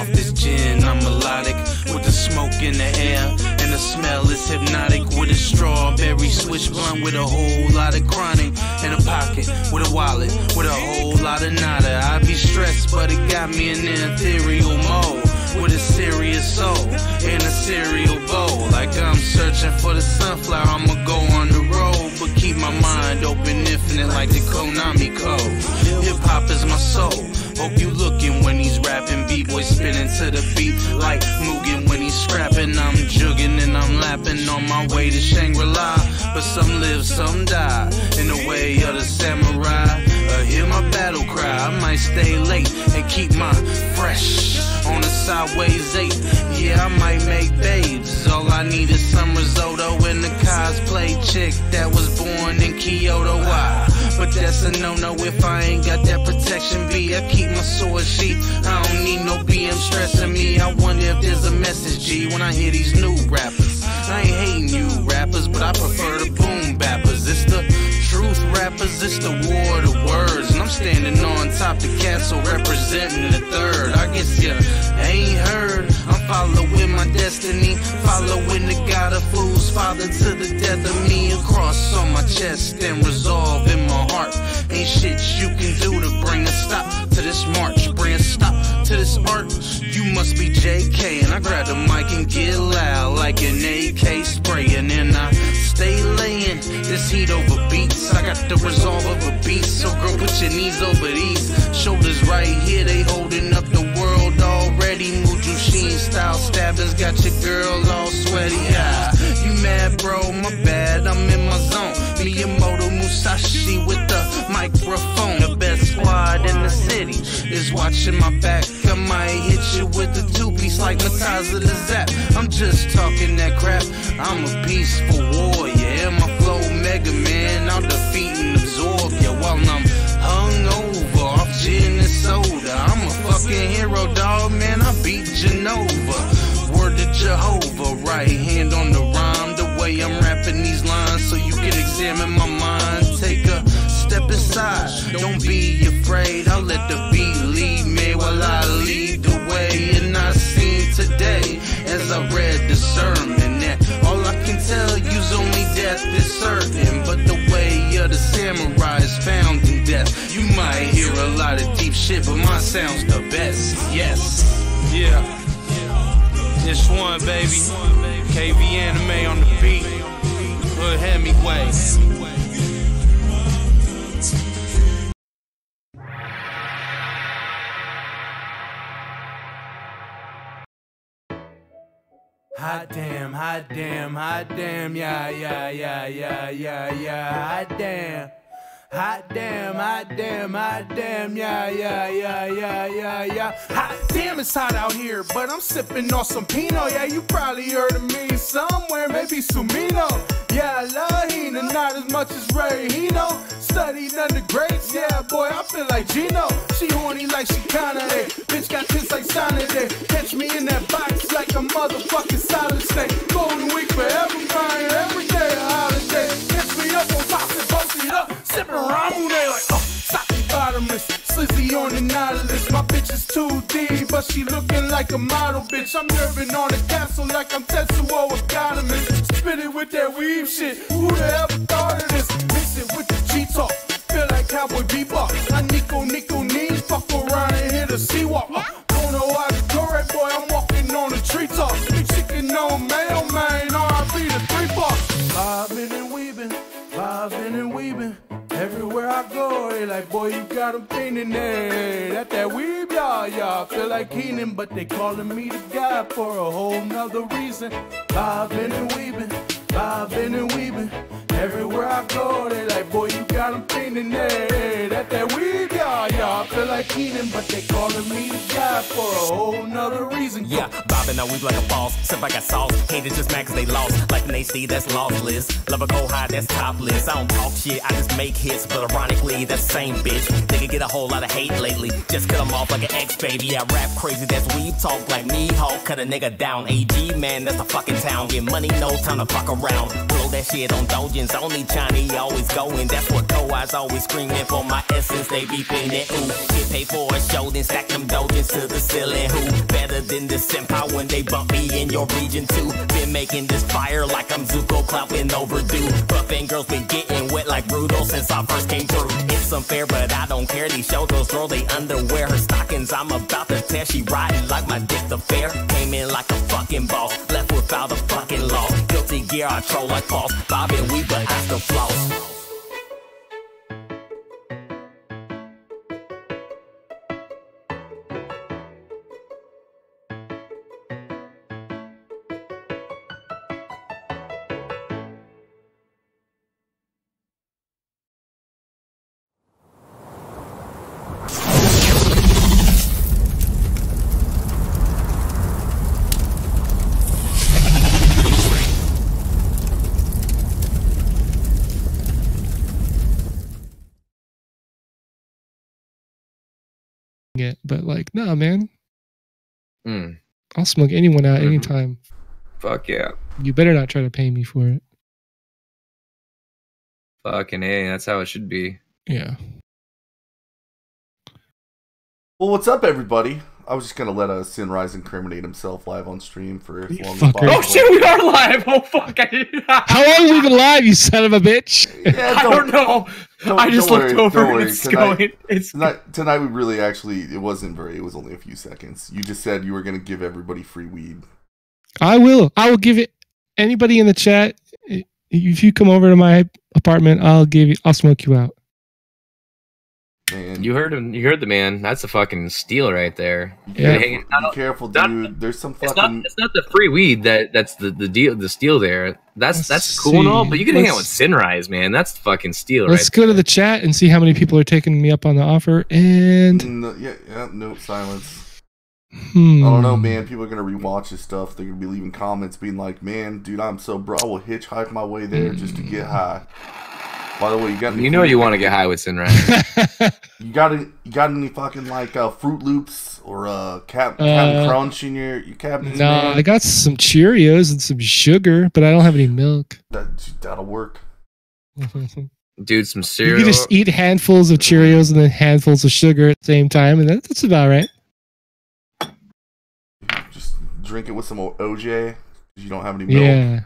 off this gin. I'm melodic with the smoke in the air, and the smell is hypnotic with a strawberry swish blunt with a whole lot of chronic in a pocket with a wallet with a whole lot of nada. I be stressed, but it got me in the ethereal mode with a serious soul in a cereal bowl. Like I'm searching for the sunflower, I'ma go on the road, but keep my mind open infinite like the Konami code. Hip hop is my soul. Hope you looking when he's rapping. B-boy spinning to the beat like Mugen when he's scrapping. I'm jugging and I'm lapping on my way to Shangri-La, but some live, some die in the way of the samurai. Hear my battle cry, I might stay late and keep my fresh on the sideways 8. Yeah, I might make babes. All I need is some risotto and a cosplay chick that was born in Kyoto. Why? But that's a no-no if I ain't got that protection B. I keep my sword sheath. I don't need no BM stressing me. I wonder if there's a message G when I hear these new rappers. I ain't hating you rappers, but I prefer the boom bappers. It's the truth rappers, it's the war of the words, and I'm standing on top the castle representing the third. I guess you ain't heard, I'm following my destiny, following the God of fools, father to the death of me. A cross on my chest and resolve in my heart. Ain't shit you can do to bring a stop to this march, bring a stop to this art. You must be JK, and I grab the mic and get loud like an AK spray, and then I stay laying this heat over beats. I got the resolve of a beast, so girl, put your knees over these shoulders right here. They holding up the world already. Mujushin style stabbings got your girl all sweaty. Ah, you mad, bro? My bad, I'm in my zone. Miyamoto Musashi with the microphone. The best squad in the city is watching my back. I might hit you with a two-piece like Mataza the Zap. I'm just talking that crap. I'm a peaceful warrior, and my flow Mega Man. I'll defeat and absorb you while I'm hungover off gin and soda. I'm a fucking hero, dog, man. I beat Genova. Word to Jehovah, right hand on the rhyme. The way I'm rapping these lines, so you can examine my mind. Take a step inside, don't be afraid. I'll let the beat lead me while I lead the way. And I seen today, as I read the sermon, that all I can tell you's only death is certain, but the way of the samurai is found in death. You might hear a lot of deep shit, but mine sounds the best. Yes, yeah. This one, baby. KV Anime on the beat. Hood Hemingway. Hot damn, hot damn, hot damn, yeah, yeah, yeah, yeah, yeah, yeah, hot damn. Hot damn, hot damn, hot damn, yeah, yeah, yeah, yeah, yeah, yeah. Hot damn, it's hot out here, but I'm sipping on some Pinot. Yeah, you probably heard of me somewhere, maybe Sumino. Yeah, I love Hina, not as much as Ray Hino. Studied under greats, yeah, boy, I feel like Gino. She horny like she kinda there. Bitch got tits like Sonic there. Catch me in that box like a motherfucking solid snake. Golden week forever, crying every day a holiday. Catch me up on top and post it up, sipping ramen like, top and bottomless. Slizzy on the Nautilus, my bitch is 2D, but she looking like a model bitch. I'm nerving on the castle like I'm Tetsuo Economist. Spit it with that weave shit, who'da ever thought of this? Mix it with the G-Talk, feel like Cowboy Bebop. I Nico knees, fuck around and hit a C-Walk. Don't know how to do it, boy, I'm walking on the treetops. Big chicken on mail, man, R.I.P. the 3-part. Bobbing and weaving, bobbing and weaving. Everywhere I go, they like, boy, you got 'em painting there. That weave, y'all feel like Keenan, but they calling me the guy for a whole nother reason. Bobbing and weaving, bobbing and weaving. Everywhere I go, they like, boy, you got 'em painting there. That weave, y'all feel like Keenan, but they calling me the guy for a whole nother reason. Yeah, bobbing I weave like a boss. Sip I got sauce. Haters just mad cause they lost. Like an HD, that's lossless. Lover go high, that's topless. I don't talk shit, I just make hits. But ironically, that same bitch nigga get a whole lot of hate lately. Just cut 'em off like an ex-baby. I rap crazy, that's weave talk like me, Hulk. Cut a nigga down. AG, man, that's the fucking town. Get money, no time to fuck around. Blow that shit on Dojins. Only Chinese always going. That's what co-eyes always screaming for my essence. They be feeling it. Ooh, get paid for a show, then stack them Dojins to the ceiling. Who better in this empire when they bump me in your region too. Been making this fire like I'm Zuko clapping overdue. Buffing girls been getting wet like Brutal since I first came through. It's unfair, but I don't care. These showgirls throw they underwear. Her stockings, I'm about to tear. She riding like my dick the fair. Came in like a fucking boss, left without a fucking law. Guilty gear, I troll like boss. Bobby and Weaver after floss. It, but like, nah, man. I'll smoke anyone out anytime. Fuck yeah. You better not try to pay me for it. Fucking A, that's how it should be. Yeah. Well, what's up, everybody? I was just gonna let Sinrise incriminate himself live on stream for as long as fucker. possible. Oh shit, we are live! Oh fuck! How long have we been live, you son of a bitch? Yeah, I don't know. I just looked over and it's going. Tonight we really actually, it wasn't very, it was only a few seconds. You just said you were gonna give everybody free weed. I will give it. Anybody in the chat, if you come over to my apartment, I'll smoke you out. Man. You heard him. You heard the man. That's a fucking steal right there. Yeah. Be careful, dude. There's some fucking. It's not the free weed that's the deal. The steal there. That's cool and all. But you can hang out with Sinrise, man. That's the fucking steal. Let's go to the chat and see how many people are taking me up on the offer. And no silence. I don't know, man. People are gonna rewatch this stuff. They're gonna be leaving comments, being like, "Man, dude, I'm so bro. I will hitchhike my way there just to get high." By the way, you got any you want to get high with Sinrise. you got any fucking like Fruit Loops or Captain Crunch in your cabinets? No, man? I got some Cheerios and some sugar, but I don't have any milk. That'll work. Dude, some cereal. You can just eat handfuls of Cheerios and then handfuls of sugar at the same time, and that's about right. Just drink it with some OJ because you don't have any milk. Yeah.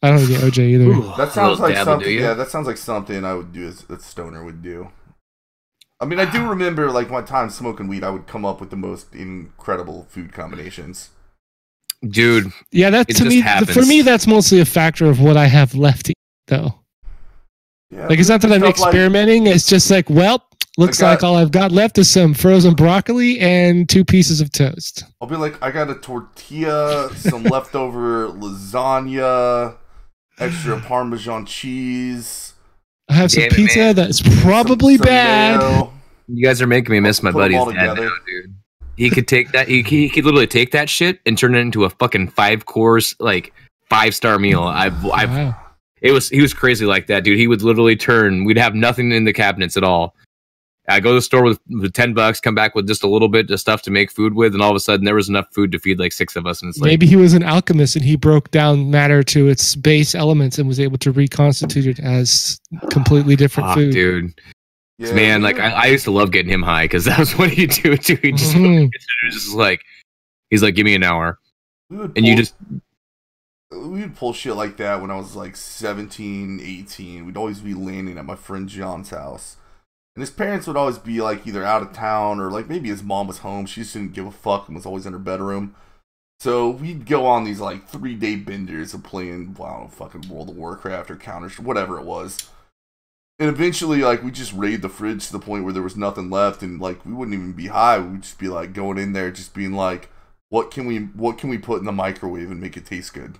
I don't get OJ either. Ooh, that sounds like something. Yeah, that sounds like something I would do as a stoner would do. I mean, I do remember like my time smoking weed, I would come up with the most incredible food combinations. Dude, yeah, that to me, for me, that's mostly a factor of what I have left to eat, though. Yeah, like it's not that I'm experimenting. Like, it's just like, well, looks like all I've got left is some frozen broccoli and 2 pieces of toast. I'll be like, I got a tortilla, some leftover lasagna. Extra Parmesan cheese. I have some pizza that's probably bad. Mayo. You guys are making me miss my buddy's dad now, dude. He could take that. He could literally take that shit and turn it into a fucking 5-course, like 5-star meal. Wow. He was crazy like that, dude. He would literally turn. We'd have nothing in the cabinets at all. I go to the store with $10, come back with just a little bit of stuff to make food with, and all of a sudden there was enough food to feed like 6 of us. And it's like, maybe he was an alchemist and he broke down matter to its base elements and was able to reconstitute it as completely different food. Dude. Yeah, man, like I used to love getting him high because that was what he'd do too. He just, just like, he's like, give me an hour. We would pull shit like that when I was like 17, 18. We'd always be landing at my friend John's house. And his parents would always be like either out of town or like maybe his mom was home. She just didn't give a fuck and was always in her bedroom. So we'd go on these like 3-day benders of playing, I don't know, fucking World of Warcraft or Counter, whatever it was. And eventually like we just raid the fridge to the point where there was nothing left, and like we wouldn't even be high. We'd just be like going in there just being like, what can we put in the microwave and make it taste good?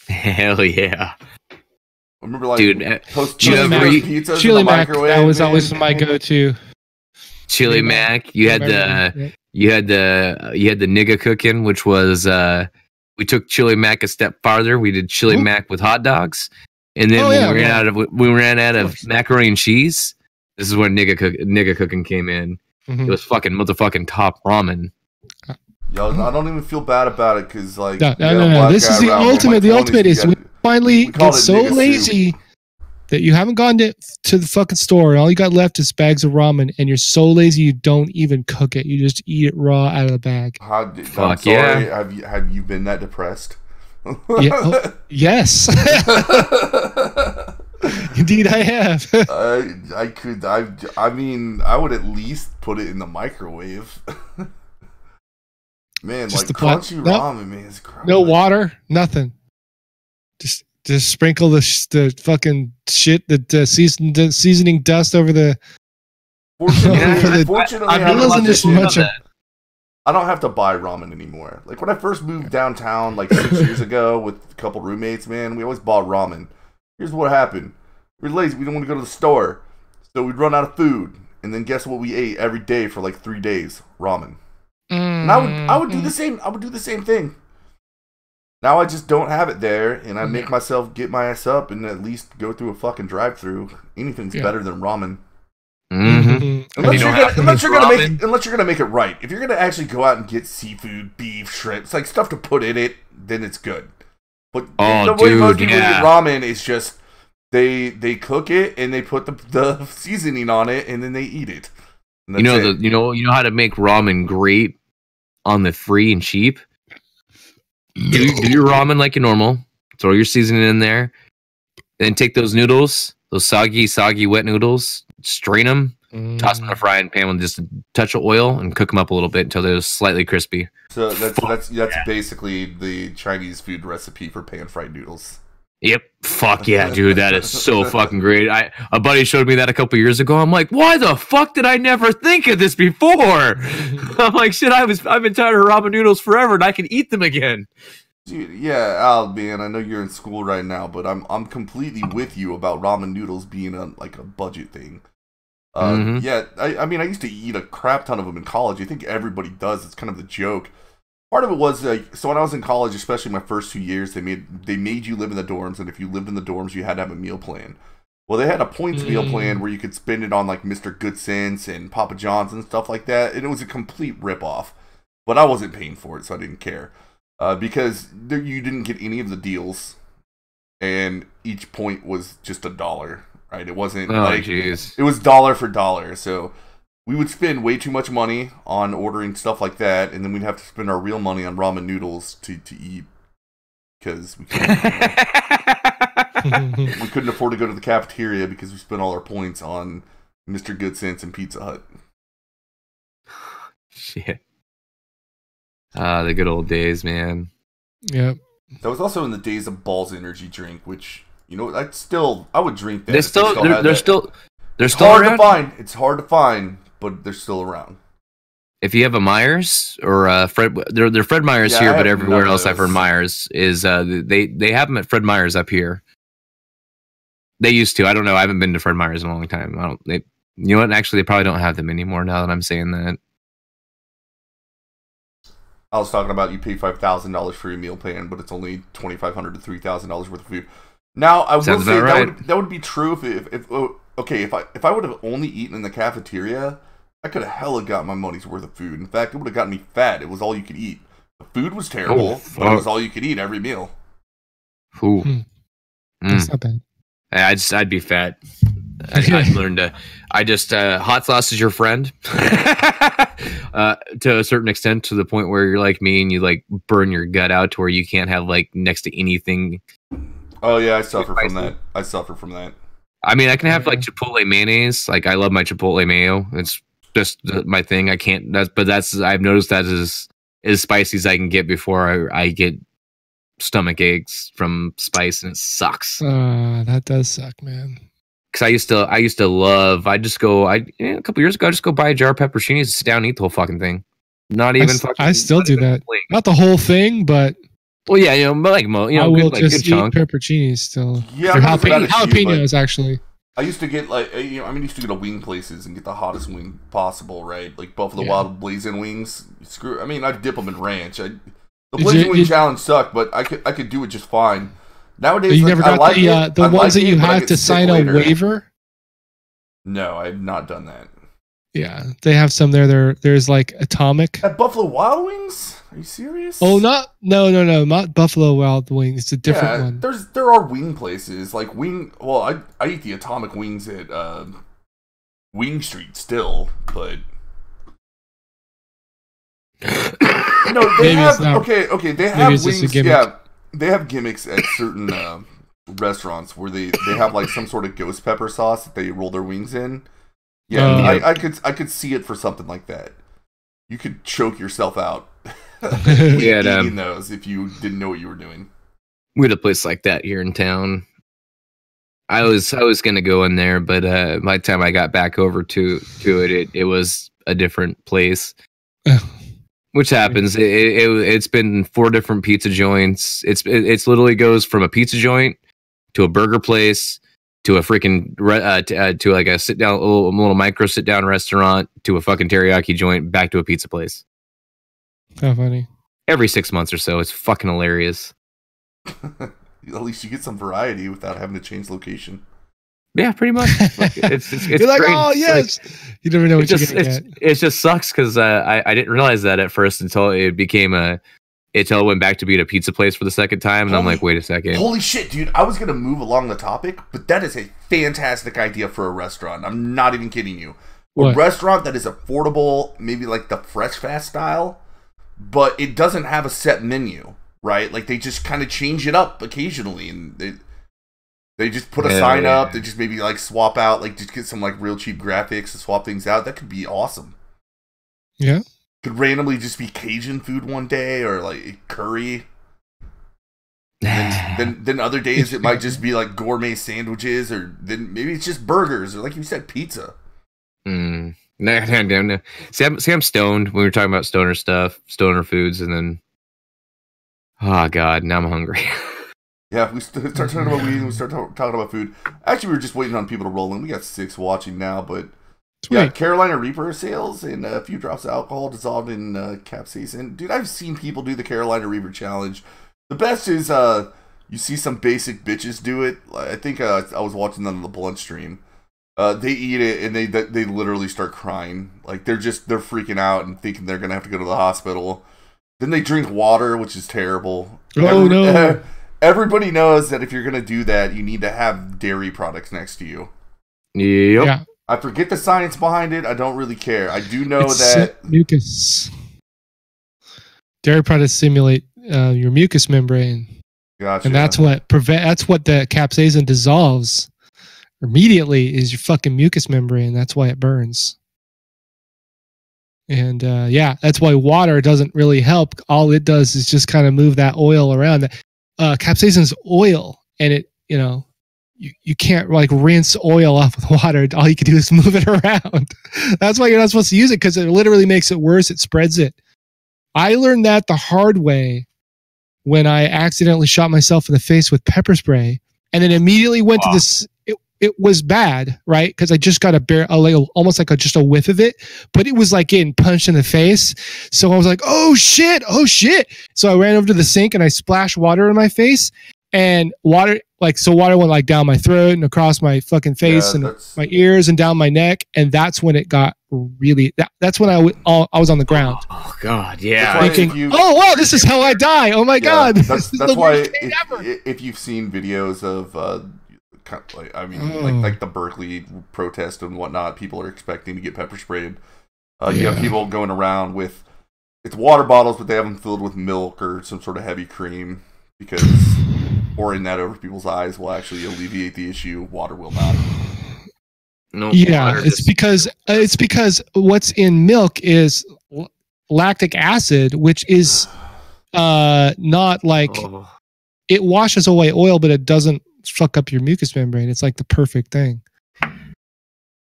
Hell yeah. I remember, like, dude, Chili Mac. That was always my go-to. Chili Mac. You had the nigga cooking, which was we took Chili Mac a step farther. We did Chili Mac with hot dogs, and then we ran out of macaroni and cheese. This is when nigga cooking came in. It was fucking motherfucking top ramen. Yo, I don't even feel bad about it because like no. This is the ultimate. The ultimate is we finally get so lazy that you haven't gone to the fucking store and all you got left is bags of ramen and you're so lazy you don't even cook it. You just eat it raw out of the bag. Fuck yeah. Have you been that depressed? Yeah, yes. Indeed I have. I mean, I would at least put it in the microwave. Man, just like crunchy ramen, man, is gross. No water, nothing. Just sprinkle the fucking shit, the seasoning dust over the. Fortunately, I don't have to buy ramen anymore. Like when I first moved downtown, like 6 years ago, with a couple roommates, man, we always bought ramen. Here's what happened: we're lazy. We don't want to go to the store, so we'd run out of food, and then guess what we ate every day for like 3 days? Ramen. And I would do the same. I would do the same thing. Now I just don't have it there, and I make myself get my ass up and at least go through a fucking drive-through. Anything's better than ramen. Mm-hmm. Unless you're gonna make it right. If you're gonna actually go out and get seafood, beef, shrimp, like stuff to put in it, then it's good. But the way most people eat ramen is just they cook it and they put the seasoning on it and then they eat it. You know how to make ramen great on the free and cheap. Do your ramen like a normal. Throw your seasoning in there. Then take those noodles, those soggy wet noodles, strain them, toss them in a frying pan with just a touch of oil, and cook them up a little bit until they're slightly crispy. So that's basically the Chinese food recipe for pan fried noodles. Yep. Fuck yeah, dude. That is so fucking great. A buddy showed me that a couple years ago. I'm like, why the fuck did I never think of this before? I'm like, shit, I've been tired of ramen noodles forever and I can eat them again. Dude, yeah, Al, man, I know you're in school right now, but I'm completely with you about ramen noodles being a budget thing. Yeah, I mean, I used to eat a crap ton of them in college. I think everybody does. It's kind of the joke. Part of it was so when I was in college, especially my first 2 years, they made you live in the dorms, and if you lived in the dorms, you had to have a meal plan. Well, they had a points meal plan where you could spend it on like Mr. Good Sense and Papa John's and stuff like that, and it was a complete ripoff. But I wasn't paying for it, so I didn't care because you didn't get any of the deals, and each point was just $1. Right? It wasn't it was dollar for dollar, so. We would spend way too much money on ordering stuff like that, and then we'd have to spend our real money on ramen noodles to eat because we couldn't afford to go to the cafeteria because we spent all our points on Mr. Good Sense and Pizza Hut. Shit. The good old days, man. Yep. That was also in the days of Balls Energy drink, which, you know, I would drink that. They're still hard to find. It's hard to find. But they're still around. If you have a Myers or Fred, they're Fred Meyers here, but everywhere else I've heard Myers is they have them at Fred Meyers up here. They used to. I don't know. I haven't been to Fred Meyers in a long time. You know what? Actually, they probably don't have them anymore now that I'm saying that. I was talking about you pay $5,000 for your meal plan, but it's only $2,500 to $3,000 worth of food. Now I will say that would be true if I would have only eaten in the cafeteria. I could have hella got my money's worth of food. In fact, it would have gotten me fat. It was all you could eat. The food was terrible, but it was all you could eat every meal. Ooh. That's not bad. I'd be fat. I'd learn to. Hot sauce is your friend to a certain extent, to the point where you're like me and you like burn your gut out to where you can't have like next to anything. Oh yeah, I suffer from that. I mean, I can have like Chipotle mayonnaise. Like I love my Chipotle mayo. It's just my thing. I can't. I've noticed that is as spicy as I can get before I get stomach aches from spice, and it sucks. That does suck, man. Because I used to love. A couple years ago, I just go buy a jar of pepperoncinis, sit down, and eat the whole fucking thing. Not even. I still do that. Not the whole thing, but. Well, yeah, you know, but like I will just eat pepperoncinis still. Yeah, jalapenos actually. I used to get I used to go to wing places and get the hottest wing possible, right? Like Buffalo Wild Blazing wings. I'd dip them in ranch. The Blazing Wing challenge sucked, but I could do it just fine. Nowadays, you never got the ones that you had to sign a waiver. No, I have not done that. Yeah, they have some there. There's like Atomic. At Buffalo Wild Wings? Are you serious? Oh, no, not Buffalo Wild Wings. It's a different one. There are wing places like Wing. Well, I eat the Atomic Wings at Wing Street still, but no, they have okay. They have wings. Yeah, they have gimmicks at certain restaurants where they have like some sort of ghost pepper sauce that they roll their wings in. Yeah, I could see it for something like that. You could choke yourself out eating those if you didn't know what you were doing. We had a place like that here in town. I was gonna go in there, but by the time I got back over to it was a different place. Which happens. It's been 4 different pizza joints. It's literally goes from a pizza joint to a burger place to a freaking to like a sit down, a little micro sit down restaurant to a fucking teriyaki joint back to a pizza place. How funny! Every 6 months or so, it's fucking hilarious. At least you get some variety without having to change location. Yeah, pretty much. It's you're like, great. Oh yes, like, you never know what you're gonna get. It just sucks because I didn't realize that at first until it became until it went back to being a pizza place for the second time, and I'm like, wait a second. Holy shit, dude! I was gonna move along the topic, but that is a fantastic idea for a restaurant. I'm not even kidding you. A restaurant that is affordable, maybe like the Fresh Fast style, but it doesn't have a set menu, right? Like they just kind of change it up occasionally, and they just put a sign up. They just maybe like swap out, like just get some like real cheap graphics to swap things out. That could be awesome. Yeah. Could randomly just be Cajun food one day or like curry. Then other days it might just be like gourmet sandwiches, or then maybe it's just burgers, or like you said, pizza. No. See, I'm stoned when we were talking about stoner stuff, stoner foods, and then oh god, now I'm hungry. Yeah, we start talking about weed and we start talking about food. Actually, we were just waiting on people to roll in. We got 6 watching now, but yeah, Carolina Reaper sales and a few drops of alcohol dissolved in capsaicin. Dude, I've seen people do the Carolina Reaper challenge. The best is you see some basic bitches do it. I think I was watching them on the Blunt stream. They eat it and they literally start crying. Like they're freaking out and thinking they're gonna have to go to the hospital. Then they drink water, which is terrible. Oh no. Everybody knows that if you're going to do that, you need to have dairy products next to you. Yep. Yeah. I forget the science behind it. I don't really care. I do know that mucus. Dairy products simulate your mucous membrane. Gotcha. And that's what the capsaicin dissolves immediately is your fucking mucous membrane. That's why it burns. And that's why water doesn't really help. All it does is just kind of move that oil around. Capsaicin's oil, and it, you can't like rinse oil off with water. All you can do is move it around. That's why you're not supposed to use it, because it literally makes it worse. It spreads it. I learned that the hard way when I accidentally shot myself in the face with pepper spray, and then immediately went to this. It was bad, right? Because I just got almost like just a whiff of it, but it was like getting punched in the face. So I was like, oh shit. So I ran over to the sink and I splashed water in my face, and water went like down my throat and across my fucking face and my ears and down my neck. And that's when it got really, that's when I was on the ground. Oh God. Yeah. Thinking, oh wow, this is how I die. Oh my God. That's why if you've seen videos of, like the Berkeley protest and whatnot, people are expecting to get pepper sprayed. You have people going around with it's water bottles, but they have them filled with milk or some sort of heavy cream, because pouring that over people's eyes will actually alleviate the issue. Water will not. No. Yeah, it's because what's in milk is lactic acid, which is not like it washes away oil, but it doesn't fuck up your mucous membrane. It's like the perfect thing. I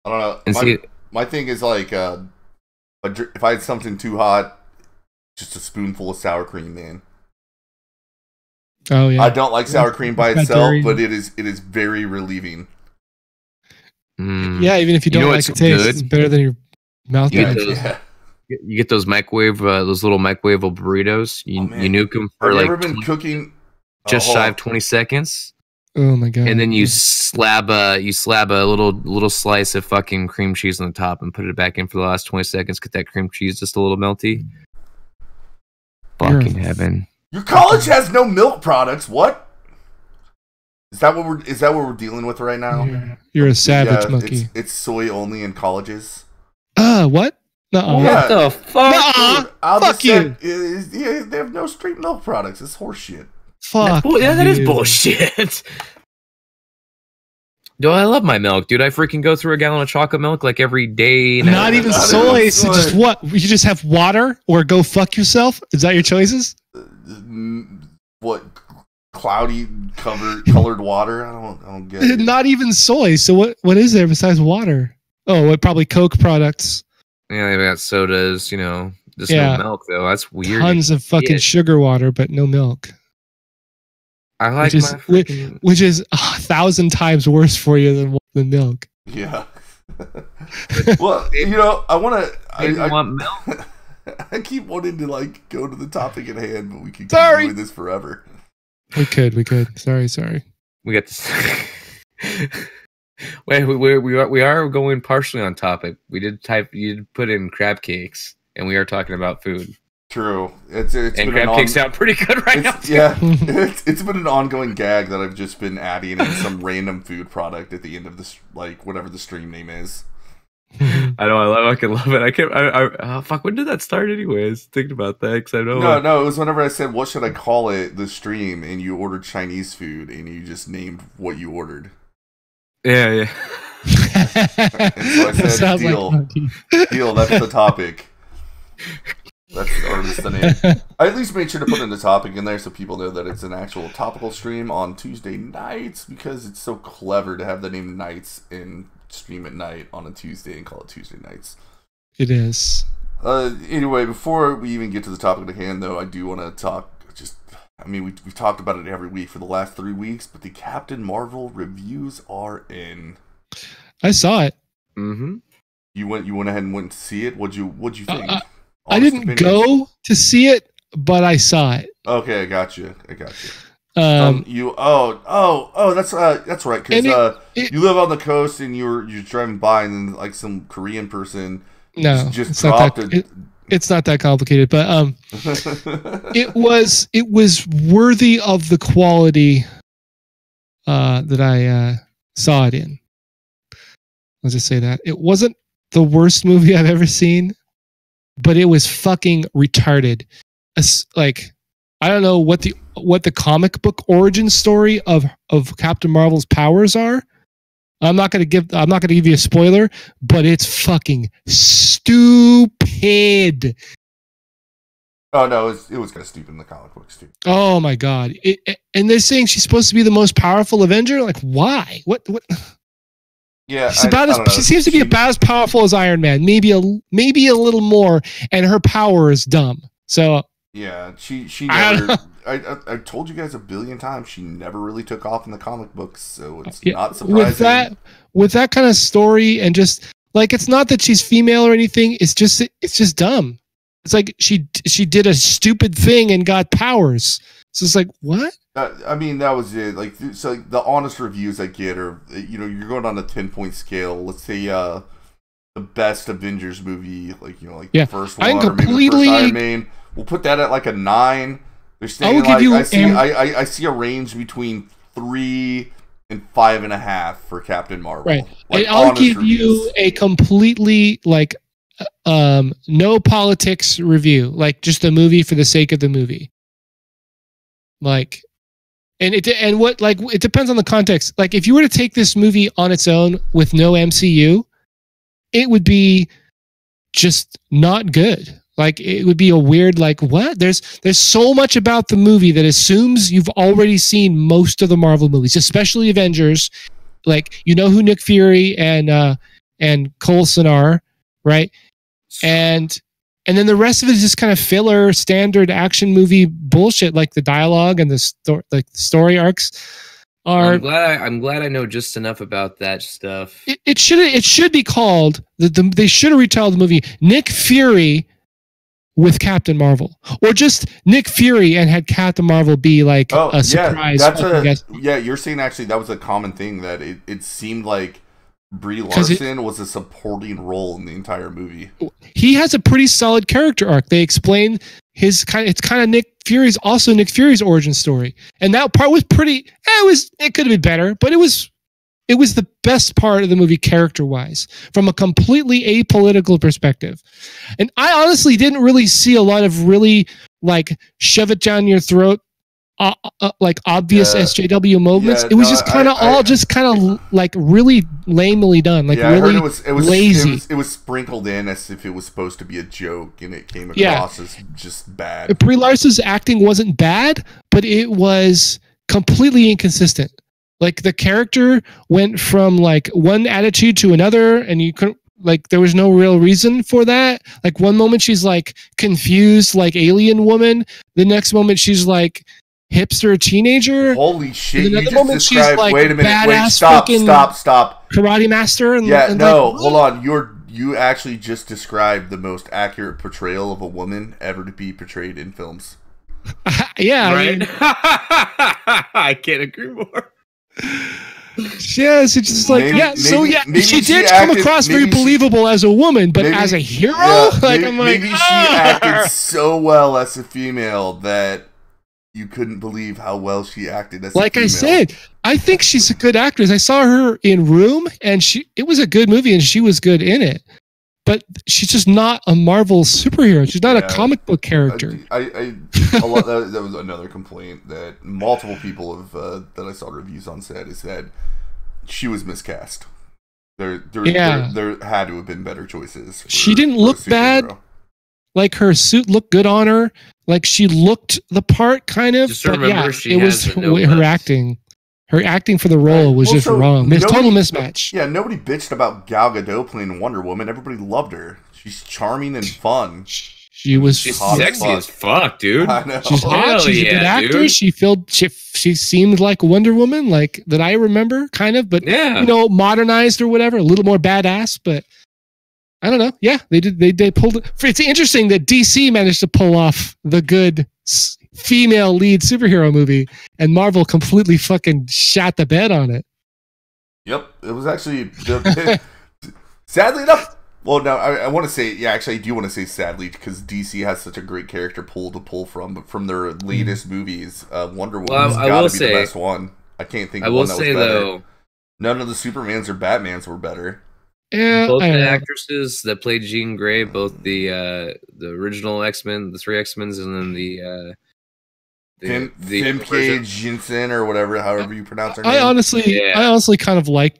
don't know. My thing is like if I had something too hot, just a spoonful of sour cream, man. Oh yeah. I don't like sour cream by itself, but it is very relieving. Yeah, even if you don't like the taste, it's better than your mouth. You get those those little microwavable burritos. You nuke them for Have you ever been cooking just shy of 20 seconds. Oh my god! And then you slab a little slice of fucking cream cheese on the top and put it back in for the last 20 seconds. Get that cream cheese just a little melty. Fucking heaven! Your college has no milk products. What? Is that what we're dealing with right now? You're a savage monkey. It's soy only in colleges. What? What the fuck? Fuck you. They have no straight milk products. It's horseshit. Fuck. That is bullshit. Dude, I love my milk, dude. I freaking go through a gallon of chocolate milk like every day. Not even soy. So just what? You just have water or go fuck yourself? Is that your choices? What? Cloudy colored water? I don't get it. Not even soy. So what is there besides water? Oh, probably Coke products. Yeah, they got sodas, just no milk though. That's weird. Tons of fucking sugar water, but no milk. I like which is 1,000 times worse for you than milk. Yeah. Well, I want milk. I keep wanting to go to the topic at hand, but we could keep doing this forever. We could. Sorry. We got this. Wait, we are going partially on topic. You did put in crab cakes, and we are talking about food. True. It's and crab cakes sound pretty good right now. Yeah, it's been an ongoing gag that I've just been adding in some random food product at the end of this, whatever the stream name is. I know. I fucking love it. I can't. Fuck. When did that start? Anyways, thinking about that because I know. No. It was whenever I said, "What should I call it?" The stream, and you ordered Chinese food, and you just named what you ordered. Yeah. And so I said, "Deal. That's the topic." That's the name. I at least made sure to put in the topic in there so people know that it's an actual topical stream on Tuesday nights because it's so clever to have the name Nights and stream at night on a Tuesday and call it Tuesday Nights. It is. Anyway, before we even get to the topic at hand, though, I do want to talk. We've talked about it every week for the last 3 weeks, but the Captain Marvel reviews are in. I saw it. Mm-hmm. You went ahead and went to see it. What'd you think? I didn't go to see it, but I saw it. Okay, I got you. That's right. Because you live on the coast and you're driving by, and then some Korean person just dropped it. It's not that complicated, but it was worthy of the quality that I saw it in. Let's just say that it wasn't the worst movie I've ever seen, but it was fucking retarded. I don't know what the comic book origin story of Captain Marvel's powers are. I'm not gonna give you a spoiler, but it's fucking stupid. Oh no, it was kind of stupid in the comic books too. Oh my god! And they're saying she's supposed to be the most powerful Avenger. Like, why? What? Yeah, she seems to be about as powerful as Iron Man, maybe a little more, and her power is dumb. So yeah, she never. I told you guys 1 billion times she never really took off in the comic books, so it's not surprising. With that kind of story, and just it's not that she's female or anything. It's just dumb. It's like she did a stupid thing and got powers. So it's like, what? That was it. The honest reviews I get are, you're going on a 10-point scale. Let's say the best Avengers movie, the first one, or maybe the first Iron Man. We'll put that at a 9. They're saying I see a range between 3 and 5.5 for Captain Marvel. Right. And I'll give you a completely no politics review, just a movie for the sake of the movie. It depends on the context. If you were to take this movie on its own with no MCU, it would be just not good. It would be a weird, what? There's so much about the movie that assumes you've already seen most of the Marvel movies, especially Avengers. Who Nick Fury and Coulson are, right? And then the rest of it is just kind of filler, standard action movie bullshit, the dialogue and the story arcs are. I'm glad I know just enough about that stuff. It should be called they should have retitled the movie Nick Fury with Captain Marvel, or just Nick Fury and had Captain Marvel be like a surprise. Yeah, you're saying actually that was a common thing, that it seemed like Brie Larson was a supporting role in the entire movie. He has a pretty solid character arc. They explain it's kind of Nick Fury's origin story, and that part was pretty. It could have been better, but it was the best part of the movie character-wise, from a completely apolitical perspective. And I honestly didn't really see a lot of really like shove it down your throat, like obvious SJW moments. It was just kind of like really lamely done, like really lazy. It was sprinkled in as if it was supposed to be a joke, and it came across as just bad. Brie Larson's acting wasn't bad, but it was completely inconsistent. Like the character went from like one attitude to another, and you couldn't, like, there was no real reason for that. Like one moment she's like confused, like alien woman. The next moment she's like hipster teenager. Holy shit! And another moment she's like, wait a minute, stop! Karate master. Hold on. You actually just described the most accurate portrayal of a woman ever to be portrayed in films. Yeah, right. I can't agree more. Yes, it's just like she did come across very believable as a woman, but as a hero, maybe she acted so well as a female that you couldn't believe how well she acted as a female. Like I said, I think she's a good actress. I saw her in Room, and it was a good movie, and she was good in it. But she's just not a Marvel superhero. She's not a comic book character. That was another complaint that multiple people that I saw reviews on said, is that she was miscast. There had to have been better choices. She didn't look bad. Like her suit looked good on her. Like she looked the part, kind of. Just remember, it was her acting. Her acting for the role was just wrong. Total mismatch. Yeah, nobody bitched about Gal Gadot playing Wonder Woman. Everybody loved her. She's charming and fun. She's sexy as fuck, dude. I know. She's hot. She's a good actor. Dude. She seemed like Wonder Woman, like that I remember, kind of, but modernized or whatever, a little more badass. But I don't know. Yeah, they did. They pulled it. It's interesting that DC managed to pull off the good female lead superhero movie, and Marvel completely fucking shot the bed on it. Yep, it was actually sadly enough. Well, no, I want to say, actually, I do want to say sadly, because DC has such a great character pool to pull from, but from their latest movies, Wonder Woman's got to be the best one. I can't think of one that was better. Though, none of the Supermans or Batmans were better. Yeah, both the actresses that played Jean Grey, both the original X-Men, the 3 X-Men's, and then the Famke Janssen or however you pronounce her name. I honestly kind of like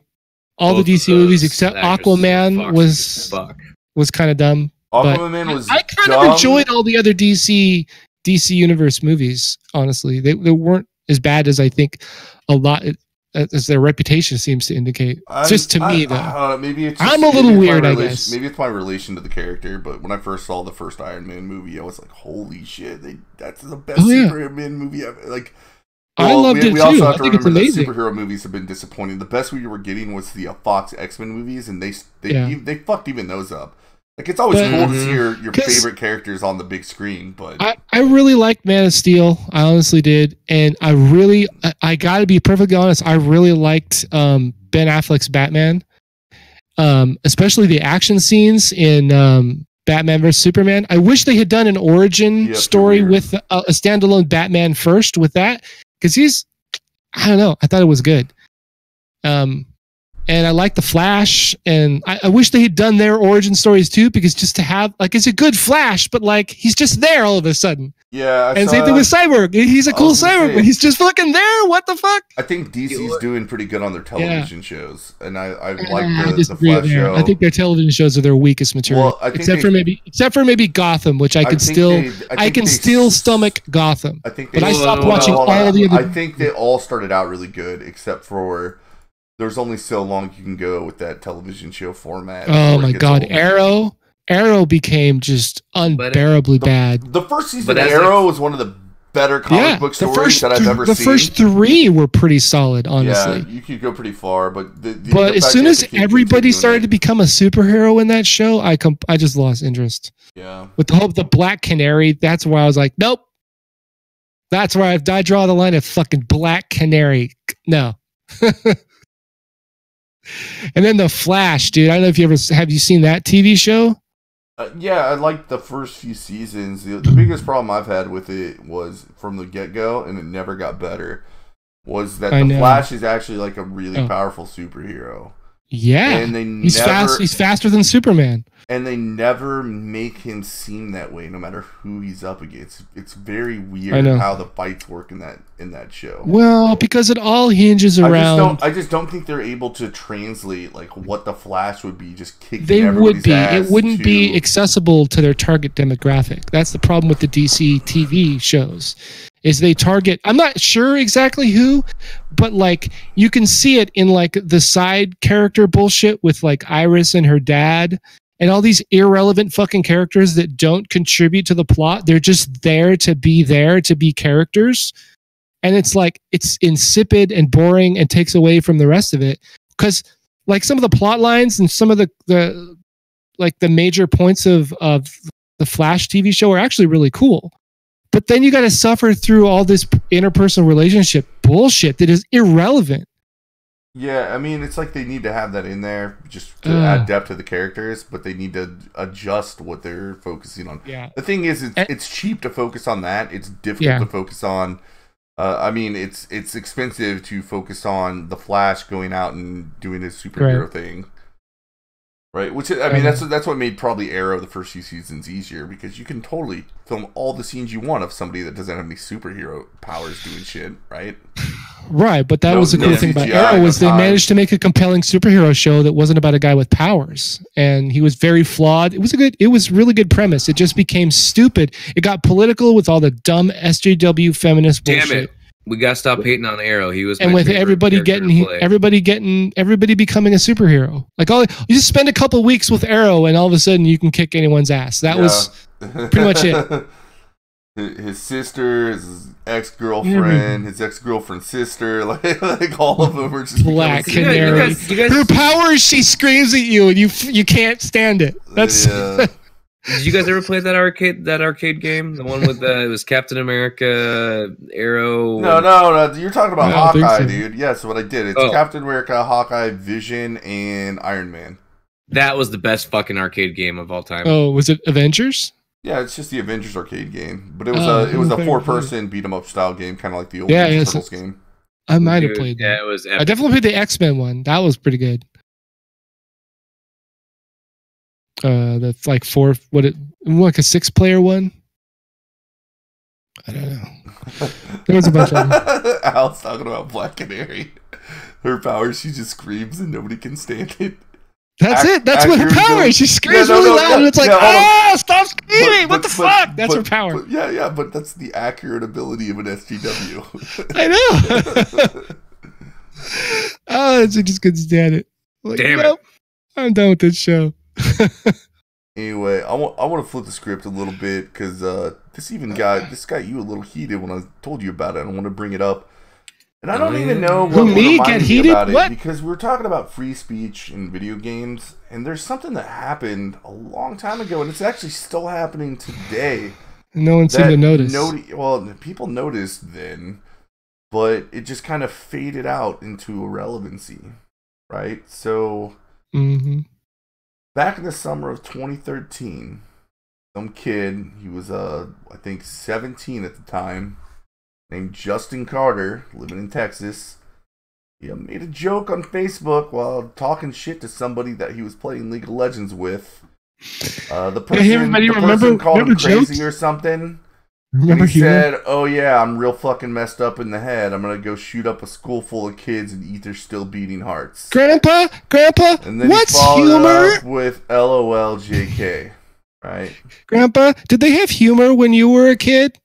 all the DC movies except Aquaman was kind of dumb. Aquaman was I kind of enjoyed all the other DC Universe movies. Honestly, they weren't as bad as I think a lot as their reputation seems to indicate. Just to me, though. Maybe it's I'm a little weird, I guess. Maybe it's my relation to the character, but when I first saw the first Iron Man movie, I was like, "Holy shit! That's the best Superman movie ever!" Like, I loved it too. We also have to remember that amazing. Superhero movies have been disappointing. The best we were getting was the Fox X-Men movies, and they fucked even those up. Like, it's always cool to see your favorite characters on the big screen, but I really liked Man of Steel. I honestly did, and I gotta be perfectly honest. I really liked Ben Affleck's Batman, especially the action scenes in Batman vs Superman. I wish they had done an origin story with a standalone Batman first with that, because I don't know. I thought it was good. And I like the Flash, and I wish they had done their origin stories too, because just to have, like, it's a good Flash, but like he's just there all of a sudden. Yeah, and same thing with Cyborg. He's a cool cyborg, but he's just fucking there. What the fuck? I think DC's doing pretty good on their television shows, and I like the Flash show. I think their television shows are their weakest material, except for maybe Gotham, which I can still stomach Gotham. But I stopped watching all the other. I think they all started out really good, except for. There's only so long you can go with that television show format. Oh my god, Arrow became just unbearably bad. The first season of Arrow was one of the better comic book stories that I've ever seen. The first 3 were pretty solid, honestly. Yeah, you could go pretty far, but as soon as everybody started to become a superhero in that show, I just lost interest. Yeah. With the Black Canary, that's where I was like, nope. That's where I draw the line of fucking Black Canary. No. And then the Flash, dude. I don't know if have you seen that TV show? Yeah, I liked the first few seasons. The biggest problem I've had with it was from the get-go, and it never got better, was that the Flash is actually like a really powerful superhero. Yeah, and he's faster than Superman. And they never make him seem that way, no matter who he's up against. It's very weird how the fights work in that show. Well, because it all hinges around. I just don't think they're able to translate like what the Flash would be, just kicking. They would be. It wouldn't be accessible to their target demographic. That's the problem with the DC TV shows. Is they target, I'm not sure exactly who, but like you can see it in like the side character bullshit with like Iris and her dad and all these irrelevant fucking characters that don't contribute to the plot. They're just there to be characters. And it's like, it's insipid and boring and takes away from the rest of it. Because like some of the plot lines and some of the major points of the Flash TV show are actually really cool. But then you got to suffer through all this interpersonal relationship bullshit that is irrelevant. Yeah, I mean, it's like they need to have that in there just to add depth to the characters, but they need to adjust what they're focusing on. Yeah. The thing is, it's cheap to focus on that. It's difficult to focus on. I mean, it's expensive to focus on the Flash going out and doing his superhero thing. Right, which I mean that's what made probably Arrow the first few seasons easier, because you can totally film all the scenes you want of somebody that doesn't have any superhero powers doing shit, right? Right, but that was the cool thing about Arrow was they managed to make a compelling superhero show that wasn't about a guy with powers, and he was very flawed. It was really good premise. It just became stupid. It got political with all the dumb SJW feminist bullshit. Damn it. We gotta stop hating on Arrow. He was, and with everybody becoming a superhero. Like you just spend a couple weeks with Arrow, and all of a sudden you can kick anyone's ass. That was pretty much it. His sister, his ex-girlfriend, his ex-girlfriend's sister, like all of them are just Black Canary. Her powers, she screams at you, and you can't stand it. That's. Did you guys ever play that arcade game? The one with it was Captain America, Arrow. No. You're talking about Hawkeye, dude. Yes, what I did. It's Captain America, Hawkeye, Vision, and Iron Man. That was the best fucking arcade game of all time. Oh, was it Avengers? Yeah, it's just the Avengers arcade game, but it was a 4-person beat 'em up style game, kind of like the old Turtles game. I might have played that. Yeah, it was epic. I definitely played the X-Men one. That was pretty good. That's like like a 6-player one. I don't know. There was a bunch of them. Al's talking about Black Canary. Her power, she just screams and nobody can stand it. That's it. That's what her power is. She screams really loud, and it's like, stop screaming! What the fuck? That's her power. But that's the accurate ability of an SJW. I know. She just couldn't stand it. Like, damn it! I'm done with this show. Anyway, I want to flip the script a little bit, because this got you a little heated when I told you about it. I want to bring it up. And I don't even know what get heated about it, because we're talking about free speech in video games, and there's something that happened a long time ago, and it's actually still happening today. No one seemed to notice. Well, people noticed then, but it just kind of faded out into irrelevancy, right? So, back in the summer of 2013, some kid, he was I think 17 at the time, named Justin Carter, living in Texas. He made a joke on Facebook while talking shit to somebody that he was playing League of Legends with. The person called him crazy or something. Remember he said, "Oh yeah, I'm real fucking messed up in the head. I'm gonna go shoot up a school full of kids and eat their still beating hearts." Grandpa, and then what's humor? Up with LOL JK, right? Grandpa, did they have humor when you were a kid?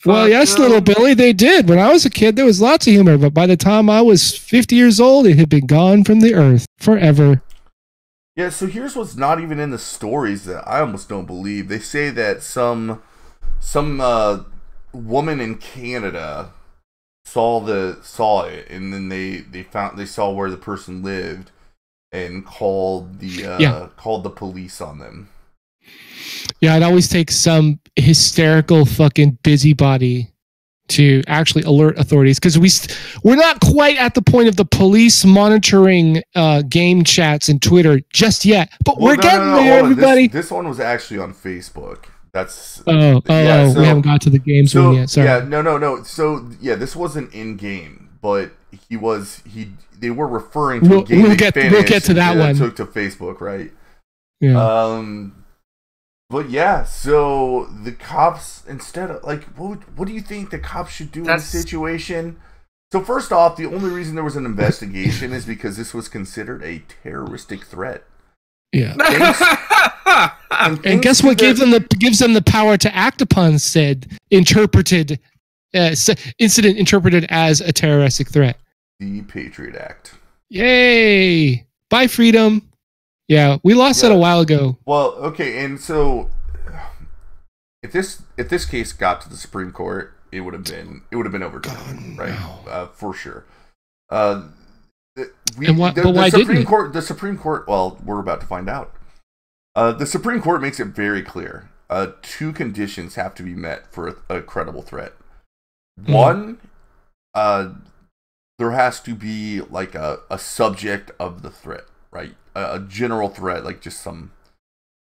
Well, yes, little Billy, they did. When I was a kid, there was lots of humor, but by the time I was 50 years old, it had been gone from the earth forever. Yeah, so here's what's not even in the stories that I almost don't believe. They say that some woman in Canada saw it, and then they saw where the person lived and called the police on them. Yeah, it always takes some hysterical fucking busybody to actually alert authorities, because we're not quite at the point of the police monitoring game chats and Twitter just yet, but we're getting there, everybody. This one was actually on Facebook. That's we haven't got to the games one yet. Sorry. Yeah, no. So yeah, this wasn't in game, but they were referring to a game we'll get to that one. Took to Facebook, right? Yeah. But yeah, so the cops, instead of what do you think the cops should do in this situation? So first off, the only reason there was an investigation is because this was considered a terroristic threat. Yeah. And guess what gives them the power to act upon said incident interpreted as a terroristic threat? The Patriot Act. Yay! Bye, freedom. Yeah, we lost that a while ago. Well, okay, and so if this case got to the Supreme Court, it would have been overturned, right? No. For sure. Why didn't it? The Supreme Court. Well, we're about to find out. The Supreme Court makes it very clear. 2 conditions have to be met for a credible threat. One, there has to be like a subject of the threat, right? A general threat, like just some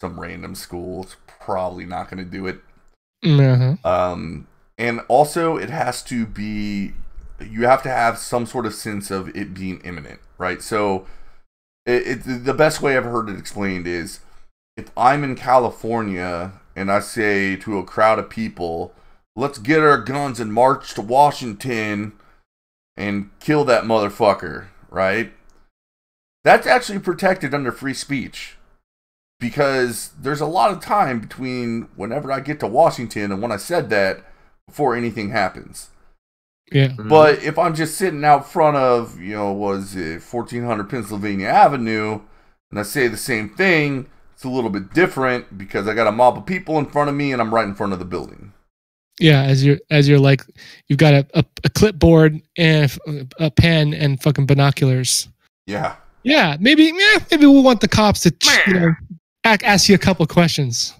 random school. It's probably not going to do it. Mm-hmm. And also it has to be. You have to have some sort of sense of it being imminent, right? So, the best way I've heard it explained is, if I'm in California and I say to a crowd of people, let's get our guns and march to Washington and kill that motherfucker, right? That's actually protected under free speech, because there's a lot of time between whenever I get to Washington and when I said that before anything happens. Yeah. But if I'm just sitting out front of, 1400 Pennsylvania Avenue, and I say the same thing, it's a little bit different because I got a mob of people in front of me and I'm right in front of the building. Yeah, as you're like, you've got a clipboard and a pen and fucking binoculars. Yeah. Yeah, maybe we'll want the cops to ask you a couple questions.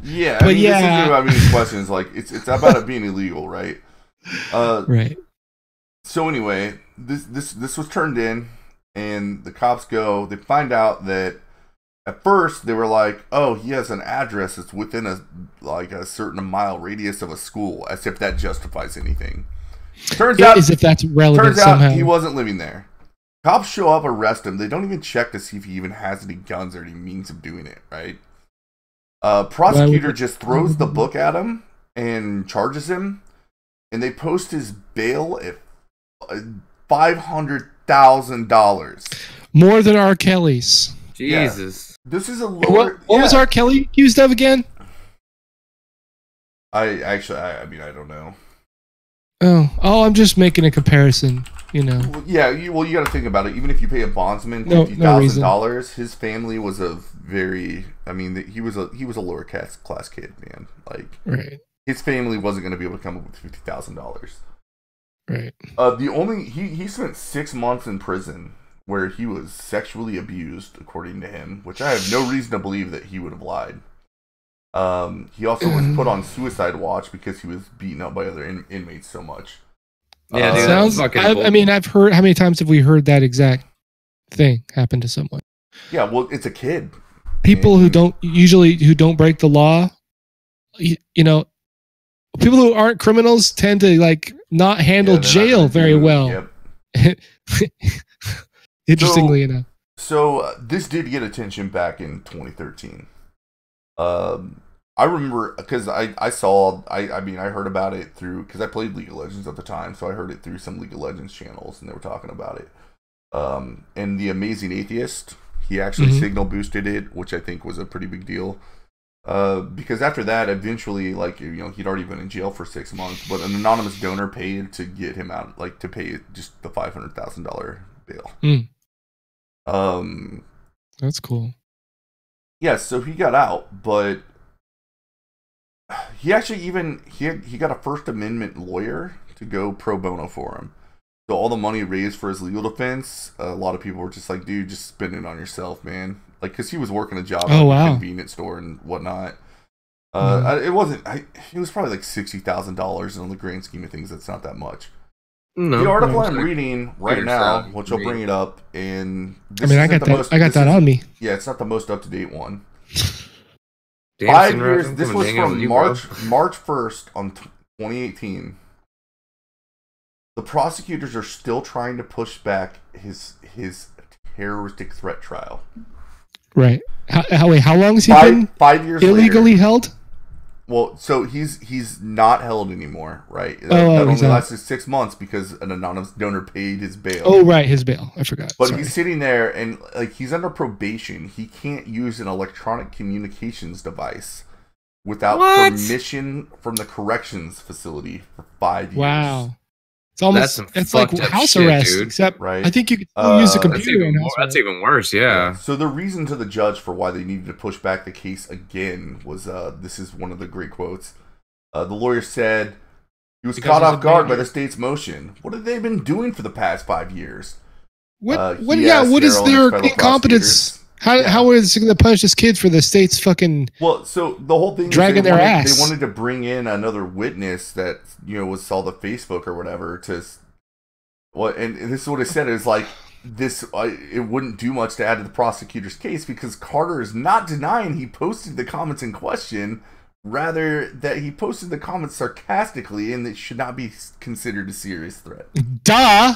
Yeah, this isn't about these questions. Like it's about it being illegal, right? Right. So anyway, this was turned in, and the cops go. They find out that at first they were like, "Oh, he has an address that's within a certain mile radius of a school," as if that justifies anything. Turns out, as if that's relevant somehow. He wasn't living there. Cops show up, arrest him. They don't even check to see if he even has any guns or any means of doing it, right? Prosecutor just throws the book at him and charges him, and they post his bail at $500,000. More than R. Kelly's. Jesus. Yeah. This is a lower... What was R. Kelly accused of again? I don't know. Oh, I'm just making a comparison. You got to think about it. Even if you pay a bondsman $50,000, his family was he was a lower class kid, man. Like, right. His family wasn't going to be able to come up with $50,000. Right. He spent 6 months in prison where he was sexually abused, according to him, which I have no reason to believe that he would have lied. He also was put on suicide watch because he was beaten up by other inmates so much. Yeah, sounds. I've heard. How many times have we heard that exact thing happen to someone? Yeah, well, it's a kid. People who don't break the law, people who aren't criminals tend to not handle jail very well. Yep. Interestingly enough. So this did get attention back in 2013. I remember because I heard about it through, because I played League of Legends at the time, so I heard it through some League of Legends channels, and they were talking about it. And the Amazing Atheist, he actually signal boosted it, which I think was a pretty big deal. Because after that, eventually, he'd already been in jail for 6 months, but an anonymous donor paid to get him out, to pay just the $500,000 bail. That's cool. Yeah, so he got out, but he actually he got a First Amendment lawyer to go pro bono for him. So all the money raised for his legal defense, a lot of people were just like, dude, just spend it on yourself, man. Like, because he was working a job at a convenience store and whatnot. It was probably like $60,000, and on the grand scheme of things, that's not that much. No, the article I'm reading right now, which I'll bring it up, and this I got that on me. Yeah, it's not the most up to date one. 5 years. This was from March 1st on 2018. The prosecutors are still trying to push back his terroristic threat trial. Right. How long has he been 5 years illegally later. held? Well, so he's not held anymore, right? That only lasted 6 months because an anonymous donor paid his bail. Oh, right, his bail. I forgot. But he's sitting there and like he's under probation. He can't use an electronic communications device without permission from the corrections facility for 5 years. Wow. It's like house arrest, dude. Except I think you can use a computer. That's even worse, yeah. So the reason to the judge for why they needed to push back the case again was, this is one of the great quotes. The lawyer said, he was caught off guard by the state's motion. What have they been doing for the past 5 years? What is their incompetence? How is he going to punish this kid for the state's fucking? Well, so the whole thing dragging their ass. They wanted to bring in another witness that saw the Facebook or whatever to. And this is what it said. It was like this. It wouldn't do much to add to the prosecutor's case because Carter is not denying he posted the comments in question. Rather, that he posted the comments sarcastically and it should not be considered a serious threat. Duh.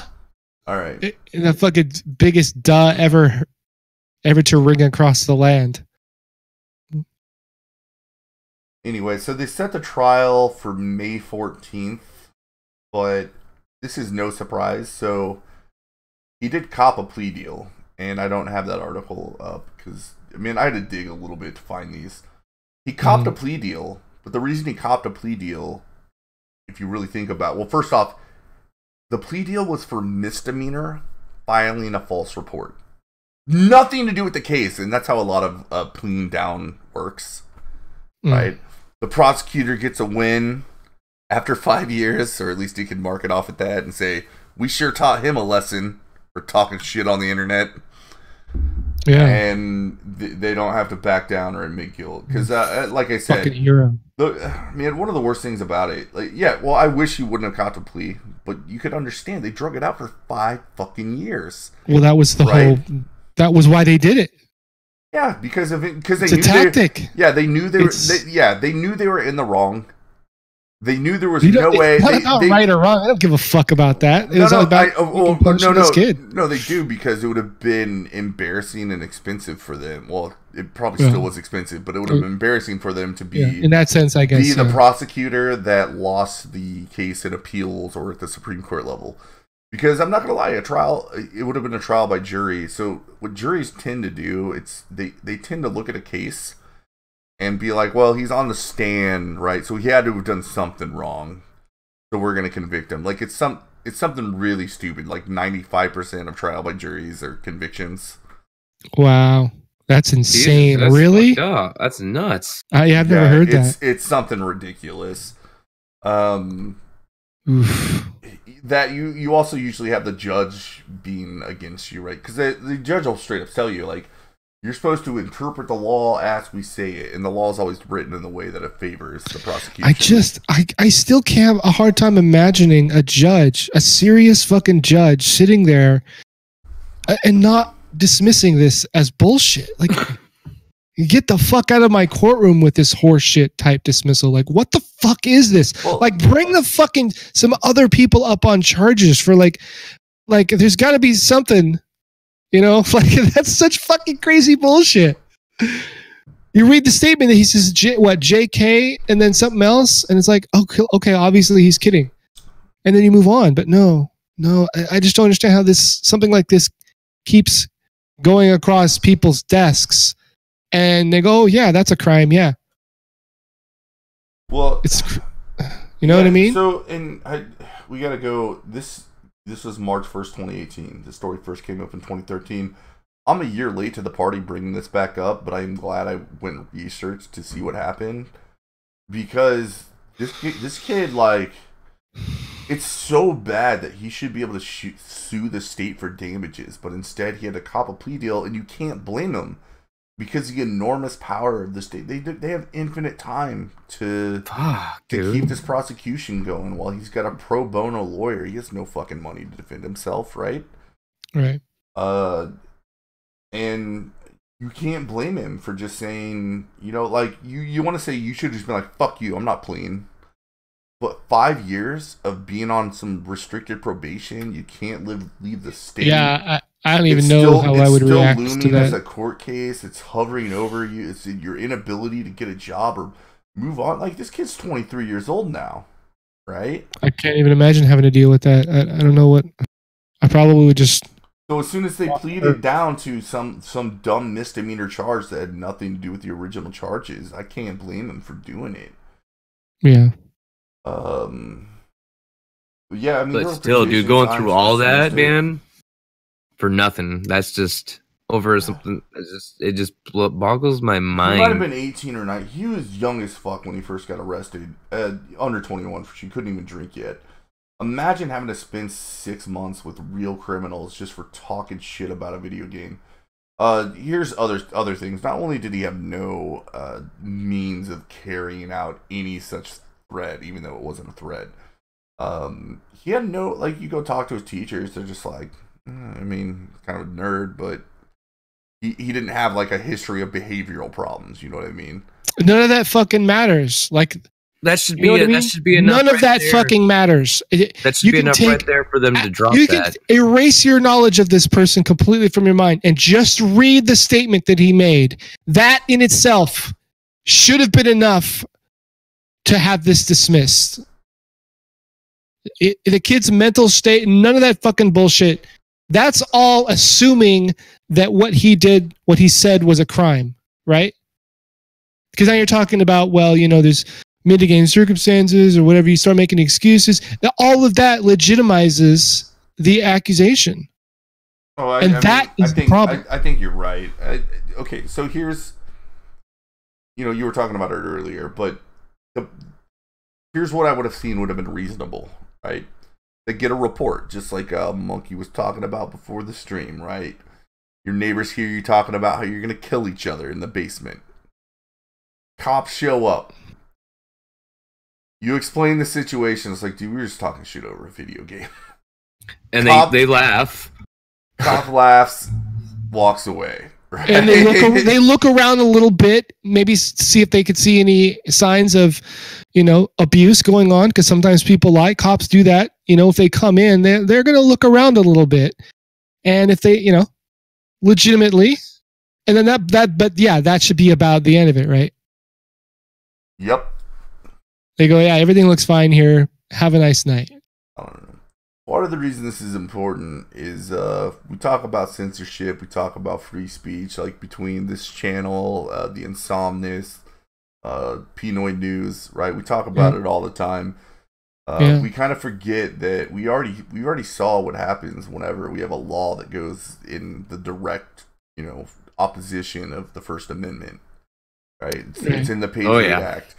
All right. The fucking biggest duh ever to ring across the land. Anyway, so they set the trial for May 14th, but this is no surprise. So he did cop a plea deal, and I don't have that article up because, I had to dig a little bit to find these. He copped a plea deal, but the reason he copped a plea deal, if you really think about it, well, first off, the plea deal was for misdemeanor filing a false report. Nothing to do with the case, and that's how a lot of pleading down works, right? The prosecutor gets a win after 5 years, or at least he can mark it off at that and say, we sure taught him a lesson for talking shit on the internet. Yeah. And they don't have to back down or admit guilt. Because, like I said, fucking hero. One of the worst things about it, I wish he wouldn't have caught the plea, but you could understand they drug it out for 5 fucking years. Well, that was the whole... That was why they did it. Yeah, because of it. Because it's a tactic. They knew they knew they were in the wrong. They knew there was no way. It's not about right or wrong. I don't give a fuck about that. It was all about this kid. No, they do because it would have been embarrassing and expensive for them. Well, it probably still was expensive, but it would have been embarrassing for them to be. In that sense, I guess. Be the prosecutor that lost the case in appeals or at the Supreme Court level. Because I'm not going to lie, it would have been a trial by jury. So what juries tend to do, they tend to look at a case and be like, well, he's on the stand, right? So he had to have done something wrong. So we're going to convict him. Like it's something really stupid. Like 95% of trial by juries are convictions. Wow. That's insane. Jesus, that's really? That's nuts. I've never heard that. It's something ridiculous. That you also usually have the judge being against you, right? Because the judge will straight up tell you, like, you're supposed to interpret the law as we say it, and the law is always written in the way that it favors the prosecution. I still can't have a hard time imagining a judge, a serious fucking judge, sitting there and not dismissing this as bullshit. Like, get the fuck out of my courtroom with this horseshit type dismissal. Like, what the fuck is this? Well, like, bring the fucking some other people up on charges for like there's got to be something, like that's such fucking crazy bullshit. You read the statement that he says JK and then something else, and it's like, okay, obviously he's kidding, and then you move on. But no, I just don't understand how something like this keeps going across people's desks. And they go, yeah, that's a crime, yeah. Well, it's, what I mean? So, we got to go. This was March 1st, 2018. The story first came up in 2013. I'm a year late to the party bringing this back up, but I'm glad I went and researched to see what happened. because this kid, like, it's so bad that he should be able to sue the state for damages, but instead he had to cop a plea deal, and you can't blame him because the enormous power of the state. They have infinite time to keep this prosecution going while he's got a pro bono lawyer. He has no fucking money to defend himself, right? Right. And you can't blame him for just saying, you know, like, you want to say you should have just been like, fuck you, I'm not pleading. But 5 years of being on some restricted probation, you can't leave the state. Yeah, I don't even know how I would react to that. It's still looming as a court case. It's hovering over you. It's your inability to get a job or move on. Like, this kid's 23 years old now, right? I can't even imagine having to deal with that. I don't know what... I probably would just... So as soon as they pleaded down to some dumb misdemeanor charge that had nothing to do with the original charges, I can't blame them for doing it. Yeah. Yeah, I mean, but still, dude, going through all that, man, for nothing. That's just over something. It just boggles my mind. He might have been 18 or 19. He was young as fuck when he first got arrested. Under 21, she couldn't even drink yet. Imagine having to spend 6 months with real criminals just for talking shit about a video game. Here's other things. Not only did he have no means of carrying out any such threat, even though it wasn't a threat, he had no, like, you go talk to his teachers, they're just like, I mean, kind of a nerd, but he didn't have, like, a history of behavioral problems, you know what I mean? None of that fucking matters. Like, that should be that should be enough. None of that fucking matters. That should be enough right there for them to drop that. You can erase your knowledge of this person completely from your mind and just read the statement that he made. That in itself should have been enough to have this dismissed. The kid's mental state, none of that fucking bullshit. That's all assuming that what he did, what he said was a crime, right? Because now you're talking about, well, you know, there's mitigating circumstances or whatever. You start making excuses. All of that legitimizes the accusation. Oh, I mean, the problem. I think you're right. Okay, so here's, you know, you were talking about it earlier, but here's what I would have seen would have been reasonable, right? They get a report, just like Monkey was talking about before the stream, right? Your neighbors hear you talking about how you're going to kill each other in the basement. Cops show up. You explain the situation. It's like, dude, we were just talking shit over a video game. And they laugh. Cop laughs, walks away. Right? And they look around a little bit, maybe see if they could see any signs of, you know, abuse going on. Because sometimes people lie. Cops do that. You know, if they come in, they're going to look around a little bit. And if they, you know, legitimately, and then that should be about the end of it, right? Yep. They go, yeah, everything looks fine here. Have a nice night. I don't know. Part of the reason this is important is we talk about censorship, we talk about free speech, like between this channel, the Insomnist, Pinoy News, right? We talk about it all the time. We kind of forget that we already saw what happens whenever we have a law that goes in the direct, you know, opposition of the First Amendment, right? It's in the Patriot Act.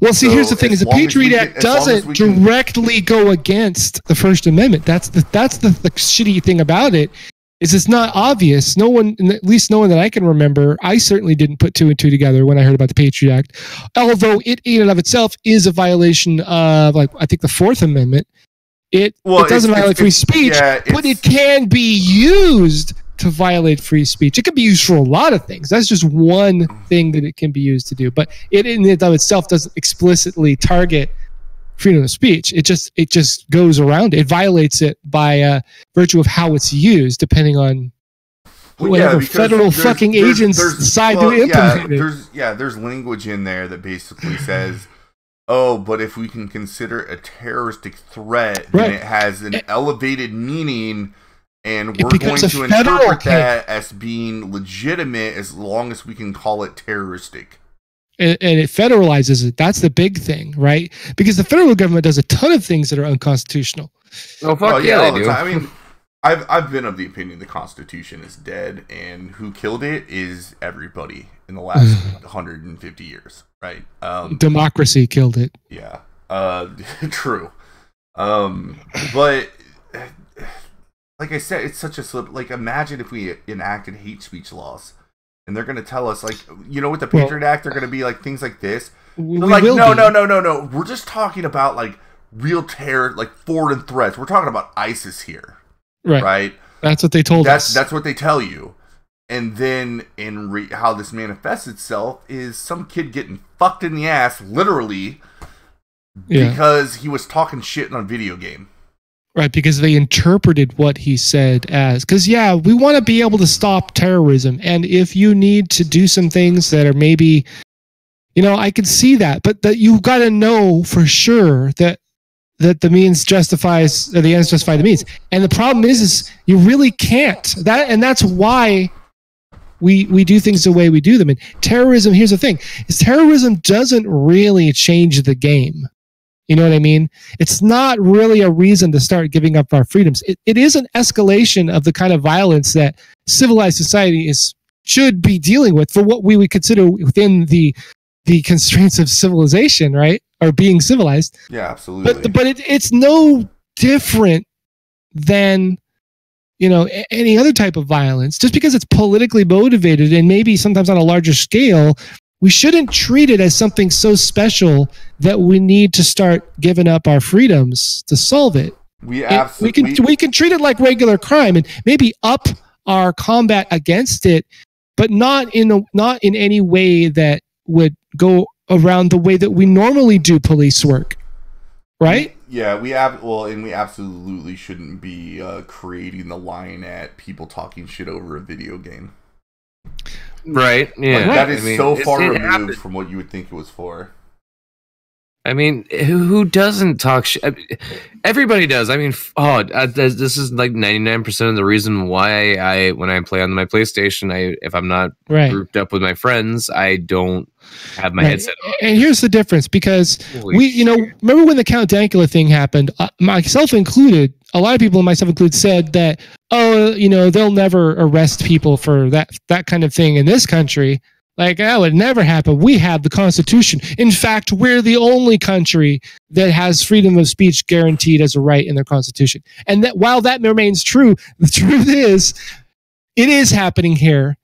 Well, see, here's the thing: is the Patriot Act doesn't directly go against the First Amendment. That's the shitty thing about it, is it's not obvious. No one, at least no one that I can remember, I certainly didn't put two and two together when I heard about the Patriot Act. Although it in and of itself is a violation of, like, I think the Fourth Amendment. It doesn't violate free speech, but it can be used to violate free speech. It can be used for a lot of things. That's just one thing that it can be used to do. But it in and of itself doesn't explicitly target freedom of speech. It just goes around it. It violates it by virtue of how it's used, depending on whatever federal fucking agents decide to implement it. There's language in there that basically says, oh, but if we can consider a terroristic threat, then it has an elevated meaning. And we're going to interpret that as being legitimate as long as we can call it terroristic. And it federalizes it. That's the big thing, right? Because the federal government does a ton of things that are unconstitutional. Oh, fuck yeah, they do. I mean, I've been of the opinion the Constitution is dead, and who killed it is everybody. in the last 150 years, right? Democracy killed it. Yeah, true. But like I said, it's such a slip. Like, imagine if we enacted hate speech laws, and they're going to tell us, like, you know, with the Patriot Act, they're going to be like things like this. They're like, no. We're just talking about like real terror, like foreign threats. We're talking about ISIS here, right? That's what they told us. That's what they tell you. And then how this manifests itself is some kid getting fucked in the ass, literally, because he was talking shit on a video game. Right, because they interpreted what he said as, because we want to be able to stop terrorism, and if you need to do some things that are maybe, I could see that, but that you got to know for sure that the means justifies, or the ends justify the means, and the problem is you really can't. That's why we do things the way we do them. And terrorism, here's the thing, is terrorism doesn't really change the game. You know what I mean? It's not really a reason to start giving up our freedoms. It is an escalation of the kind of violence that civilized society should be dealing with for what we would consider within the constraints of civilization, right? Or being civilized. Yeah, absolutely. But it's no different than any other type of violence. Just because it's politically motivated and maybe sometimes on a larger scale, we shouldn't treat it as something so special that we need to start giving up our freedoms to solve it. We can treat it like regular crime and maybe up our combat against it, but not in any way that would go around the way that we normally do police work, right? We absolutely shouldn't be creating the line at people talking shit over a video game. Right. Yeah. Like, that is so far removed from what you would think it was for. I mean, who doesn't talk shit? Everybody does. I mean, this is like 99% of the reason why when I play on my PlayStation, if I'm not grouped up with my friends, I don't have my headset on. And here's the difference, because remember when the Count Dankula thing happened, myself included, a lot of people, myself included, said that, they'll never arrest people for that kind of thing in this country. Like, that would never happen. We have the Constitution. In fact, we're the only country that has freedom of speech guaranteed as a right in their Constitution. And that while that remains true, the truth is, it is happening here.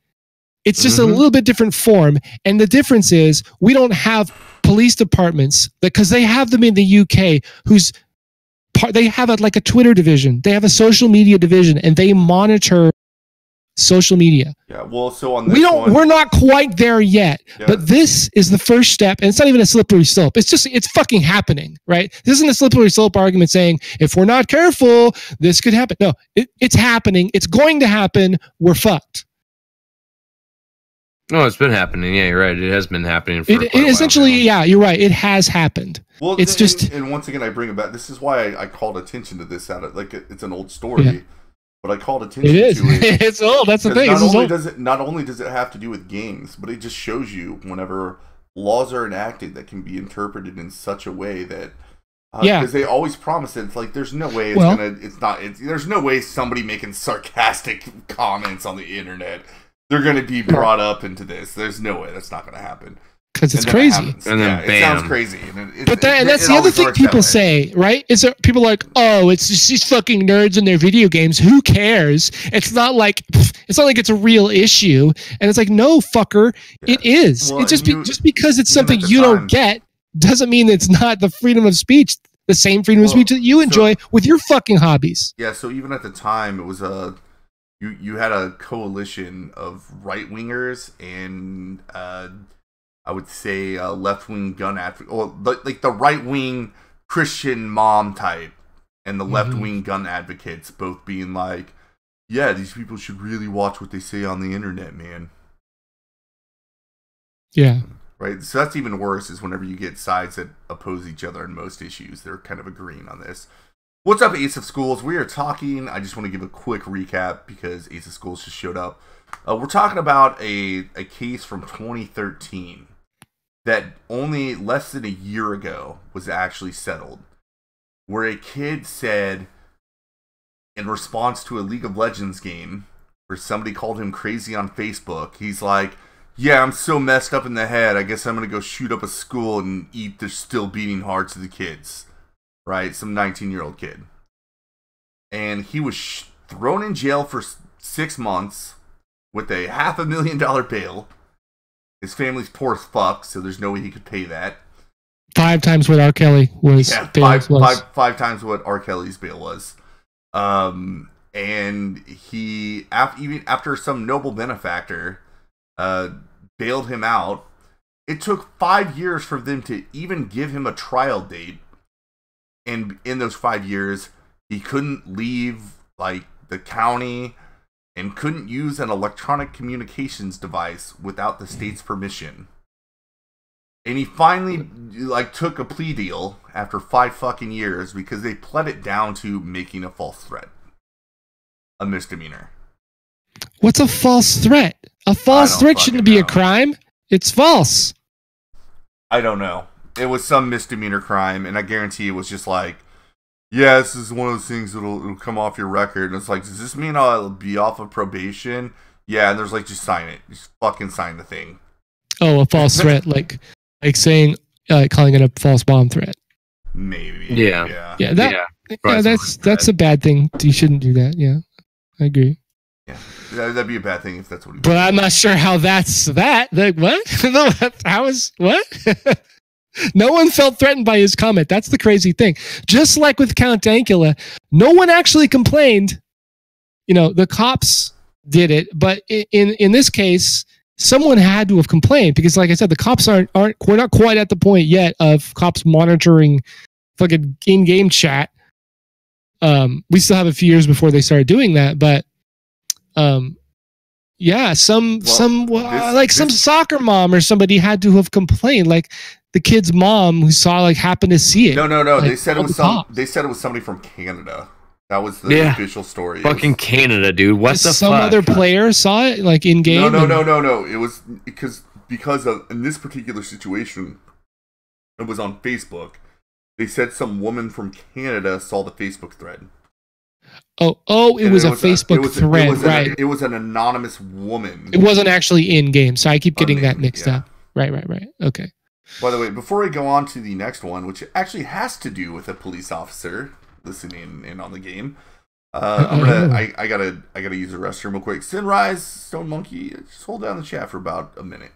It's just a little bit different form. And the difference is, we don't have police departments, because they have them in the UK, they have a Twitter division. They have a social media division, and they monitor social media. Yeah, well, so on this we're not quite there yet, but this is the first step, and it's not even a slippery slope. It's fucking happening, right? This isn't a slippery slope argument saying, if we're not careful, this could happen. No, it's happening. It's going to happen. We're fucked. No, it's been happening. Yeah, you're right. It has been happening for it essentially, you're right. It has happened. Well, it's and once again, I bring it back. This is why I called attention to this it's an old story. Yeah. But I called attention to it. It's old. That's the thing. Not only does it have to do with games, but it just shows you whenever laws are enacted that can be interpreted in such a way that because they always promise it. It's like there's no way there's no way somebody making sarcastic comments on the internet, they're gonna be brought up into this. There's no way that's not gonna happen. Because it's crazy. And then bam. It sounds crazy. That's the other thing people say, right? Is that people are like, oh, it's just these fucking nerds and their video games. Who cares? It's not like it's a real issue. And it's like, no, fucker, it is. Well, just because it's something you don't get doesn't mean it's not the freedom of speech, the same freedom of speech that you enjoy with your fucking hobbies. Yeah. So even at the time, it was you had a coalition of right wingers and I would say left-wing gun advocate, like the right-wing Christian mom type, and the left-wing gun advocates both being like, yeah, these people should really watch what they say on the internet, man. Yeah. Right? So that's even worse, is whenever you get sides that oppose each other in most issues, they're kind of agreeing on this. What's up, Ace of Schools? We are talking, I just want to give a quick recap because Ace of Schools just showed up. We're talking about a case from 2013. That only less than a year ago was actually settled, where a kid said, in response to a League of Legends game, where somebody called him crazy on Facebook, he's like, yeah, I'm so messed up in the head, I guess I'm going to go shoot up a school and eat the still beating hearts of the kids. Right? Some 19-year-old kid. And he was thrown in jail for 6 months with a $500,000 bail. His family's poor as fuck, so there's no way he could pay that. 5 times what R. Kelly was. Yeah, five times what R. Kelly's bail was. And he, even after some noble benefactor bailed him out, it took 5 years for them to even give him a trial date. And in those 5 years, he couldn't leave like the county and couldn't use an electronic communications device without the state's permission. And he finally like took a plea deal after 5 fucking years because they pled it down to making a false threat. A misdemeanor. What's a false threat? A false threat shouldn't be a crime. It's false. I don't know. It was some misdemeanor crime, and I guarantee it was just like, yeah, this is one of those things that'll come off your record. And it's like, does this mean I'll be off of probation? Yeah, and there's like, just sign it. Just fucking sign the thing. Oh, a false threat, like saying, calling it a false bomb threat. Maybe. Yeah. That's a bad thing. You shouldn't do that. Yeah, I agree. Yeah, that'd be a bad thing if that's what he. But I'm not sure how that's that. Like what? How is what? No one felt threatened by his comment. That's the crazy thing. Just like with Count Dankula, no one actually complained. You know, the cops did it, but in this case, someone had to have complained because, like I said, the cops we're not quite at the point yet of cops monitoring fucking in-game chat. We still have a few years before they started doing that, but yeah, some soccer mom or somebody had to have complained, like the kid's mom who saw happened to see it. No. Like, they said it was somebody from Canada. That was the official story. Fucking Canada, dude. What the fuck? Some other player saw it in game. No. It was because of in this particular situation, it was on Facebook. They said some woman from Canada saw the Facebook thread. It was a Facebook thread, right? It was an anonymous woman. It wasn't actually in game, so I keep getting that mixed up. Right. Okay. By the way, before we go on to the next one, which actually has to do with a police officer listening in on the game, I gotta use the restroom real quick. Sinrise, Stone Monkey, just hold down the chat for about a minute.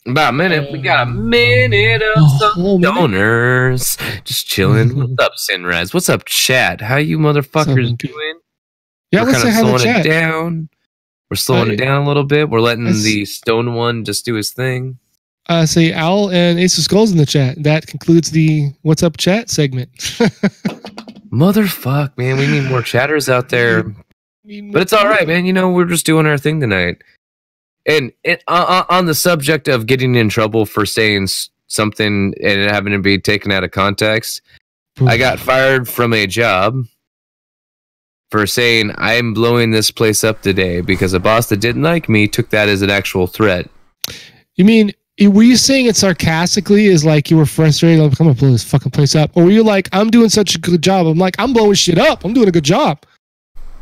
About a minute. We got a minute of some donors. Just chilling. What's up, Sinrise? What's up, chat? How you motherfuckers doing? Yeah, let's say hi to chat. We're slowing it down a little bit. We're letting the Stone one just do his thing. Say Owl and Ace of Skulls in the chat. That concludes the What's Up Chat segment. Motherfuck, man. We need more chatters out there. But it's all right, man. You know, we're just doing our thing tonight. And on the subject of getting in trouble for saying something and it having to be taken out of context, I got fired from a job for saying I'm blowing this place up today because a boss that didn't like me took that as an actual threat. You mean, were you saying it sarcastically as like you were frustrated, like, I'm gonna blow this fucking place up? Or were you like, I'm doing such a good job, I'm like, I'm blowing shit up, I'm doing a good job?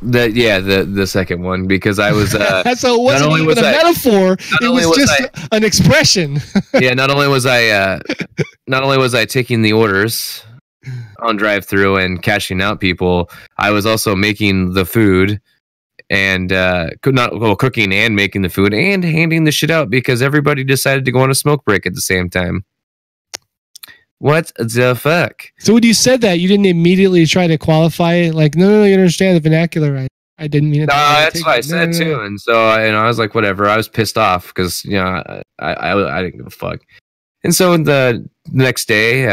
The second one, because I was so it wasn't even a metaphor, it was just an expression. Yeah, not only was I taking the orders on drive-through and cashing out people, I was also making the food and cooking and making the food and handing the shit out because everybody decided to go on a smoke break at the same time. What the fuck? So when you said that, you didn't immediately try to qualify it? Like, no, you understand the vernacular. I didn't mean it. No, that's what I said too. And so I was like, whatever. I was pissed off because I didn't give a fuck. And so the next day,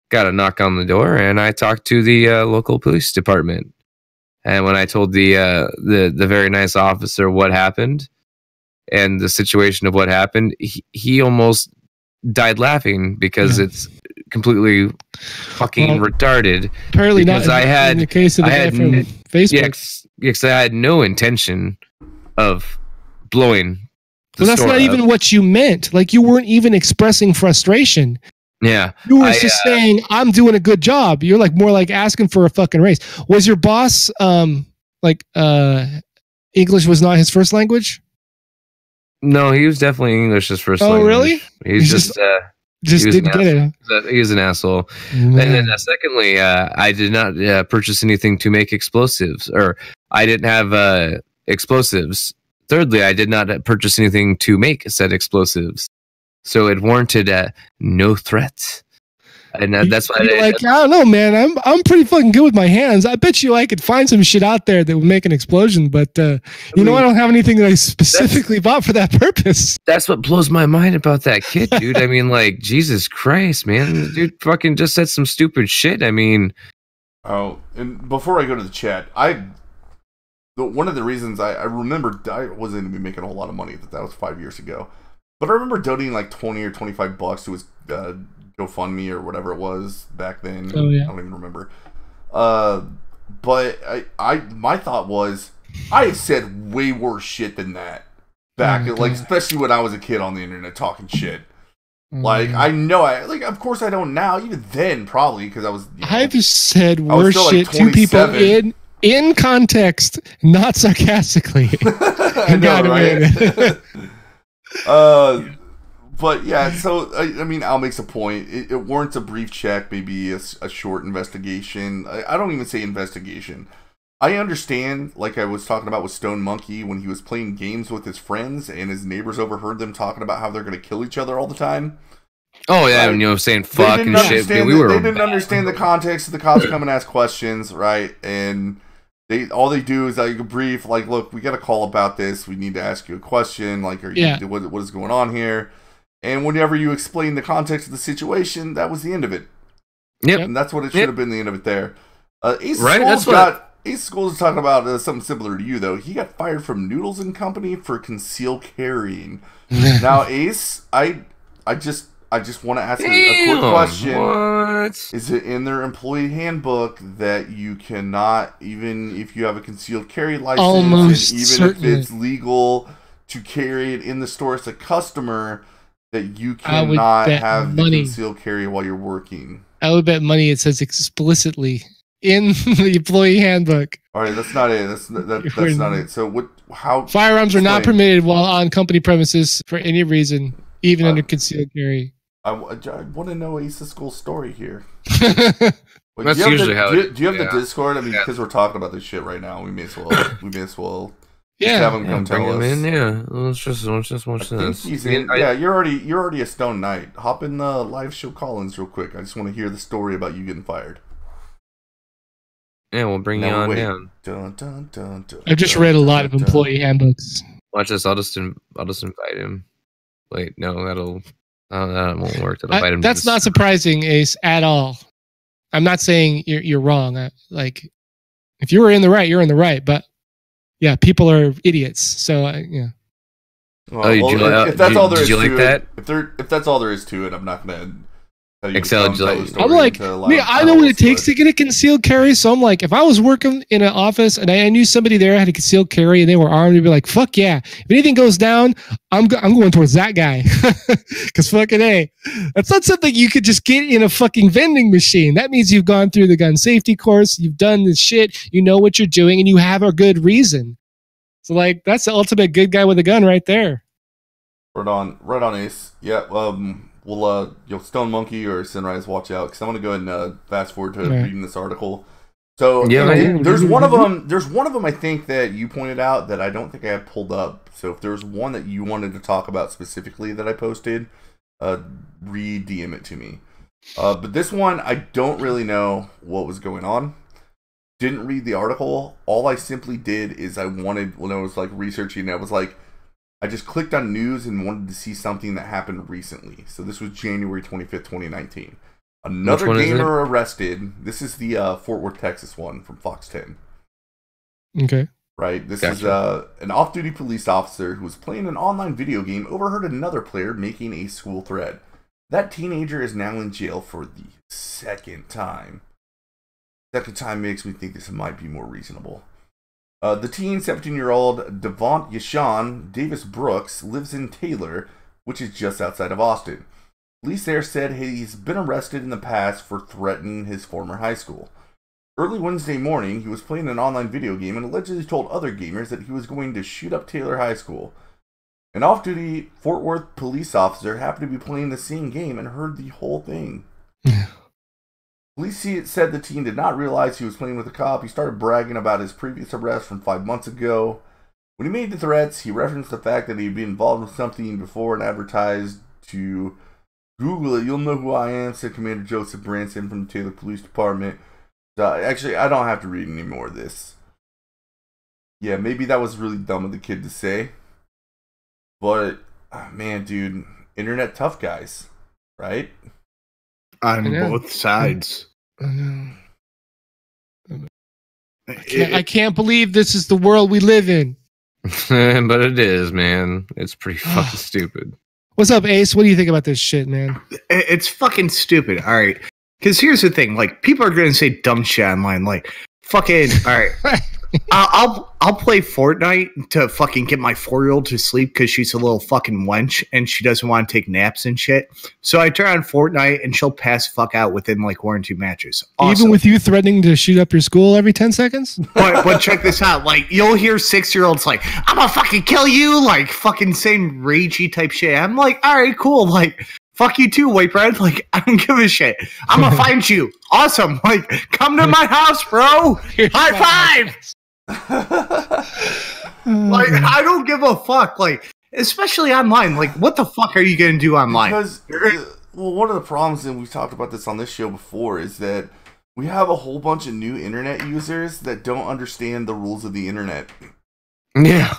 got a knock on the door, and I talked to the local police department. And when I told the very nice officer what happened and the situation of what happened, he almost died laughing because it's completely fucking retarded. Apparently not. In the case of the guy from Facebook. Yes, I had no intention of blowing the that's not even what you meant. Like, you weren't even expressing frustration. Yeah. You were just saying, I'm doing a good job. You're like more like asking for a fucking raise. Was your boss English was not his first language? No, he was definitely English his first language. Oh, really? He's just didn't get it. He was an asshole. Man. And then secondly, I did not purchase anything to make explosives, or I didn't have explosives. Thirdly, I did not purchase anything to make said explosives, so it warranted no threat. And that's why I don't know, man. I'm pretty fucking good with my hands. I bet you I could find some shit out there that would make an explosion, but I don't have anything that I specifically bought for that purpose. That's what blows my mind about that kid, dude. I mean, like, Jesus Christ, man. The dude fucking just said some stupid shit. I mean... Oh, and before I go to the chat, one of the reasons I remember I wasn't even making a whole lot of money, that was 5 years ago. But I remember donating like $20 or $25 to his GoFundMe or whatever it was back then. Oh, yeah. I don't even remember. But my thought was, I had said way worse shit than that back, especially when I was a kid on the internet talking shit. Like, I know, of course I don't now. Even then, probably, because I was... I've said worse shit to people in context, not sarcastically. I know, right? But yeah, so I mean, Al makes a point. It warrants a brief check, maybe a short investigation. I don't even say investigation. I understand, like I was talking about with Stone Monkey, when he was playing games with his friends and his neighbors overheard them talking about how they're going to kill each other all the time. Oh yeah, and saying fuck and shit. They didn't understand the context of the cops come and ask questions, right? And all they do is like a brief, like, look, we got a call about this. We need to ask you a question. Like, what is going on here? And whenever you explain the context of the situation, that was the end of it. Yep. And that's what it should have been the end of it there. Ace Schools is talking about something similar to you, though. He got fired from Noodles and Company for concealed carrying. Now, Ace, I just want to ask a quick question. What? Is it in their employee handbook that you cannot, even if you have a concealed carry license, and even if it's legal to carry it in the store as a customer, that you cannot have the concealed carry while you're working? I would bet money it says explicitly in the employee handbook. All right, that's not it. That's not it. So how firearms are not permitted while on company premises for any reason, even under concealed carry. I want to know Ace's school story here. That's usually how. Do you have the Discord? I mean, because we're talking about this shit right now, we may as well. Have him come tell us. In, yeah. Let's just watch this. He's in. Yeah, you're already a Stone Knight. Hop in the live show call-ins real quick. I just want to hear the story about you getting fired. Yeah, we'll bring you on down. I've just read a lot of employee handbooks. Watch this. I'll just invite him. Wait, no, that won't work. That'll invite him. That's not surprising, Ace, at all. I'm not saying you're wrong. Like, if you were in the right, you're in the right. But yeah, people are idiots. So yeah. If that's all there is to it, if that's all there is to it, I'm not gonna. Excel, I'm like, I know what it takes to get a concealed carry. So I'm like, if I was working in an office and I knew somebody there had a concealed carry and they were armed, I'd be like, fuck yeah. If anything goes down, I'm going towards that guy. Because fucking A, that's not something you could just get in a fucking vending machine. That means you've gone through the gun safety course, you've done this shit, you know what you're doing, and you have a good reason. So like, that's the ultimate good guy with a gun right there. Right on, Ace. Yeah, we'll Stone Monkey or Sunrise, watch out, because I'm gonna go ahead and fast forward to reading this article. So there's one of them I think that you pointed out that I don't think I have pulled up. So if there's one that you wanted to talk about specifically that I posted, re-DM it to me. But this one, I don't really know what was going on. Didn't read the article. All I simply did is when I was like researching, I was like, I just clicked on news and wanted to see something that happened recently. So this was January 25th, 2019. Another gamer arrested. This is the Fort Worth, Texas one from Fox 10. Okay. Right. This is an off-duty police officer who was playing an online video game overheard another player making a school threat. That teenager is now in jail for the second time. Second time makes me think this might be more reasonable. The teen, 17-year-old Devont Yashawn Davis Brooks, lives in Taylor, which is just outside of Austin. Police there said he's been arrested in the past for threatening his former high school. Early Wednesday morning, he was playing an online video game and allegedly told other gamers that he was going to shoot up Taylor High School. An off-duty Fort Worth police officer happened to be playing the same game and heard the whole thing. Police said the teen did not realize he was playing with a cop. He started bragging about his previous arrest from 5 months ago. When he made the threats, he referenced the fact that he'd been involved with something before and advertised to Google it. You'll know who I am, said Commander Joseph Branson from the Taylor Police Department. Actually, I don't have to read any more of this. Yeah, maybe that was really dumb of the kid to say. But, man, dude, internet tough guys, right? On both sides. I can't believe this is the world we live in. But it is, man. It's pretty fucking stupid. What's up, Ace? What do you think about this shit, man? It's fucking stupid. All right. Because here's the thing. Like, people are going to say dumb shit online. Like, fucking, all right. I'll play Fortnite to fucking get my 4-year-old to sleep because she's a little fucking wench and she doesn't want to take naps and shit. So I turn on Fortnite and she'll pass the fuck out within like 1 or 2 matches. Awesome. Even with you threatening to shoot up your school every 10 seconds? But check this out. Like, you'll hear 6-year-olds like, I'm gonna fucking kill you, like fucking saying ragey type shit. I'm like, all right, cool. Like, fuck you too, white bread. Like, I don't give a shit. I'm gonna find you. Awesome. Like, come to my house, bro. High five. Like, I don't give a fuck. Like, especially online. Like, what the fuck are you gonna do online? Because, well, one of the problems, and we've talked about this on this show before, is that we have a whole bunch of new internet users that don't understand the rules of the internet. Yeah,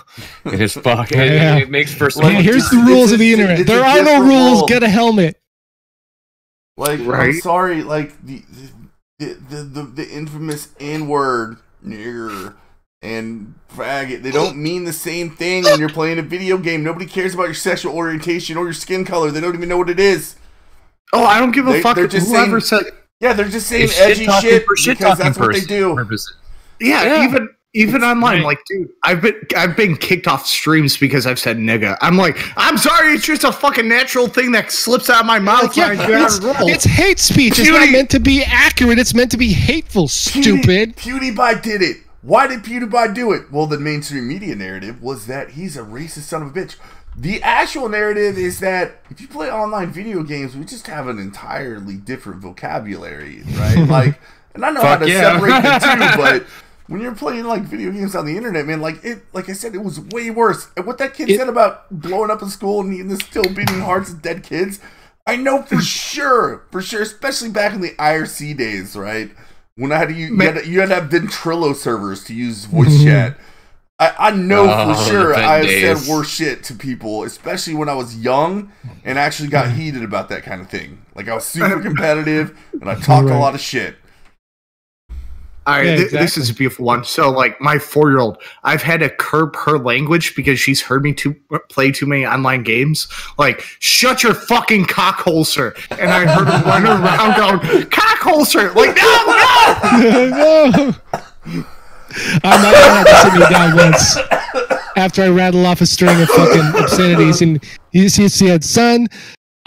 it is fucking. It makes for some. Like, here's the rules of the internet. There are no rules. Get a helmet. Like, right? I'm sorry. Like the infamous N-word, nigger, and faggot. They don't mean the same thing when you're playing a video game. Nobody cares about your sexual orientation or your skin color. They don't even know what it is. Oh, I don't give a fuck. They're just saying, yeah, they're just saying edgy shit because that's what they do. Yeah, even online, like, dude, I've been kicked off streams because I've said nigga. I'm like, I'm sorry, it's just a fucking natural thing that slips out of my mouth. Like, yeah, it's hate speech. It's not meant to be accurate. It's meant to be hateful, stupid. PewDiePie did it. Why did PewDiePie do it? Well, the mainstream media narrative was that he's a racist son of a bitch. The actual narrative is that if you play online video games, we just have an entirely different vocabulary, right? Like, and I know how to separate the two, but when you're playing like video games on the internet, man, like I said, it was way worse. And what that kid said about blowing up a school and still beating hearts of dead kids, I know for sure, especially back in the IRC days, right? When I had to you had to have Ventrilo servers to use voice chat. I know for sure I've said worse shit to people, especially when I was young and actually got heated about that kind of thing. Like, I was super competitive and I talked a lot of shit. All right, this is a beautiful one. So, like, my 4-year-old, I've had to curb her language because she's heard me play too many online games. Like, shut your fucking cockholster. And I heard her run around going, cockholster! Like, no! My dad had to sit me down once after I rattled off a string of fucking obscenities. And he said, son,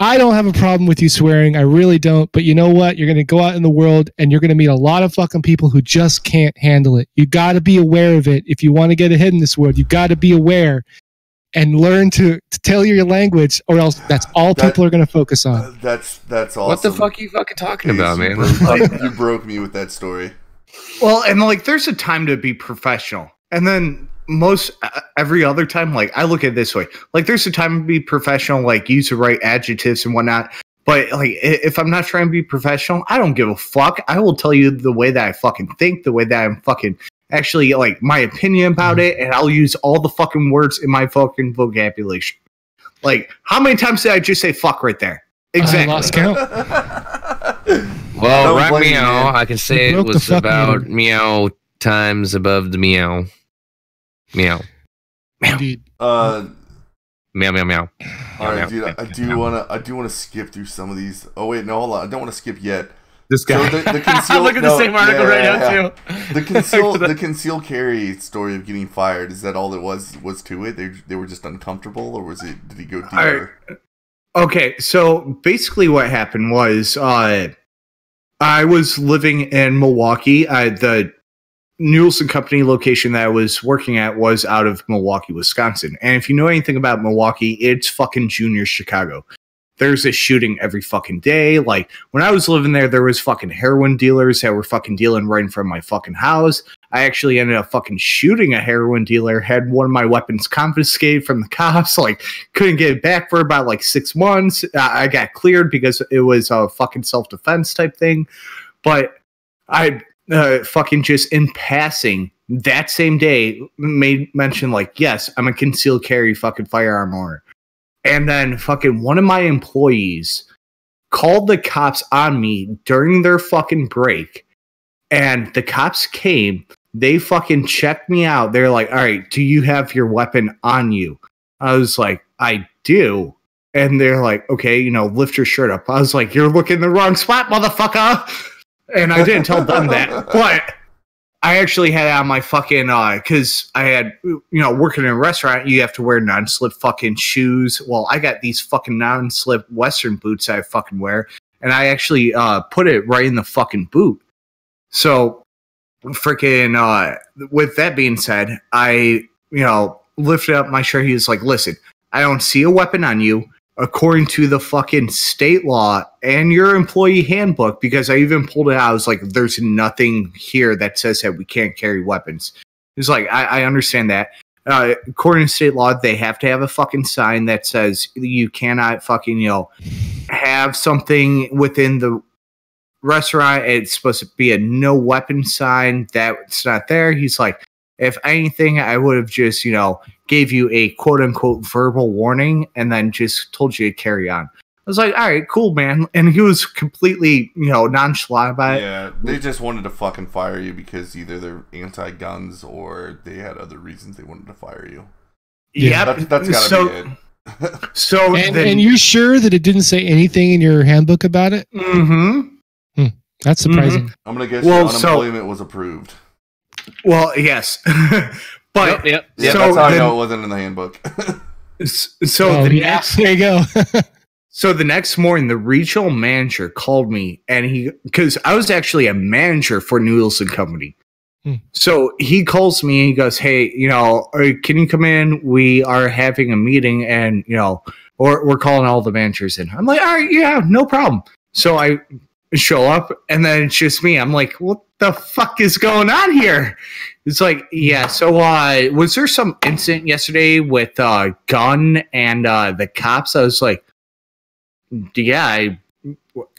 I don't have a problem with you swearing. I really don't. But you know what? You're going to go out in the world and you're going to meet a lot of fucking people who just can't handle it. You got to be aware of it. If you want to get ahead in this world, you got to be aware and learn to tell your language, or else that's all people are going to focus on. That's awesome. What the fuck are you fucking talking about, man? You broke me with that story. Well, and like, there's a time to be professional. And then every other time, like, I look at it this way, like, there's a time to be professional, like, use the right adjectives and whatnot. But like, if I'm not trying to be professional, I don't give a fuck. I will tell you the way that I fucking think, the way that I'm fucking actually, like, my opinion about it, and I'll use all the fucking words in my fucking vocabulary. Like, how many times did I just say fuck right there? Exactly. I lost count. Well, right meow, I can say it was about meow times above the meow. Meow. Meow. Meow, meow, meow. All right, dude, I do want to skip through some of these. Oh, wait, no, hold on. I don't want to skip yet. This guy. So the conceal, look at the same article right now, too. The conceal carry story of getting fired, is that all it was to it? They were just uncomfortable, or did he go deeper? Okay, so basically what happened was I was living in Milwaukee. The Nielsen Company location that I was working at was out of Milwaukee, Wisconsin. And if you know anything about Milwaukee, it's fucking junior Chicago. There's a shooting every fucking day. Like, when I was living there was fucking heroin dealers that were fucking dealing right in front of my fucking house. I actually ended up fucking shooting a heroin dealer, had one of my weapons confiscated from the cops, like, couldn't get it back for about, like, 6 months. I got cleared because it was a fucking self-defense type thing. But I fucking just in passing that same day made mention, like, yes, I'm a concealed carry fucking firearm owner. And then fucking one of my employees called the cops on me during their fucking break. And the cops came. They fucking checked me out. They're like, all right, do you have your weapon on you? I was like, I do. And they're like, okay, you know, lift your shirt up. I was like, you're looking in the wrong spot, motherfucker. And I didn't tell them that. But I actually had it on my fucking, because I had, you know, working in a restaurant, you have to wear non-slip fucking shoes. Well, I got these fucking non-slip Western boots I fucking wear, and I actually put it right in the fucking boot. So, freaking, with that being said, I, you know, lifted up my shirt. He was like, listen, I don't see a weapon on you. According to the fucking state law and your employee handbook, because I even pulled it out, I was like, there's nothing here that says that we can't carry weapons. It's like, I understand that. According to state law, they have to have a fucking sign that says you cannot fucking, you know, have something within the restaurant. It's supposed to be a no weapon sign. That's not there. He's like, if anything, I would have just, you know, gave you a quote-unquote verbal warning and then just told you to carry on. I was like, all right, cool, man. And he was completely, you know, nonchalant about it. Yeah, they just wanted to fucking fire you because either they're anti-guns or they had other reasons they wanted to fire you. Yeah, that's gotta be it. So, and you're sure that it didn't say anything in your handbook about it? Mm-hmm. That's surprising. Mm-hmm. I'm gonna guess your unemployment was approved. Well, yes. But yep. Yeah, so that's how I know it wasn't in the handbook. The next, there you go. So the next morning, the regional manager called me, and because I was actually a manager for Nielsen Company. So he calls me and he goes, hey, you know, can you come in? We are having a meeting, and, you know, we're calling all the managers in. I'm like, all right, yeah, no problem. So I show up, and then it's just me. I'm like, what the fuck is going on here? It's like, yeah, so was there some incident yesterday with gun and the cops? I was like, yeah,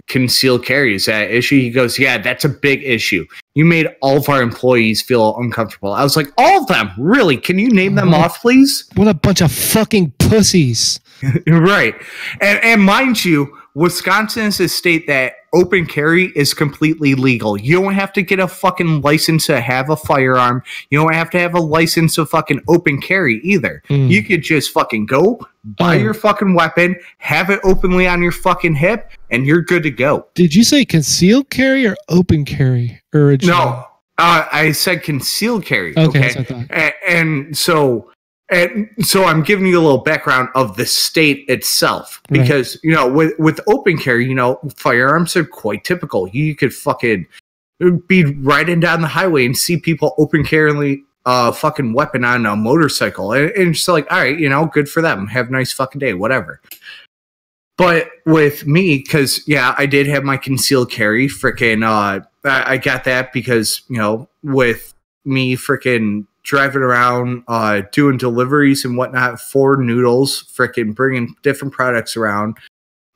concealed carry, is that an issue? He goes, yeah, that's a big issue. You made all of our employees feel uncomfortable. I was like, all of them? Really? Can you name them off, please? What a bunch of fucking pussies. Right. And mind you, Wisconsin is a state that open carry is completely legal. You don't have to get a fucking license to have a firearm. You don't have to have a license to fucking open carry either. You could just fucking go, buy your fucking weapon, have it openly on your fucking hip, and you're good to go. Did you say concealed carry or open carry originally? No, I said concealed carry. Okay. That's what I thought. And so I'm giving you a little background of the state itself, because, you know, with open carry, you know, firearms are quite typical. You could fucking be riding down the highway and see people open carrying a fucking weapon on a motorcycle. And it's like, all right, you know, good for them. Have a nice fucking day, whatever. But with me, because, yeah, I did have my concealed carry. Freaking, I got that because, you know, with me freaking driving around, doing deliveries and whatnot for Noodles, freaking bringing different products around.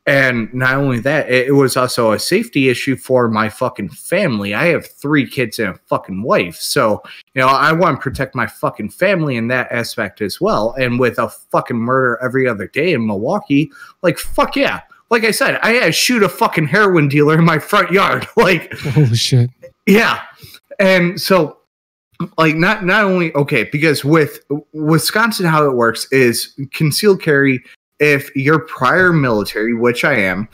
And not only that, it was also a safety issue for my fucking family. I have 3 kids and a fucking wife. So, you know, I want to protect my fucking family in that aspect as well. And with a fucking murder every other day in Milwaukee, like, fuck yeah. Like I said, I had to shoot a fucking heroin dealer in my front yard. Like, holy shit. Yeah. And so, like, not only, okay, because with Wisconsin, how it works is concealed carry. If you're prior military, which I am,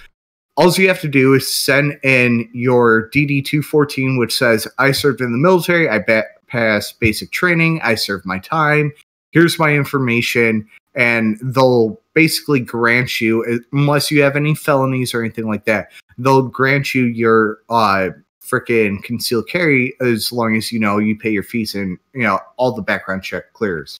all you have to do is send in your DD-214, which says, I served in the military, I passed basic training, I served my time, here's my information, and they'll basically grant you, unless you have any felonies or anything like that, they'll grant you your freaking concealed carry as long as, you pay your fees and, all the background check clears.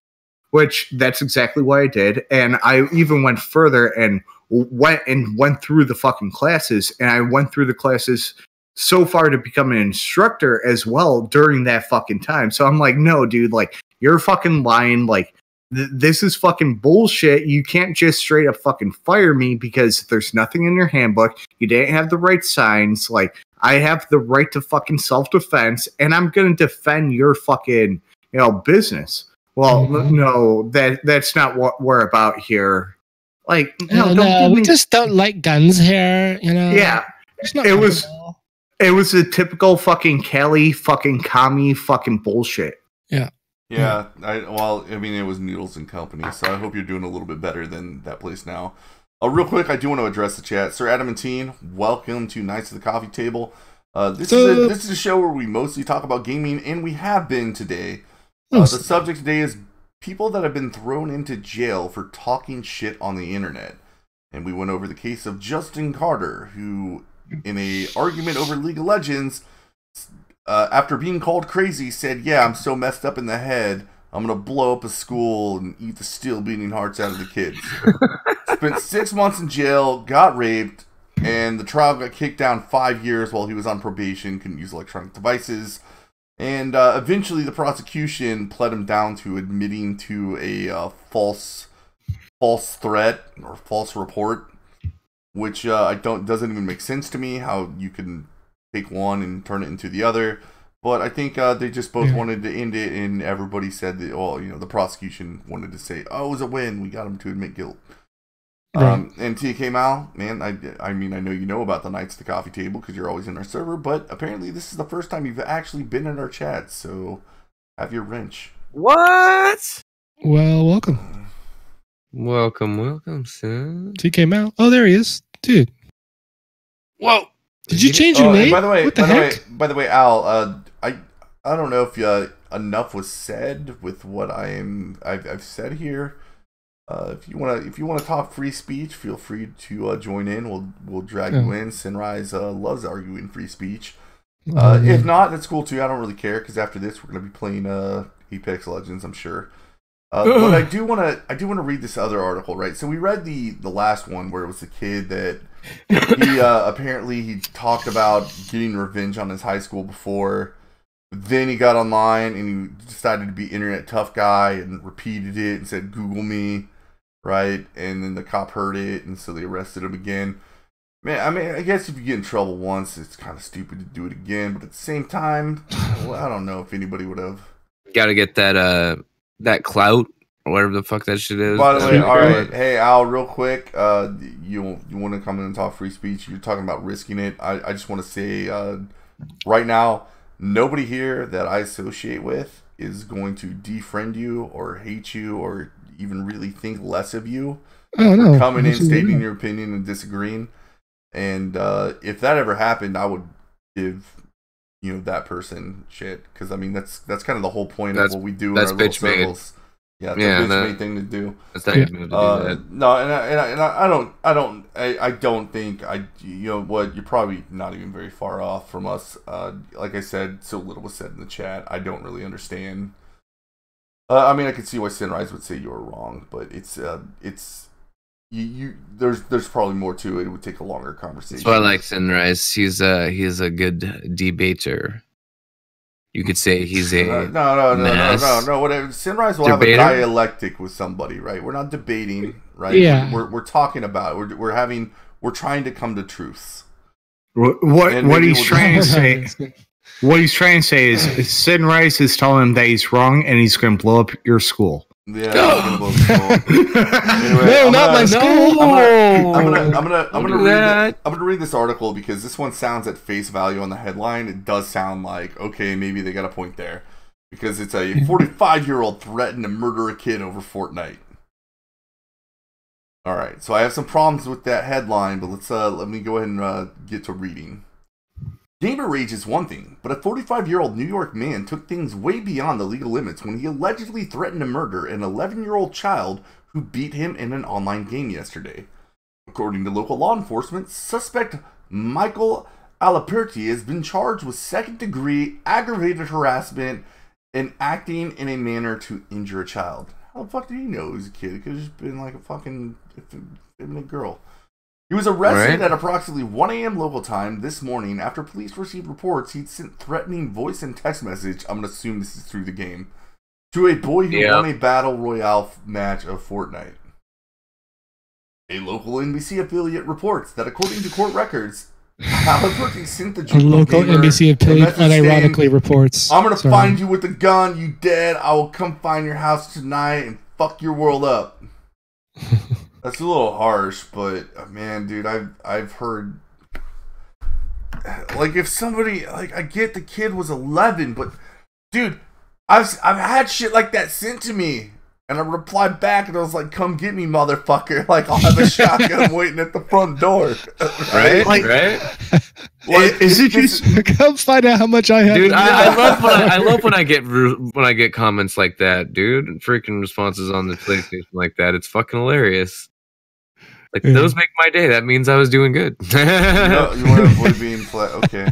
Which that's exactly what I did. And I even went further and went through the fucking classes. And I went through the classes so far to become an instructor as well during that fucking time. So I'm like, no, dude, like, you're fucking lying. Like, this is fucking bullshit. You can't just straight up fucking fire me because there's nothing in your handbook. You didn't have the right signs. Like, I have the right to fucking self-defense, and I'm going to defend your fucking, business. Well, no, that's not what we're about here. Like, no, we just don't like guns here, Yeah, it was a typical fucking Cali fucking commie fucking bullshit. Yeah. Yeah, it was Noodles and Company, so I hope you're doing a little bit better than that place now. Real quick, I do want to address the chat. Sir Adam and Teen, welcome to Knights of the Coffee Table. This is a show where we mostly talk about gaming, and we have been today. The subject today is people that have been thrown into jail for talking shit on the internet. And we went over the case of Justin Carter, who, in a argument over League of Legends, after being called crazy, said, yeah, I'm so messed up in the head, I'm going to blow up a school and eat the steel beating hearts out of the kids. Spent 6 months in jail, got raped, and the trial got kicked down 5 years while he was on probation, couldn't use electronic devices. And eventually the prosecution pled him down to admitting to a false threat or false report, which doesn't even make sense to me how you can take one and turn it into the other. But I think they just both wanted to end it, and everybody said that, the prosecution wanted to say, oh, it was a win, we got him to admit guilt. Right. And TK Mal, man, I mean, I know you know about the Knights of the Coffee Table because you're always in our server, but apparently this is the first time you've actually been in our chat, so have your wrench. What? Well, welcome. Welcome, son. TK Mal. Oh, there he is. Dude. Whoa. Did you change your name? By the way, Al, I don't know if enough was said with what I've said here. If you wanna talk free speech, feel free to join in. We'll drag you in. Sinrise loves arguing free speach. If not, that's cool too. I don't really care because after this we're gonna be playing Apex Legends, I'm sure. But I do wanna read this other article, right? So we read the last one where it was the kid that he apparently he talked about getting revenge on his high school before. Then he got online and he decided to be internet tough guy and repeated it and said, Google me, right? And then the cop heard it, and so they arrested him again. Man, I mean, I guess if you get in trouble once, it's kind of stupid to do it again. But at the same time, well, I don't know if anybody would have. Got to get that clout or whatever the fuck that shit is. By the way, all right, hey Al, real quick, you want to come in and talk free speech? You're talking about risking it. I just want to say, right now, nobody here that I associate with is going to defriend you or hate you or even really think less of you. Oh no! Coming in, stating your opinion and disagreeing. And if that ever happened, I would give that person shit, because I mean that's kind of the whole point of what we do in our little circles. Yeah, it's a bitch-made thing to do. That's not even to do that. No, and I don't think what, you're probably not even very far off from us. Like I said, so little was said in the chat. I don't really understand. I mean, I could see why Sinrise would say you were wrong, but there's probably more to it. It would take a longer conversation. So I like Sinrise. He's a good debater. You could say he's a no. Whatever. Sinrise will have a dialectic with somebody, right? We're not debating, right? Yeah. We're talking about. We're trying to come to truths. What he's trying to say. What he's trying to say is Sinrise is telling him that he's wrong and he's going to blow up your school. Yeah, I'm gonna blow up school. Anyway, no, not my school. I'm gonna read this article because this one sounds at face value on the headline. It does sound like, okay, maybe they got a point there, because it's a 45-year-old threatened to murder a kid over Fortnite. All right, so I have some problems with that headline, but let me go ahead and get to reading. Gamer rage is one thing, but a 45-year-old New York man took things way beyond the legal limits when he allegedly threatened to murder an 11-year-old child who beat him in an online game yesterday. According to local law enforcement, suspect Michael Aliperti has been charged with second-degree aggravated harassment and acting in a manner to injure a child. How the fuck did he know he was a kid? It could have just been like a fucking effeminate girl. He was arrested at approximately 1 a.m. local time this morning after police received reports he'd sent threatening voice and text message, I'm going to assume this is through the game, to a boy who won a battle royale match of Fortnite. A local NBC affiliate reports that according to court records, Aliperti sent the local NBC affiliate unironically reports, I'm going to find you with a gun, you dead. I will come find your house tonight and fuck your world up. That's a little harsh, but man, dude, I've heard, like, if somebody, like, I get the kid was 11, but dude, I've had shit like that sent to me, and I replied back, and I was like, "Come get me, motherfucker!" Like, I'll have a shotgun waiting at the front door, right? Like, Like, is it just come find out how much I have? Dude, I love when I get comments like that, dude. Freaking responses on the PlayStation like that. It's fucking hilarious. Like, those make my day. That means I was doing good. No, you want to avoid being flat. Okay.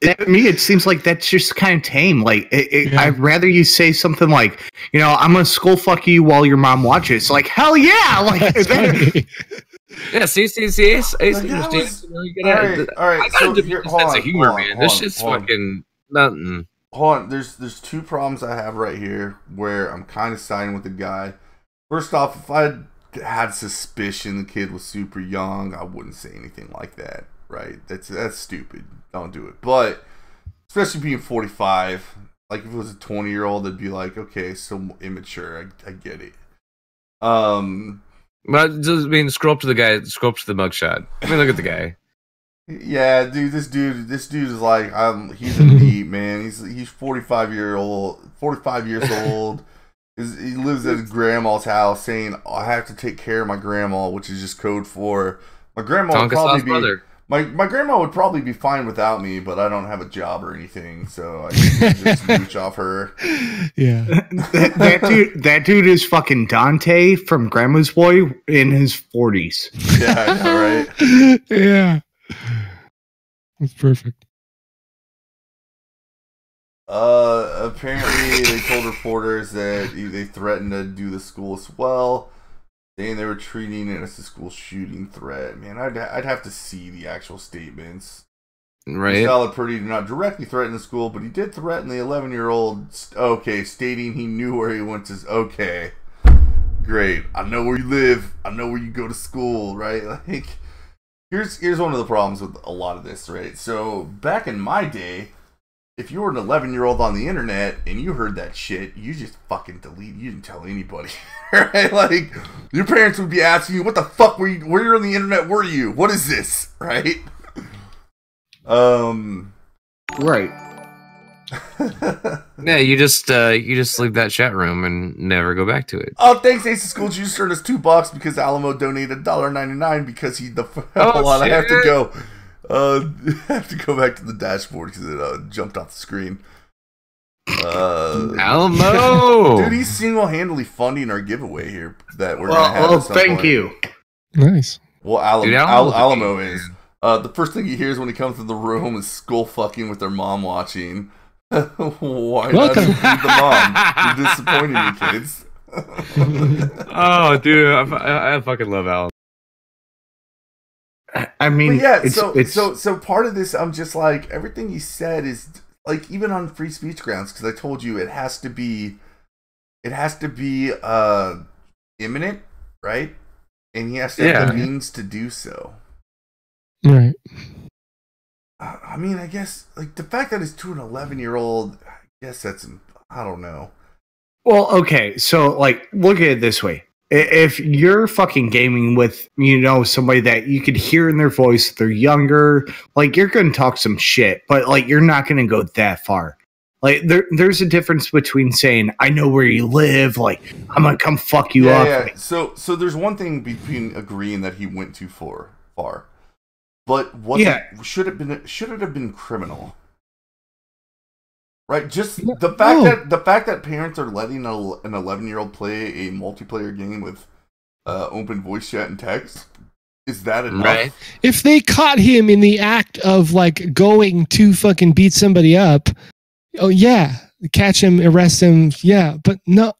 To me, it seems like that's just kind of tame. Like, I'd rather you say something like, you know, I'm gonna skull fuck you while your mom watches. It's like, hell yeah! Like, yeah, see, Ace understands. All right. I gotta develop a sense of humor, man. This shit's fucking nothing. Hold on. There's two problems I have right here where I'm kind of siding with the guy. First off, if I had suspicion the kid was super young, I wouldn't say anything like that, right? That's stupid. Don't do it. But especially being 45, like if it was a 20-year-old, it'd be like, okay, so immature. I get it. But just scroll up to the guy, scroll up to the mugshot. I mean, look at the guy. Yeah, dude, this dude is like, he's a neat man. He's 45 years old. He lives at his grandma's house, saying, I have to take care of my grandma, which is just code for my grandma would probably be my grandma would probably be fine without me, but I don't have a job or anything, so I can just mooch off her. Yeah, that dude is fucking Dante from Grandma's Boy in his 40s. Yeah, I know, right? Yeah, that's perfect. Apparently they told reporters that they threatened to do the school as well, saying they were treating it as a school shooting threat. Man, I'd have to see the actual statements. Right. Aliperti did not directly threaten the school, but he did threaten the 11-year-old. Okay, stating he knew where he went to. Okay, great. I know where you live. I know where you go to school. Right? Like, here's one of the problems with a lot of this. Right. So back in my day, if you were an 11-year-old on the internet and you heard that shit, you just fucking delete. You didn't tell anybody, right? Like, your parents would be asking you, "What the fuck were you? Where you're on the internet? Were you? What is this?" Right? Right. Yeah, you just leave that chat room and never go back to it. Oh, thanks, Ace of School Juice earned us $2 because Alamo donated $1.99 because he hold on, I have to go. I have to go back to the dashboard because it jumped off the screen. Alamo, dude, he's single-handedly funding our giveaway here that we're gonna have. Oh, thank you. Nice. Well, Alamo is. The first thing he hears when he comes to the room is skull fucking with their mom watching. Why not include the mom? You're disappointing me, kids. Oh, dude, I fucking love Alamo. I mean, but yeah. So part of this, I'm just like, everything he said is like, even on free speech grounds, because I told you it has to be imminent, right? And he has to have the means to do so. Right. I mean, I guess, like, the fact that it's to an 11-year-old, I guess that's, I don't know. Well, okay, so, like, look at it this way. If you're fucking gaming with, you know, somebody that you could hear in their voice, they're younger, like, you're going to talk some shit, but, like, you're not going to go that far. Like, there's a difference between saying, I know where you live, like, I'm going to come fuck you up. Yeah. So there's one thing between agreeing that he went too far. But should it have been criminal? Right? Just the fact that parents are letting an 11-year-old play a multiplayer game with open voice chat and text Is that enough? Right. If they caught him in the act of like going to fucking beat somebody up, oh yeah, catch him, arrest him, yeah. But no.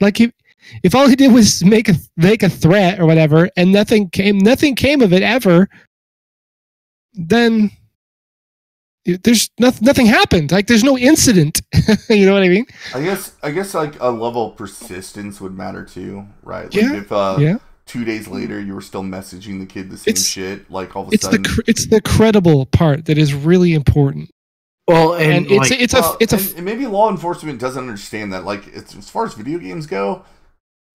Like if all he did was make a threat or whatever, and nothing came of it ever, then there's nothing happened. Like there's no incident. You know what I mean? I guess like a level of persistence would matter too, right? Like if 2 days later you were still messaging the kid the same shit, like all of a sudden it's the credible part that is really important. Well, and maybe law enforcement doesn't understand that. Like as far as video games go,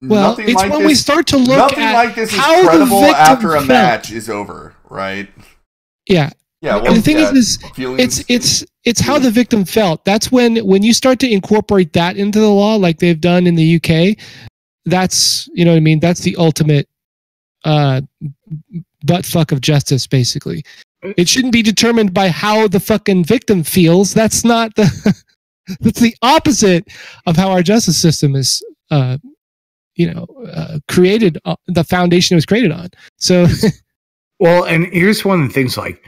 well, it's like when we start to look nothing at like this is how credible the victim after a felt. match is over, right? Yeah. Yeah, well, and the thing is it's how the victim felt. That's when you start to incorporate that into the law, like they've done in the UK. That's, you know what I mean. That's the ultimate butt fuck of justice. Basically, it shouldn't be determined by how the fucking victim feels. That's not the. That's the opposite of how our justice system is. Created. The foundation it was created on. So. Well, and here's one of the things, like,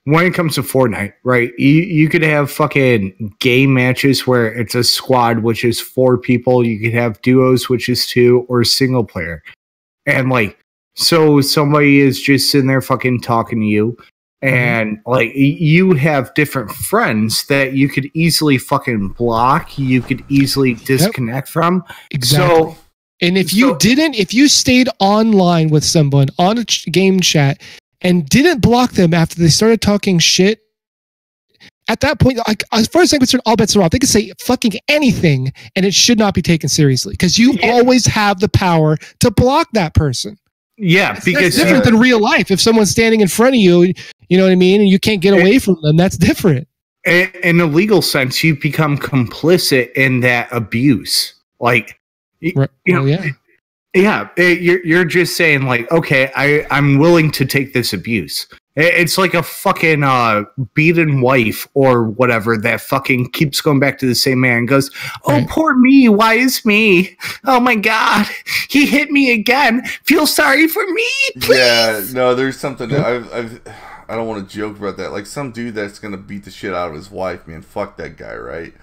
when it comes to Fortnite, right, you could have fucking game matches where it's a squad, which is 4 people. You could have duos, which is 2, or single player. And, like, so somebody is just sitting there fucking talking to you, and, like, you have different friends that you could easily fucking block. You could easily disconnect from. Exactly. And if you stayed online with someone on a game chat and didn't block them after they started talking shit, at that point, like, as far as I'm concerned, all bets are off. They can say fucking anything, and it should not be taken seriously because you always have the power to block that person. Yeah, because that's different than real life. If someone's standing in front of you, you know what I mean, and you can't get away from them, that's different. In a legal sense, you become complicit in that abuse. Like, you're just saying, like, okay, I'm willing to take this abuse. It's like a fucking beaten wife or whatever that fucking keeps going back to the same man and goes, oh, poor me, why is me? Oh my God, he hit me again. Feel sorry for me, please. Yeah, no, there's something that I don't want to joke about that. Like, some dude that's gonna beat the shit out of his wife, man, fuck that guy, right?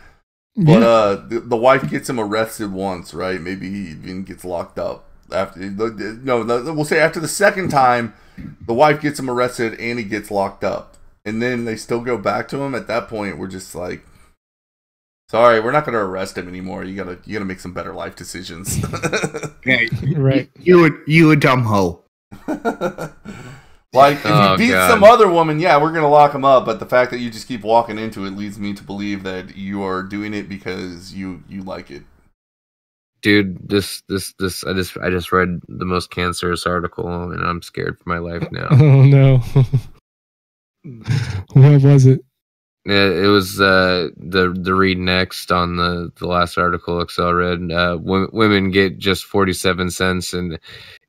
But the wife gets him arrested once, right? Maybe he even gets locked up. We'll say after the second time, the wife gets him arrested and he gets locked up, and then they still go back to him. At that point, we're just like, sorry, we're not going to arrest him anymore. You gotta make some better life decisions. Yeah, right. You a dumb hoe. Like, if you beat some other woman, yeah, we're gonna lock him up. But the fact that you just keep walking into it leads me to believe that you are doing it because you like it. Dude, I just read the most cancerous article, and I'm scared for my life now. Oh no! What was it? It was the read next on the last article Excel read. Women get just 47 cents in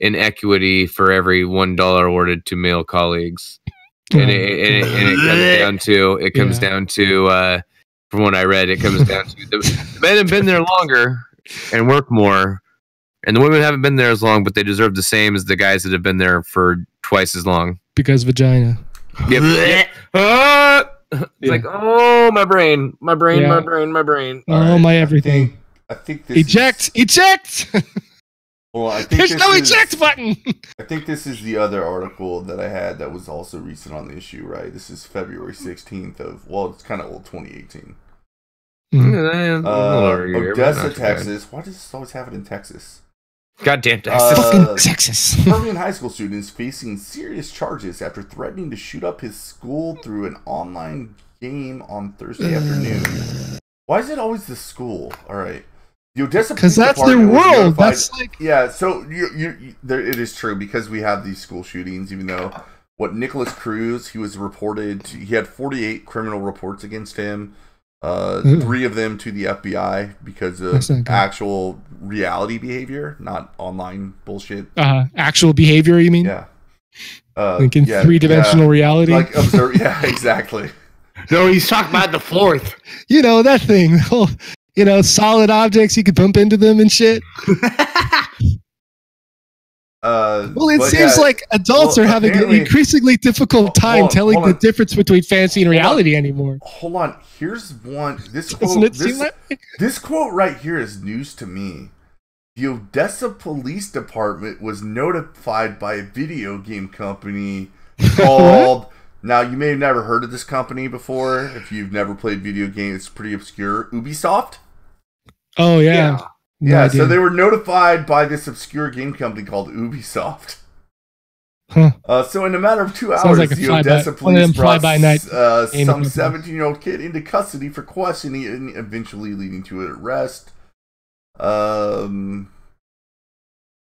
equity for every $1 awarded to male colleagues, and it comes down to from what I read, it comes down to the men have been there longer and work more, and the women haven't been there as long, but they deserve the same as the guys that have been there for twice as long. Because vagina. Yep. It's like, oh, my brain. Oh, right, my everything. I think this eject. Well, I think there's no eject button. I think this is the other article that I had that was also recent on the issue, right? This is February 16th it's kind of old, 2018. Odessa, Texas. Why does this always happen in Texas? Goddamn Texas. Fucking Texas. Permian high school students facing serious charges after threatening to shoot up his school through an online game on Thursday afternoon. Why is it always the school? All right. The Odessa because that's their world. That's like... Yeah, so it is true because we have these school shootings, even though Nicholas Cruz, he had 48 criminal reports against him. 3 of them to the FBI because of actual reality behavior, not online bullshit. Actual behavior, you mean? Yeah. Like in 3-dimensional reality? Like observe. Yeah, exactly. No, he's talking about the 4th. You know, that thing. Solid objects, you could bump into them and shit. well, it seems like adults are having an increasingly difficult time telling the difference between fantasy and reality anymore. Hold on. Here's one. This quote, this quote right here is news to me. The Odessa Police Department was notified by a video game company called... Now, you may have never heard of this company before. If you've never played video games, it's pretty obscure. Ubisoft? Oh, yeah. Yeah, so they were notified by this obscure game company called Ubisoft. Huh. So in a matter of 2 hours, like the Odessa police brought some 17-year-old kid into custody for questioning and eventually leading to an arrest.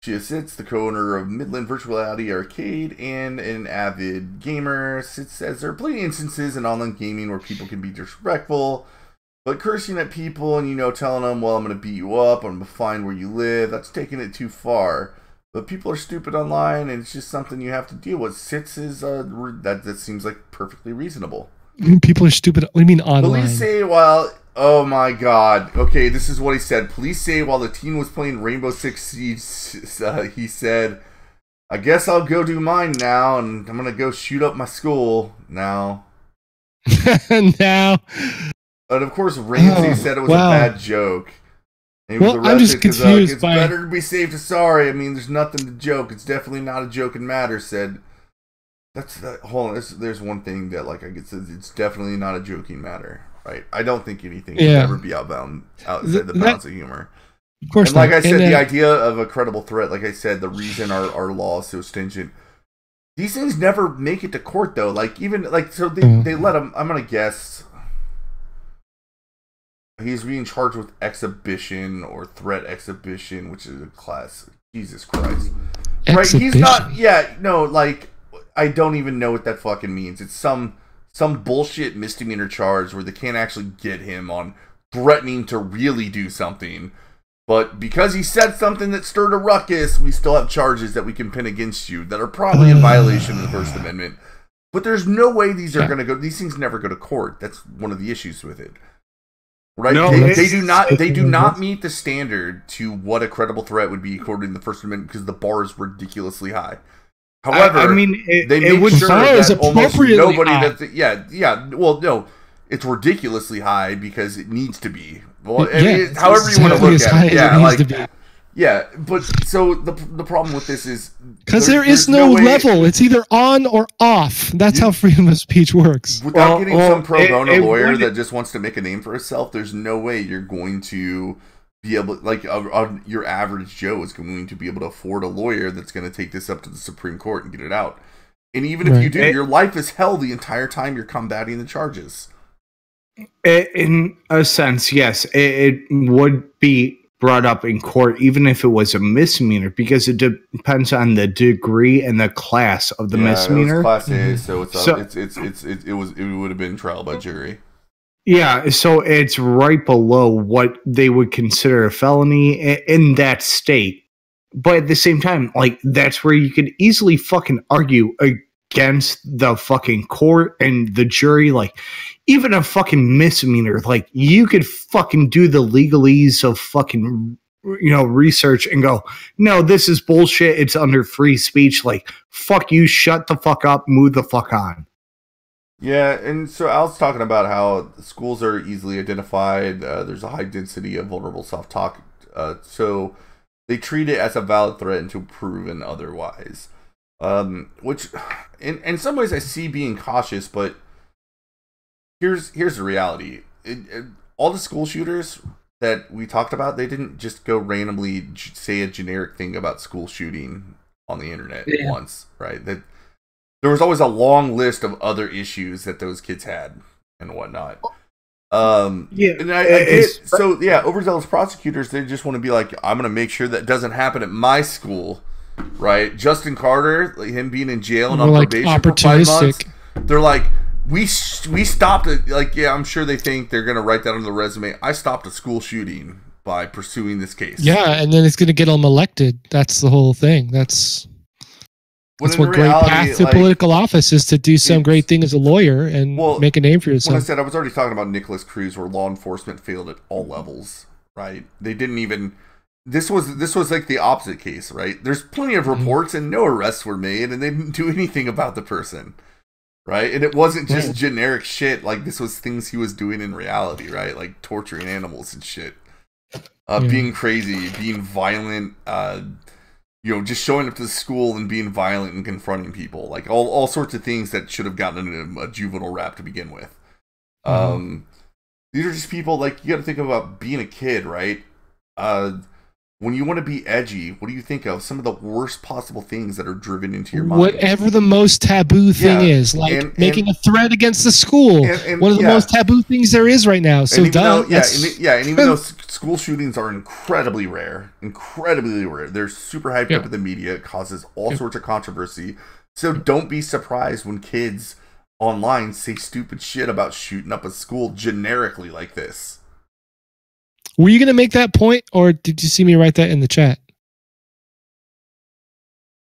She sits, the co-owner of Midland Virtual Reality Arcade and an avid gamer. Says there are plenty of instances in online gaming where people can be disrespectful, but cursing at people and, telling them, well, I'm going to beat you up, I'm going to find where you live, that's taking it too far. But people are stupid online, and it's just something you have to deal with. Sits is, that seems like perfectly reasonable. People are stupid. What do you mean online? Police say oh my god. Okay, this is what he said. Police say while the teen was playing Rainbow Six Siege, he said, I guess I'll go do mine now, and I'm going to go shoot up my school now. Now. And of course, Ramsey said it was a bad joke. And he was I'm just confused it's better to be safe than sorry. I mean, there's nothing to joke. It's definitely not a joking matter, said... Hold on, there's one thing that, I get said, it's definitely not a joking matter, right? I don't think anything can ever be outside the bounds of humor. Of course and like I said, the idea of a credible threat, like I said, the reason our law is so stringent, these things never make it to court, though. They let him, I'm going to guess, he's being charged with exhibition or threat exhibition, which is a class, Jesus Christ. Right, he's not, I don't even know what that fucking means. It's some bullshit misdemeanor charge where they can't actually get him on threatening to really do something. But because he said something that stirred a ruckus, we still have charges that we can pin against you that are probably in violation of the First Amendment. But there's no way these are going to go. These things never go to court. That's one of the issues with it. Right? No, they do not meet the standard to what a credible threat would be according to the First Amendment because the bar is ridiculously high. However, they make sure that almost nobody it's ridiculously high because it needs to be. Well, however you want to look at it, but so the problem with this is because there is no level. It's either on or off. That's how freedom of speech works. Without getting some pro bono lawyer that just wants to make a name for himself, there's no way you're going to be able, your average Joe is going to be able to afford a lawyer that's going to take this up to the Supreme Court and get it out. And even if you do, your life is hell the entire time you're combating the charges. In a sense, yes, it would be brought up in court, even if it was a misdemeanor, because it depends on the degree and the class of the misdemeanor. It was class A, it would have been trial by jury. Yeah, so it's right below what they would consider a felony in that state. But at the same time, that's where you could easily fucking argue against the fucking court and the jury. Even a fucking misdemeanor, you could fucking do the legalese of fucking, research and go, no, this is bullshit. It's under free speech. Fuck you, shut the fuck up, move the fuck on. Yeah, and so I was talking about how schools are easily identified. There's a high density of vulnerable self-talk. So they treat it as a valid threat until proven otherwise. Which, in some ways, I see being cautious, but here's the reality. All the school shooters that we talked about, they didn't just go randomly say a generic thing about school shooting on the internet once, right? That there was always a long list of other issues that those kids had and whatnot. And overzealous prosecutors, they just want to be like, I'm going to make sure that doesn't happen at my school, right? Justin Carter, him being in jail and on probation for 5 months, they're like, we stopped it. I'm sure they think they're going to write that on the resume. I stopped a school shooting by pursuing this case. Yeah, and then it's going to get them elected. That's the whole thing. That's what great path to political office is, to do some great thing as a lawyer and make a name for yourself. When I said I was already talking about Nicholas Cruz, where law enforcement failed at all levels, right? They didn't even this was like the opposite case, right? There's plenty of reports and no arrests were made, and they didn't do anything about the person, right? And it wasn't just generic shit. Like, this was things he was doing in reality, right? Like torturing animals and shit, being crazy, being violent, just showing up to the school and being violent and confronting people, like all sorts of things that should have gotten a juvenile rap to begin with. These are just people, like, you got to think about being a kid, right? When you want to be edgy, what do you think of? Some of the worst possible things that are driven into your mind. Whatever the most taboo thing is, like making a threat against the school. One of the most taboo things there is right now. So, and even though school shootings are incredibly rare, they're super hyped up in the media. It causes all sorts of controversy. So don't be surprised when kids online say stupid shit about shooting up a school generically like this. Were you going to make that point, or did you see me write that in the chat?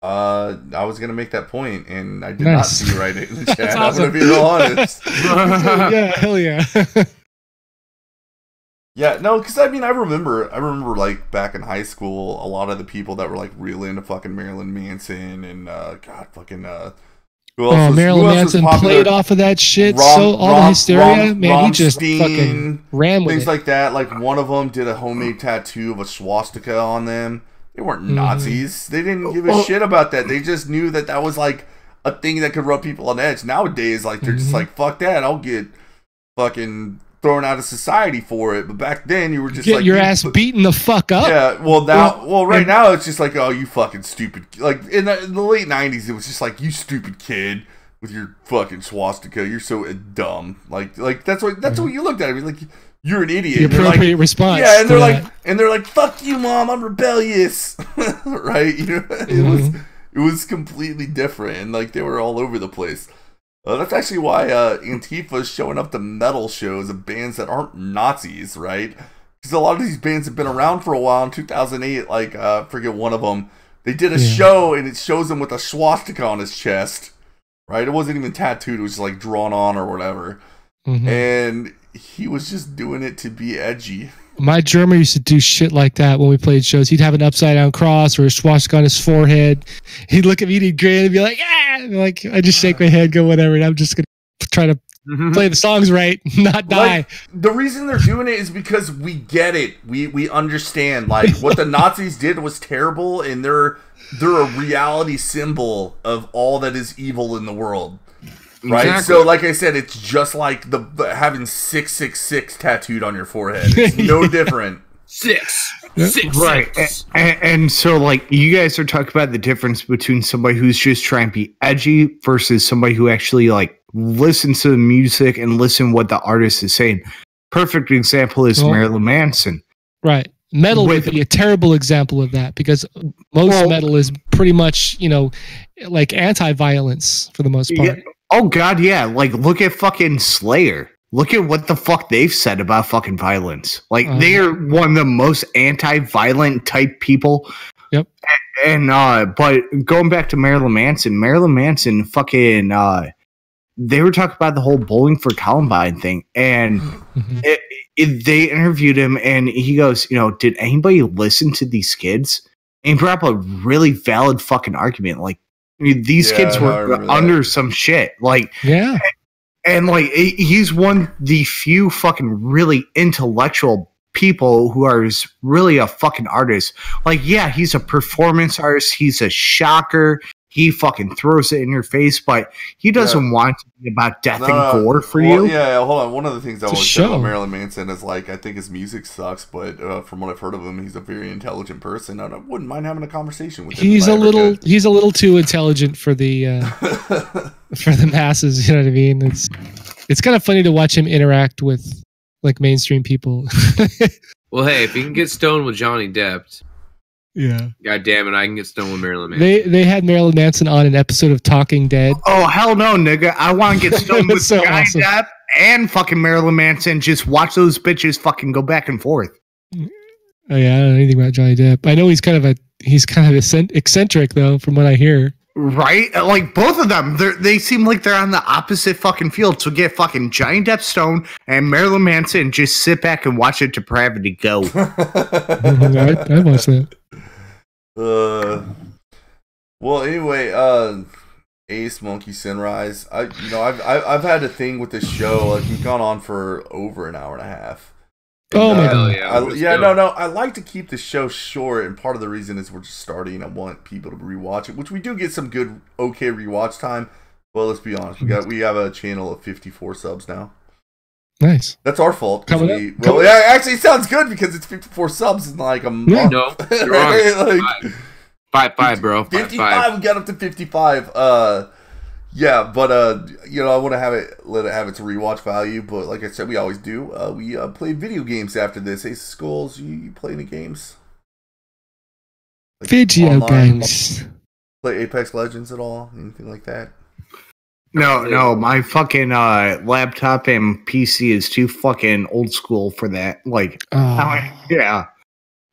I was going to make that point, and I did not see you write it in the chat. Awesome. I'm going to be real honest. Yeah, hell yeah. Yeah, no, because I remember like back in high school, a lot of the people that were like really into fucking Marilyn Manson and Marilyn Manson played off of that shit. All the hysteria, man, he just fucking ran with things it. Like that. Like, one of them did a homemade tattoo of a swastika on them. They weren't Nazis. They didn't give a shit about that. They just knew that was like a thing that could rub people on edge. Nowadays, like, they're just like, fuck that, I'll get fucking thrown out of society for it. But back then, you were just get your ass beaten the fuck up. Yeah, right now it's just like, oh, you fucking stupid. Like, in the late 90s, it was just like, you stupid kid with your fucking swastika, you're so dumb. Like that's what you looked at. Like, you're an idiot. The appropriate response. Yeah, and they're like, fuck you, mom, I'm rebellious. Right? It was completely different, and like, they were all over the place. That's actually why Antifa is showing up to metal shows of bands that aren't Nazis, right? Because a lot of these bands have been around for a while. In 2008, like, I forget one of them, they did a show, and it shows him with a swastika on his chest, right? It wasn't even tattooed, it was just like drawn on or whatever. And he was just doing it to be edgy. My drummer used to do shit like that when we played shows. He'd have an upside down cross or a swastika on his forehead. He'd look at me and he'd grin and be like, "Yeah!" And like, I just shake my head, go whatever, and I'm just gonna try to play the songs right, not die. Like, the reason they're doing it is because we get it. We understand. Like, what the Nazis did was terrible, and they're a reality symbol of all that is evil in the world. Right, exactly. So like I said, it's just like the having 666 tattooed on your forehead. It's no different. 666. Right, and so like, you guys are talking about the difference between somebody who's just trying to be edgy versus somebody who actually like listens to the music and listen what the artist is saying. Perfect example is Marilyn Manson. Right. Metal would be a terrible example of that, because most metal is pretty much, like anti-violence for the most part. Yeah. Oh, God, yeah. Like, look at fucking Slayer. Look at what the fuck they've said about fucking violence. Like, they are one of the most anti-violent type people. Yep. And but going back to Marilyn Manson fucking, they were talking about the whole Bowling for Columbine thing. And they interviewed him, and he goes, did anybody listen to these kids? And he brought up a really valid fucking argument. Like, these kids were under some shit. Like, and like, he's one of the few fucking really intellectual people who are really a fucking artist. Like, yeah, he's a performance artist. He's a shocker. He fucking throws it in your face, but he doesn't want to be about death and gore for you. Yeah, hold on. One of the things I always say about Marilyn Manson is, like, I think his music sucks, but from what I've heard of him, he's a very intelligent person, and I wouldn't mind having a conversation with him. He's a little too intelligent for the for the masses. You know what I mean? It's kind of funny to watch him interact with like mainstream people. Well, hey, if you can get stoned with Johnny Depp. Yeah. God damn it, I can get stoned with Marilyn Manson. They had Marilyn Manson on an episode of Talking Dead. Oh, hell no, nigga. I want to get stoned with Johnny Depp and fucking Marilyn Manson. Just watch those bitches fucking go back and forth. Oh, yeah, I don't know anything about Johnny Depp. I know he's kind of eccentric, though, from what I hear. Right? Like, both of them, they seem like they're on the opposite fucking field. So get fucking Johnny Depp Stone and Marilyn Manson and just sit back and watch the depravity go. I watched that. Well, anyway, Ace Monkey Sunrise. I've had a thing with this show. Like, we've gone on for over an hour and a half. Oh my god! I like to keep the show short, and part of the reason is we're just starting. I want people to rewatch it, which we do get some good, okay rewatch time. Well, let's be honest, we have a channel of 54 subs now. Nice. That's our fault. Actually, it sounds good because it's 54 subs in like a month. Yeah. No, you're wrong. Like, 5, bro. 55. We got up to 55. Yeah, but I want to let it have its rewatch value. But like I said, we always do. We play video games after this. Ace of Skulls, you play any games? Like video games. Play Apex Legends at all? Anything like that? No. My fucking laptop and PC is too fucking old school for that. Like, yeah.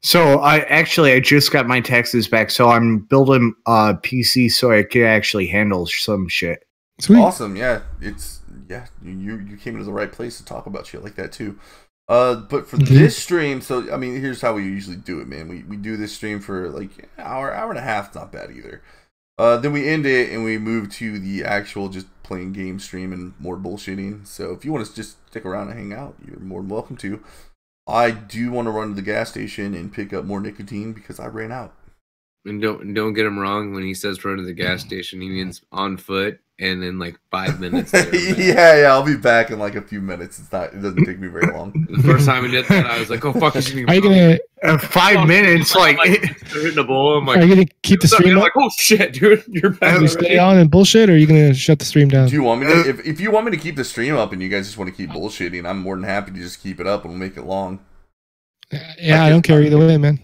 So I just got my taxes back, so I'm building a PC so I can actually handle some shit. Sweet. Awesome, yeah. You came to the right place to talk about shit like that too. But for this stream, so I mean, here's how we usually do it, man. We do this stream for like an hour and a half. It's not bad either. Then we end it and we move to the actual just playing game stream and more bullshitting. So if you want to just stick around and hang out, you're more than welcome to. I do want to run to the gas station and pick up more nicotine because I ran out. And don't get him wrong. When he says run to the gas station, he means on foot and in like 5 minutes. Yeah, I'll be back in like a few minutes. It doesn't take me very long. The first time we did that, I was like, "Oh fuck, is are you gonna 5 minutes?" Like hitting the bowl. I'm like, are you gonna keep the stream up? up? Like, oh shit, dude, you're back. You stay on and bullshit, or are you gonna shut the stream down? Do you want me to? If you want me to keep the stream up and you guys just want to keep bullshitting, I'm more than happy to just keep it up and we'll make it long. Yeah, I don't care either way, man.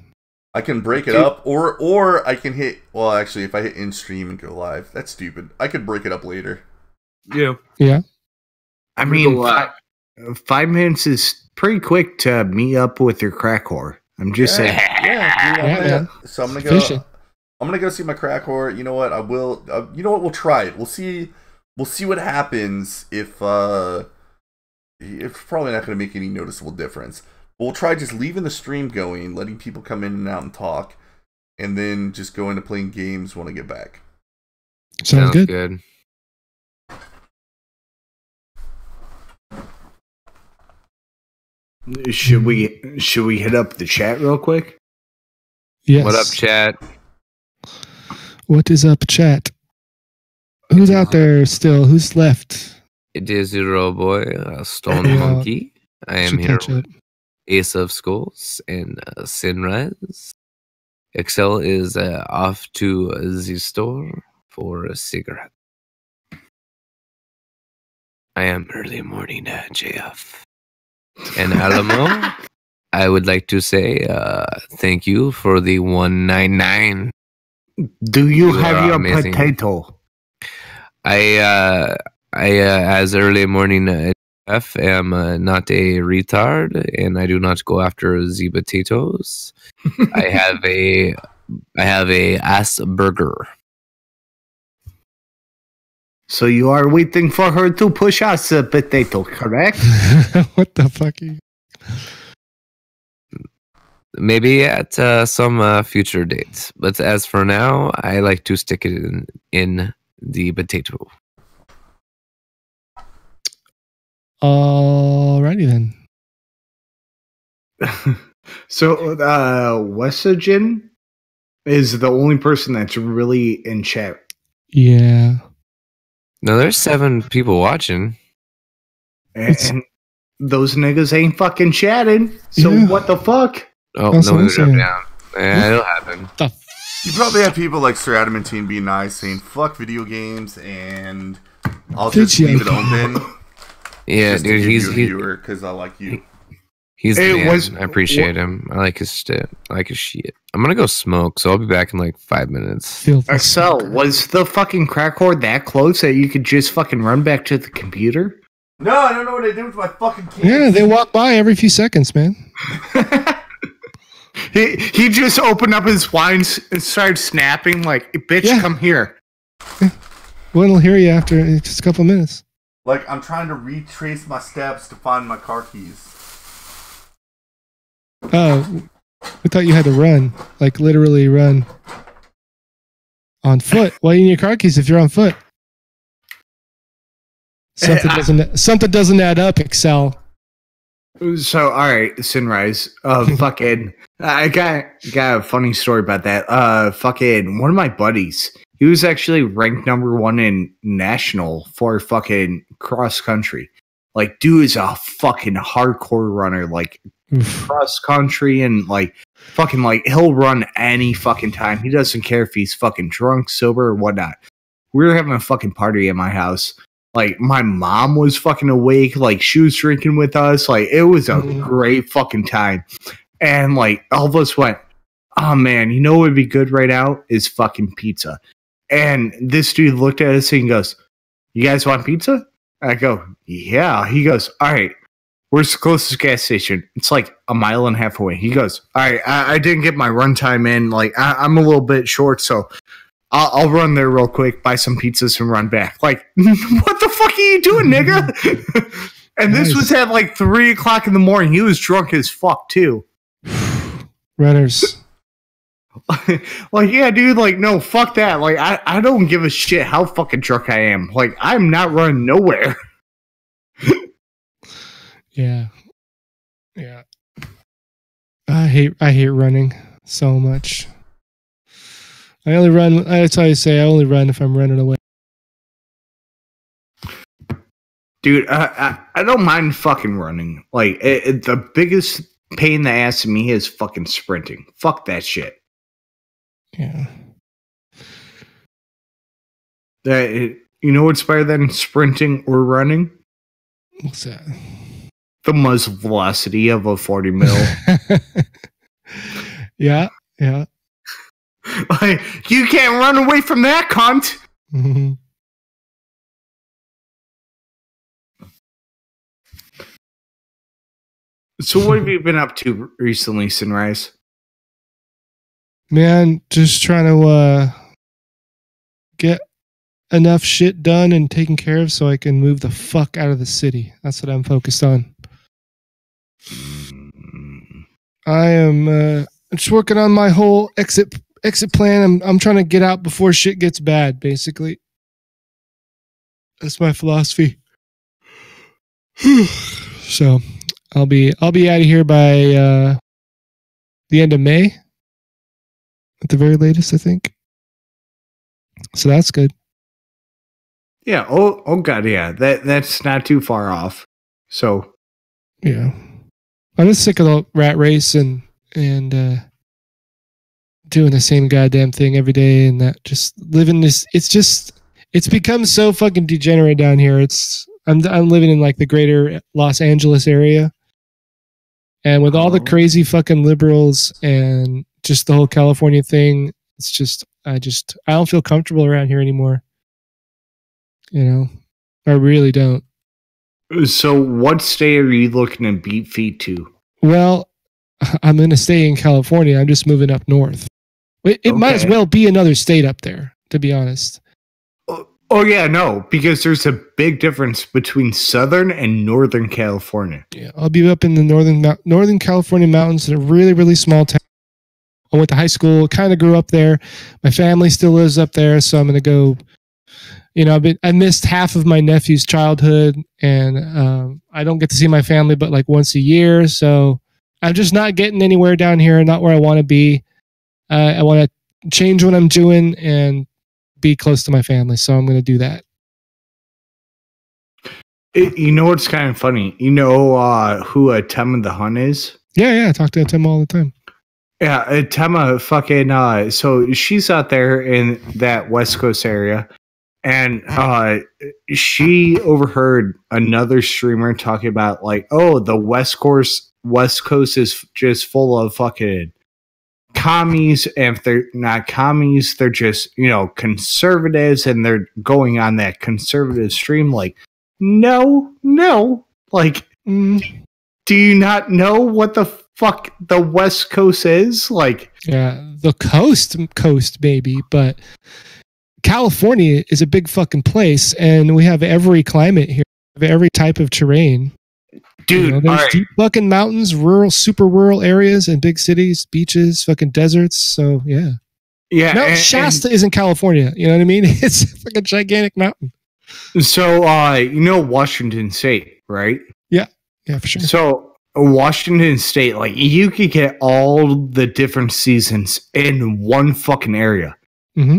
I can break it up, or I can hit. Well, actually, if I hit in stream and go live, that's stupid. I could break it up later. Yeah. I mean, 5 minutes is pretty quick to meet up with your crack whore. I'm just saying. Yeah. So I'm gonna go. I'm gonna go see my crack whore. You know what? I will. You know what? We'll try it. We'll see. We'll see what happens if. It's probably not gonna make any noticeable difference. We'll try just leaving the stream going, letting people come in and out and talk, and then just go into playing games when I get back. Sounds good. Should we hit up the chat real quick? Yes. What up, chat? What is up, chat? Who's out there still? Who's left? It is Zero Boy, Stone Monkey. I am here with Ace of Skulls and Sunrise. Excel is off to the store for a cigarette. I am early morning JF. And Alamo, I would like to say thank you for the 199. Do you have your amazing potato? I as early morning F am not a retard, and I do not go after the potatoes. I have a Asperger. So you are waiting for her to push us a potato, correct? What the fuck? Maybe at some future dates, but as for now, I like to stick it in the potato. Alrighty then. So, Wesogen is the only person that's really in chat. Yeah. No, there's 7 people watching. And those niggas ain't fucking chatting. So what the fuck? Oh, no, they're down. Yeah, it'll happen. You probably have people like Sir Adamantine be nice, saying "fuck video games" and I'll just leave it open. Yeah, dude, he's viewer because I like you. He's the man. I appreciate him. I like his shit. I'm gonna go smoke, so I'll be back in like 5 minutes. Excel, was the fucking crack whore that close that you could just fucking run back to the computer? No, I don't know what I did with my fucking kids. Yeah, they walk by every few seconds, man. He just opened up his wine and started snapping like, bitch, come here. Yeah. Well, it'll hear you after just a couple minutes. Like, I'm trying to retrace my steps to find my car keys. Oh, I thought you had to run. Like, literally run. On foot? Why do you need your car keys if you're on foot? Something doesn't add up, Excel. So, all right, Sunrise. Fucking, I got a funny story about that. Fucking, one of my buddies, he was actually ranked number 1 in national for fucking cross country. Like, dude is a fucking hardcore runner, like cross country, and like fucking like he'll run any fucking time. He doesn't care if he's fucking drunk, sober, or whatnot. We were having a fucking party at my house. Like, my mom was fucking awake. Like, she was drinking with us. Like, it was a great fucking time. And, like, all of us went, oh, man, you know what would be good right now is fucking pizza. And this dude looked at us and he goes, you guys want pizza? I go, yeah. He goes, all right, where's the closest gas station? It's like a mile and a half away. He goes, all right, I didn't get my run time in. Like, I'm a little bit short, so I'll run there real quick, buy some pizzas, and run back. Like, what the fuck are you doing, nigga? And nice. This was at like 3 o'clock in the morning. He was drunk as fuck, too. Runners. Like, yeah, dude, like, no, fuck that. Like, I don't give a shit how fucking drunk I am. Like, I'm not running nowhere. Yeah. Yeah. I hate running so much. That's how I say I only run if I'm running away. Dude, I don't mind fucking running. Like, the biggest pain in the ass to me is fucking sprinting. Fuck that shit. Yeah. You know what's better than sprinting or running? What's that? The muzzle velocity of a 40 mil. Yeah. Like, you can't run away from that, cunt. Mm-hmm. So what have you been up to recently, Sunrise? Man, just trying to get enough shit done and taken care of so I can move the fuck out of the city. That's what I'm focused on. I am just working on my whole exit plan. I'm trying to get out before shit gets bad, basically. That's my philosophy. So I'll be out of here by the end of May, at the very latest, I think. So that's good. Yeah. Oh God. Yeah. That's not too far off. So. Yeah. I'm just sick of the rat race and doing the same goddamn thing every day, and that just living this. It's become so fucking degenerate down here. I'm living in like the greater Los Angeles area, and with all the crazy fucking liberals and just the whole California thing, it's just I don't feel comfortable around here anymore. You know, I really don't. So what state are you looking to beat feet to? Well, I'm going to stay in California. I'm just moving up north. It might as well be another state up there, to be honest. Oh yeah, no, because there's a big difference between Southern and Northern California. Yeah, I'll be up in the Northern California mountains in a really, really small town. I went to high school, kind of grew up there. My family still lives up there, so I'm going to go. You know, I missed half of my nephew's childhood, and I don't get to see my family but like once a year. So I'm just not getting anywhere down here, not where I want to be. I want to change what I'm doing and be close to my family. So I'm going to do that. You know what's kind of funny? You know who Tema the Hun is? Yeah. I talk to Tema all the time. Yeah, Tema fucking... so she's out there in that West Coast area. And she overheard another streamer talking about like, oh, the West Coast is just full of fucking commies. And if they're not commies, they're just, you know, conservatives, and they're going on that conservative stream. Like, no. Like, do you not know what the fuck the West Coast is? Like, yeah, the coast maybe, but California is a big fucking place, and we have every climate here, every type of terrain. Dude, there's deep fucking mountains, rural, super rural areas, and big cities, beaches, fucking deserts. So yeah. No, Shasta isn't California. You know what I mean? It's like a gigantic mountain. So, Washington State, right? Yeah, for sure. So, Washington State, like, you could get all the different seasons in one fucking area. Mm-hmm.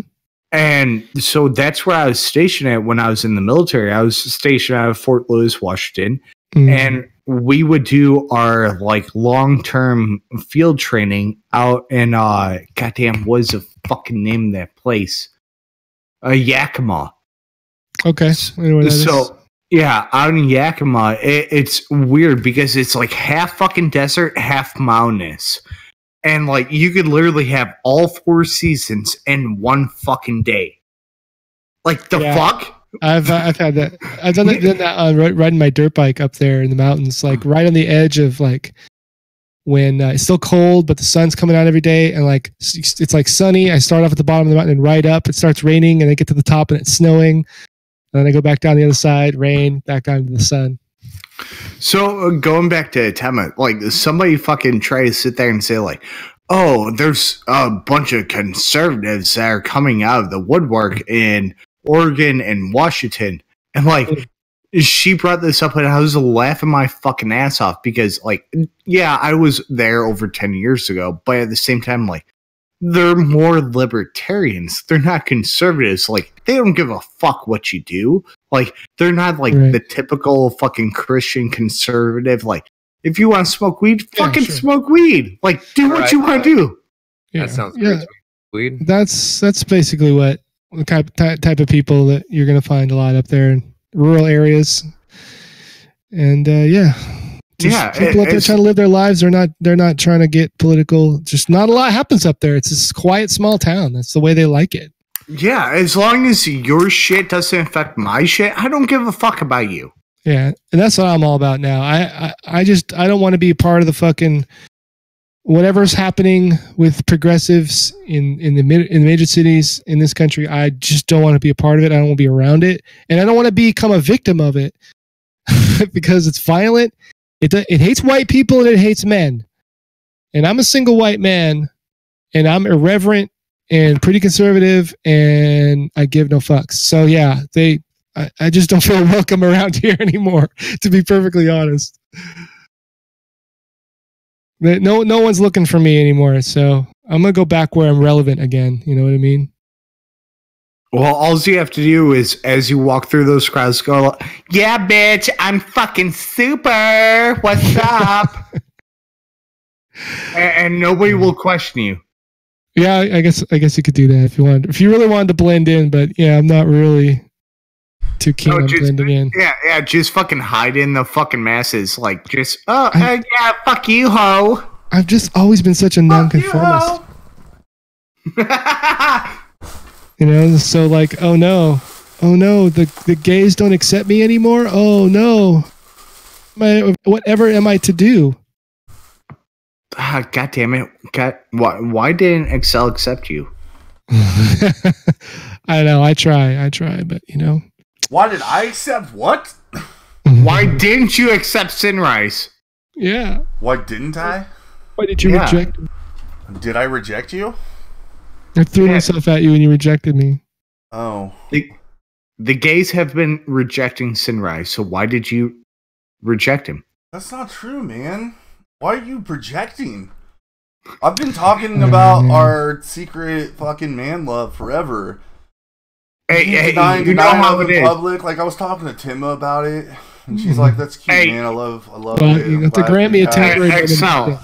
And so that's where I was stationed at when I was in the military. I was stationed out of Fort Lewis, Washington. Mm-hmm. And we would do our, like, long-term field training out in, goddamn, what is the fucking name of that place? Yakima. Okay. So, yeah, out in Yakima, it's weird because it's like half fucking desert, half mountainous. And, like, you could literally have all 4 seasons in one fucking day. Like, the fuck? I've had that. I've done that riding my dirt bike up there in the mountains, like right on the edge of like when it's still cold, but the sun's coming out every day, and like it's like sunny. I start off at the bottom of the mountain and ride up. It starts raining, and I get to the top and it's snowing. And then I go back down the other side, rain, back down to the sun. So going back to Tema, like somebody fucking try to sit there and say like, oh, there's a bunch of conservatives that are coming out of the woodwork in Oregon and Washington, and like she brought this up and I was laughing my fucking ass off because like, yeah, I was there over 10 years ago, but at the same time, like, they're more libertarians. They're not conservatives. Like, they don't give a fuck what you do. Like, they're not like the typical fucking Christian conservative. Like, if you want to smoke weed, fucking smoke weed. Like, do what you want to do. That sounds great. Weed. That's basically what the type of people that you're going to find a lot up there in rural areas. And people up there trying to live their lives. They're not trying to get political. Just not a lot happens up there. It's this quiet small town. That's the way they like it. Yeah, as long as your shit doesn't affect my shit, I don't give a fuck about you. Yeah, and that's what I'm all about now. I don't want to be a part of the fucking whatever's happening with progressives in the major cities in this country. I just don't want to be a part of it. I don't want to be around it, and I don't want to become a victim of it because it's violent. It hates white people and it hates men, and I'm a single white man, and I'm irreverent and pretty conservative, and I give no fucks. So yeah, I just don't feel welcome around here anymore, to be perfectly honest. No one's looking for me anymore, so I'm gonna go back where I'm relevant again. You know what I mean? Well, all you have to do is, as you walk through those crowds, go, "Yeah, bitch, I'm fucking super. What's up?" and nobody will question you. Yeah, I guess you could do that if you want. If you really wanted to blend in, but yeah, I'm not really too keen on blending in. Yeah, just fucking hide in the fucking masses. Like, just, yeah, fuck you, ho. I've just always been such a nonconformist. You know, so like, oh no, the gays don't accept me anymore. Oh no, whatever am I to do? God damn it! Why didn't Excel accept you? I know. I try, but you know. Why did I accept what? Why didn't you accept Sinrise? Yeah. Why didn't I? Why did you reject me? Did I reject you? I threw myself at you and you rejected me. Oh. The gays have been rejecting Sinrise, so why did you reject him? That's not true, man. Why are you projecting? I've been talking about our secret fucking man love forever. Hey, you know how it is. Public. Like, I was talking to Tima about it, and she's like, "That's cute, man. I love it." You have to grant me a temporary.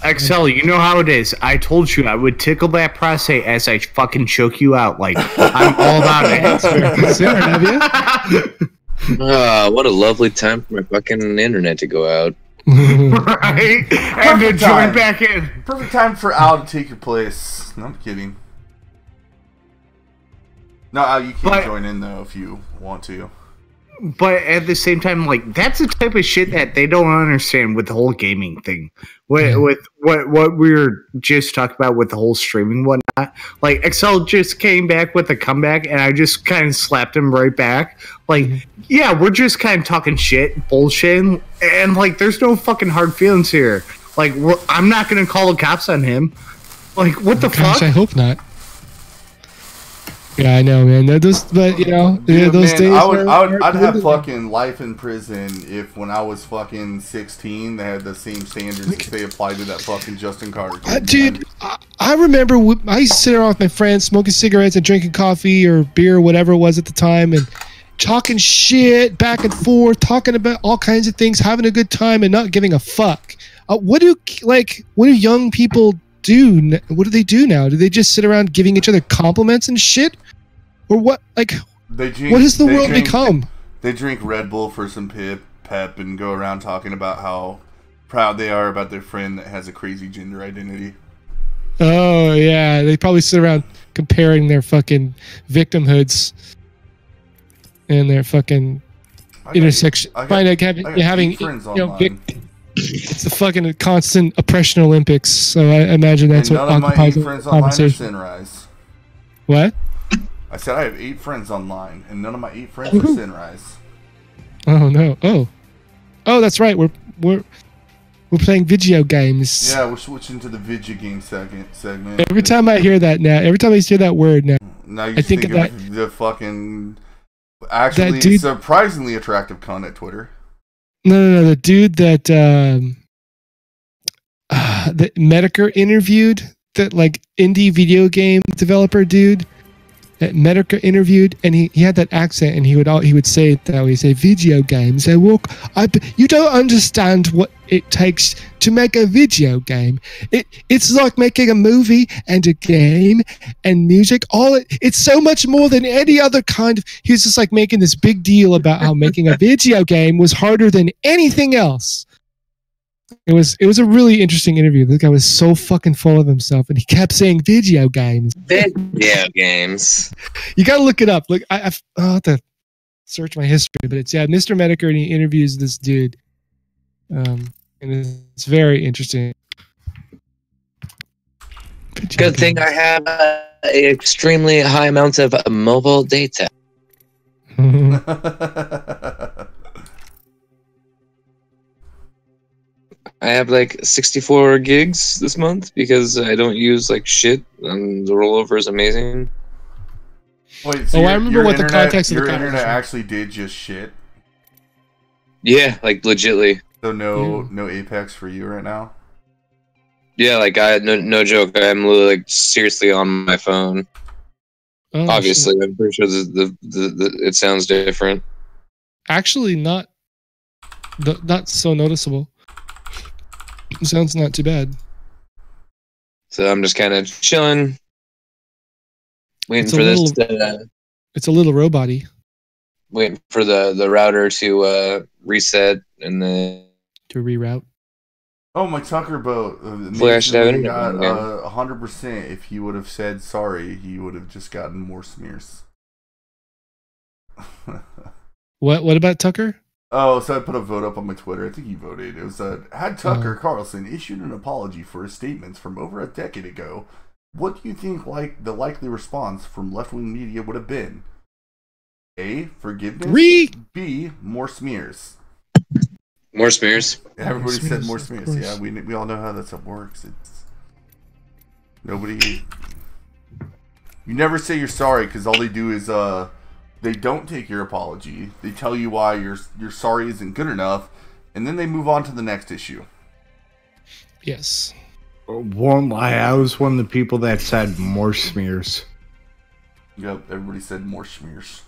Excel, you know how it is. I told you I would tickle that prostate as I fucking choke you out. Like, I'm all about it. What a lovely time for my fucking internet to go out. Right? And to join back in. Perfect time for Al to take your place. No, I'm kidding. No, Al, you can't join in though if you want to. But at the same time, like, that's the type of shit that they don't understand with the whole gaming thing. With what we were just talking about with the whole streaming and whatnot. Like, Excel just came back with a comeback, and I just kind of slapped him right back. Like, yeah, we're just kind of talking shit, bullshit, and like, there's no fucking hard feelings here. Like, I'm not going to call the cops on him. Like, what the fuck? I hope not. Yeah, I know, man. But you know, dude, those days. I'd have fucking life in prison if, when I was fucking 16, they had the same standards as they applied to that fucking Justin Carter. Dude, I remember I used to sit around with my friends, smoking cigarettes and drinking coffee or beer, or whatever it was at the time, and talking shit back and forth, talking about all kinds of things, having a good time, and not giving a fuck. What do young people do? What do they do now? Do they just sit around giving each other compliments and shit? Or what? Like, what has the world become? They drink Red Bull for some pep and go around talking about how proud they are about their friend that has a crazy gender identity. Oh, yeah. They probably sit around comparing their fucking victimhoods and their fucking intersection. Having it's the fucking constant oppression Olympics. So I imagine that's what occupies the conversation. What? I said I have 8 friends online, and none of my 8 friends are Sinrise. Oh no! Oh, that's right. We're playing video games. Yeah, we're switching to the video game segment. Every time I hear that now, every time I hear that word now, I think of that, the fucking actually surprisingly attractive cunt at Twitter. No, the dude that that Medicare interviewed, that like indie video game developer dude that Medicare interviewed, and he had that accent, and he would say it that way. He'd say, video games, you don't understand what it takes to make a video game. It's like making a movie and a game and music. It's so much more than any other kind of. He was just like making this big deal about how making a video game was harder than anything else. It was a really interesting interview. The guy was so fucking full of himself, and he kept saying video games. Video games. You gotta look it up. Look, I'll have to search my history, but it's Mr. Medicare, and he interviews this dude, and it's very interesting. Good thing I have extremely high amounts of mobile data. I have like 64 gigs this month because I don't use like shit, and the rollover is amazing. Wait, so I remember what the context of the conversation. Your internet actually did just shit? Yeah, like legitly. So no Apex for you right now? Yeah, like I had no joke. I'm literally like seriously on my phone. Oh, obviously, shit. I'm pretty sure it sounds different. Actually, not so noticeable. Sounds not too bad. So I'm just kind of chilling, waiting for this. It's a little robot-y. Waiting for the router to reset and then to reroute. Oh, my Tucker boat! Flash got 100%. If he would have said sorry, he would have just gotten more smears. What about Tucker? Oh, so I put a vote up on my Twitter. I think he voted. It was had Tucker Carlson issued an apology for his statements from over a decade ago, what do you think the likely response from left-wing media would have been? A, forgiveness. B, more smears. More smears. Everybody said more smears. Yeah, we all know how that stuff works. It's nobody. You never say you're sorry because all they do is they don't take your apology. They tell you why your sorry isn't good enough, and then they move on to the next issue. Yes. Won't lie, I was one of the people that said more smears. Yep, everybody said more smears.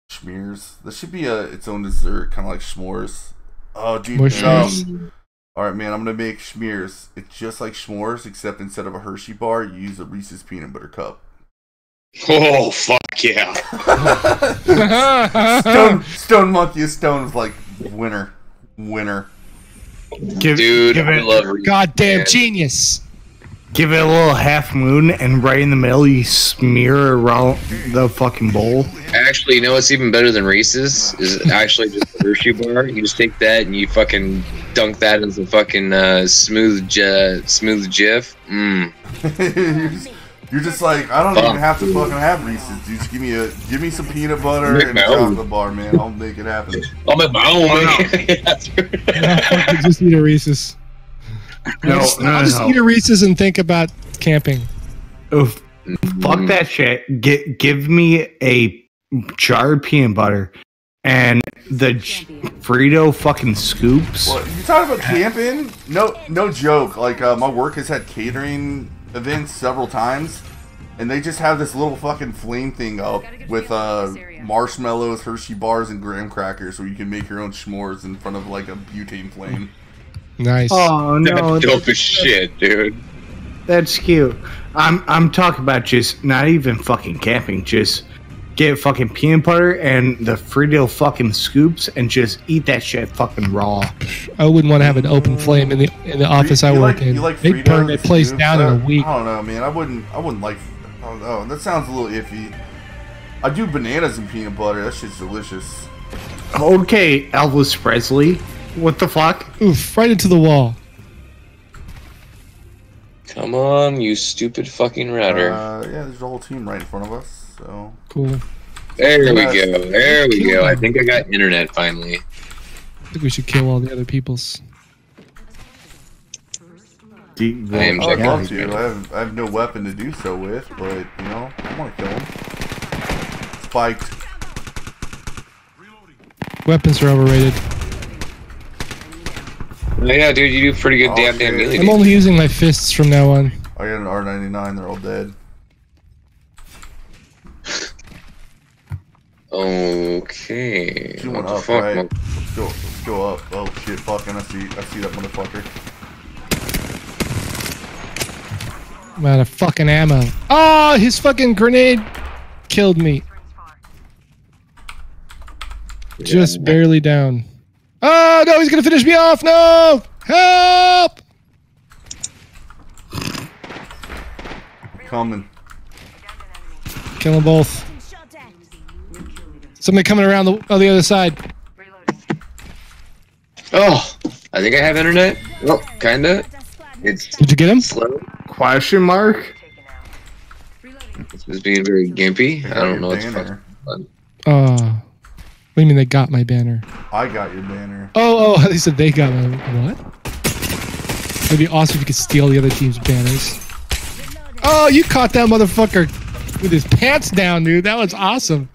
Schmears. This should be its own dessert, kind of like s'mores. Oh, dude. Alright, man, I'm going to make schmears. It's just like s'mores, except instead of a Hershey bar, you use a Reese's peanut butter cup. Oh, fuck yeah. Stone Monkey is Stone's like winner. Goddamn genius. Give it a little half moon, and right in the middle, you smear around the fucking bowl. Actually, you know what's even better than Reese's? Is actually just a Hershey bar. You just take that and you fucking dunk that in some fucking smooth Jif. You're just like, I don't even have to fucking have Reese's. You just give me some peanut butter and a chocolate bar, man. I'll make it happen. I'll make my own. Just eat a Reese's. I'll just eat a Reese's and think about camping. Oh, fuck that shit. Give me a jar of peanut butter and the Frito fucking scoops. What, you talking about camping? No joke. Like, my work has had catering events several times, and they just have this little fucking flame thing up with marshmallows, Hershey bars, and graham crackers, so you can make your own s'mores in front of like a butane flame. Nice. Oh no, that's dope as shit, dude. That's cute. I'm talking about just not even fucking camping. Just get fucking peanut butter and the Frito fucking scoops and just eat that shit fucking raw. I wouldn't want to have an open flame in the office I work in. They'd burn that place down in a week. I don't know, man. I wouldn't like. I don't know. That sounds a little iffy. I do bananas and peanut butter. That shit's delicious. Okay, Elvis Presley. What the fuck? Oof! Right into the wall. Come on, you stupid fucking router. Yeah, there's a whole team right in front of us. So cool. There we go. There we go. I think I got internet finally. I think we should kill all the other peoples. I'd love to. I have no weapon to do so with, but you know, I want to kill him. Spiked. Weapons are overrated. Yeah, dude, you do pretty good damn melee. I'm only using my fists from now on. I got an R99. They're all dead. Okay. She went up, right? Let's go up. Oh shit! Fucking, I see that motherfucker. I'm out of fucking ammo. Oh, his fucking grenade killed me. Yeah. Just barely down. Oh no, he's gonna finish me off. No, help! Coming. Kill them both. Somebody coming around the other side. Oh, I think I have internet. Well, kinda. Did you get him? Slow. Question mark? This is being very gimpy. I don't know what's fun. What do you mean they got my banner? I got your banner. Oh, they said they got my what? It'd be awesome if you could steal the other team's banners. Oh, you caught that motherfucker with his pants down, dude. That was awesome.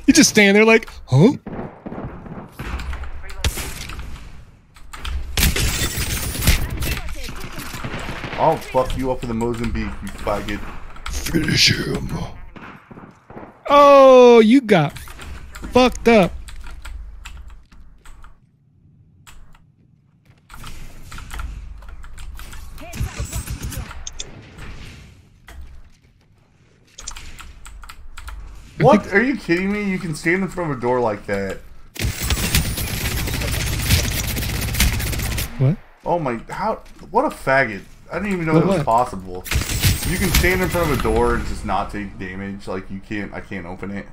You just stand there like, huh? I'll fuck you up with a Mozambique, you faggot. Finish him. Oh, you got fucked up. What? Are you kidding me? You can stand in front of a door like that. What? Oh my, what a faggot. I didn't even know that was possible. You can stand in front of a door and just not take damage. Like, I can't open it.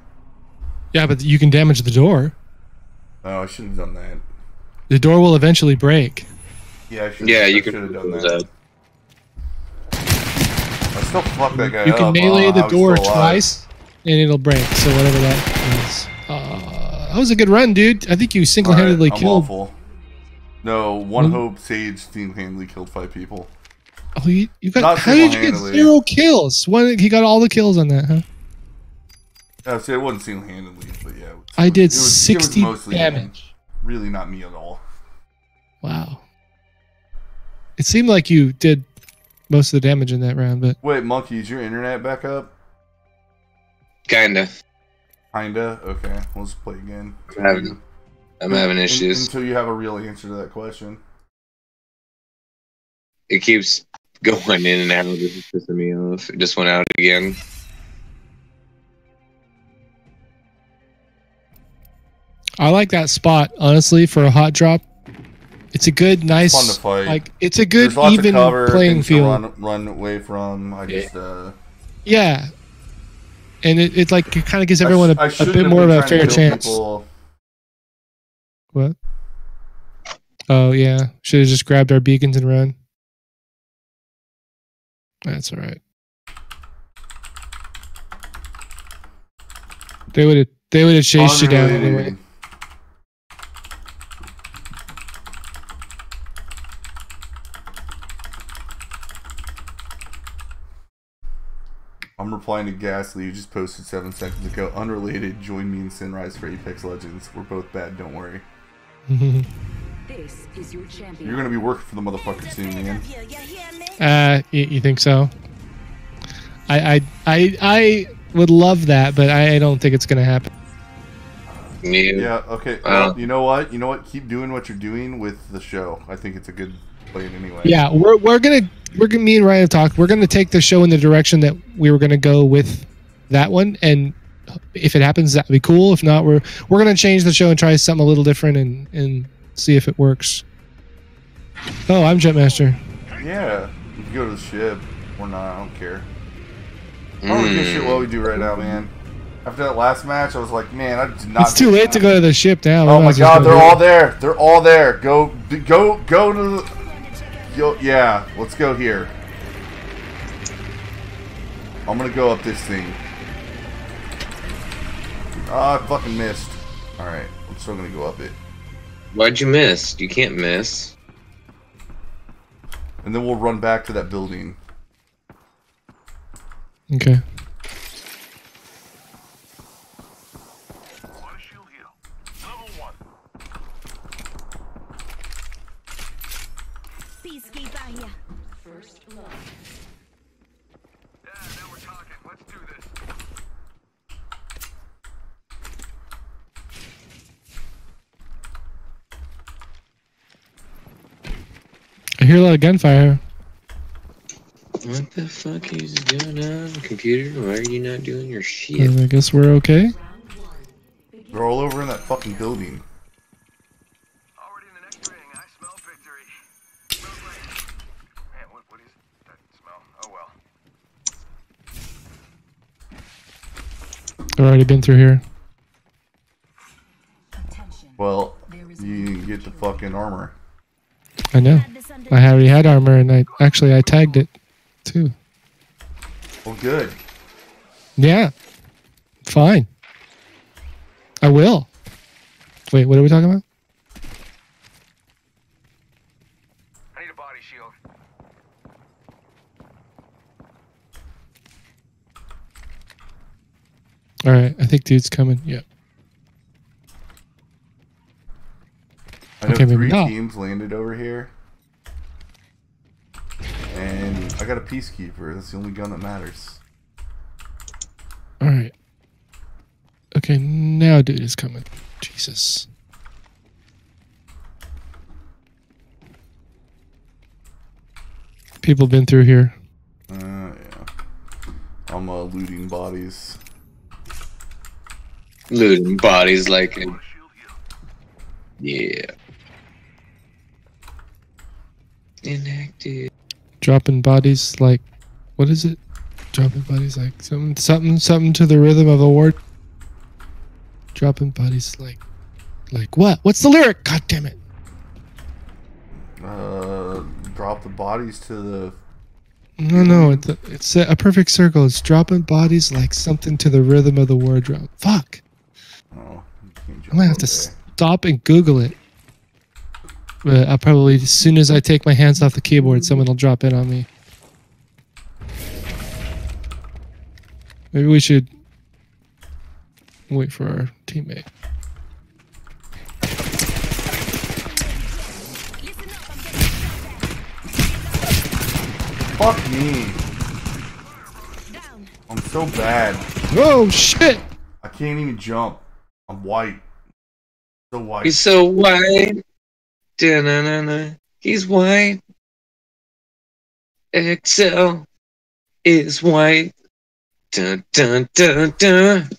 Yeah, but you can damage the door. Oh, I shouldn't have done that. The door will eventually break. Yeah, I should have done that. I still fucked that guy up. You can melee the door twice, and it'll break. So whatever that is. That was a good run, dude. I think you single-handedly killed. Awful. No, One Hope Sage single-handedly killed 5 people. Oh, you got? How did you get 0 kills? He got all the kills on that, huh? See, it wasn't single-handedly, but yeah. I did 60 damage. Really not me at all. Wow. It seemed like you did most of the damage in that round, but... Wait, Monkey, is your internet back up? Kinda. Okay, we'll just play again. I'm having issues. Until you have a real answer to that question. It keeps going in and out. This is pissing me off. It just went out again. I like that spot, honestly, for a hot drop. It's a good, nice, fun to fight. like it's a good even playing field. Run away from. I just yeah, and it like it kind of gives everyone a bit more of a fair chance. People. What? Oh yeah, should have just grabbed our beacons and run. That's all right. They would have chased you down anyway. I'm replying to Ghastly, who just posted 7 seconds ago. Unrelated, join me in Sinrise for Apex Legends. We're both bad, don't worry. This is your champion. You're gonna be working for the motherfucker soon, man. You think so? I would love that, but I don't think it's gonna happen. Yeah. Okay. Well, you know what? Keep doing what you're doing with the show. I think it's a good plan anyway. Yeah, we're gonna me and Ryan have talked. We're gonna take the show in the direction that we were gonna go with that one, and if it happens, that'd be cool. If not, we're gonna change the show and try something a little different and see if it works. Oh, I'm Jetmaster. Yeah, you can go to the ship or not. I don't care. I don't give a shit what we do right now, man. After that last match, I was like, man, I did not. It's too late to go to the ship now. Oh my god, they're all there. They're all there. Go to the. Yeah, let's go here. I'm gonna go up this thing. I fucking missed. Alright, I'm still gonna go up it. Why'd you miss? You can't miss. And then we'll run back to that building. Okay. First love. Yeah, now we're talking. Let's do this. I hear a lot of gunfire. What the fuck is going on, computer? Why are you not doing your shit? I guess we're okay. They're all over in that fucking building. Already in the next ring, I smell victory. Smells like... Man, what is that smell? Oh well. I've already been through here. Well, you get the fucking armor. I know. I already had armor, and I tagged it too. Well, good. Yeah. Fine. I will. Wait, what are we talking about? I need a body shield. Alright, I think dude's coming. Yep. I know 3 teams landed over here. And I got a Peacekeeper. That's the only gun that matters. Alright. Okay, now dude is coming. Jesus. People been through here. Yeah. I'm looting bodies. Looting bodies like it. Yeah. Inactive. Dropping bodies like, what is it? Dropping bodies like something to the rhythm of the word. Dropping bodies like what? What's the lyric? God damn it! Drop the bodies to the. No, it's a perfect circle. It's dropping bodies like something to the rhythm of the word drum. Fuck. Oh, I'm gonna have to stop and Google it. But I'll probably, as soon as I take my hands off the keyboard, someone will drop in on me. Maybe we should wait for our teammate. Fuck me. I'm so bad. Oh shit! I can't even jump. I'm white. So white. He's so white. Da-na-na-na. He's white. XL is white. Dun dun dun dun.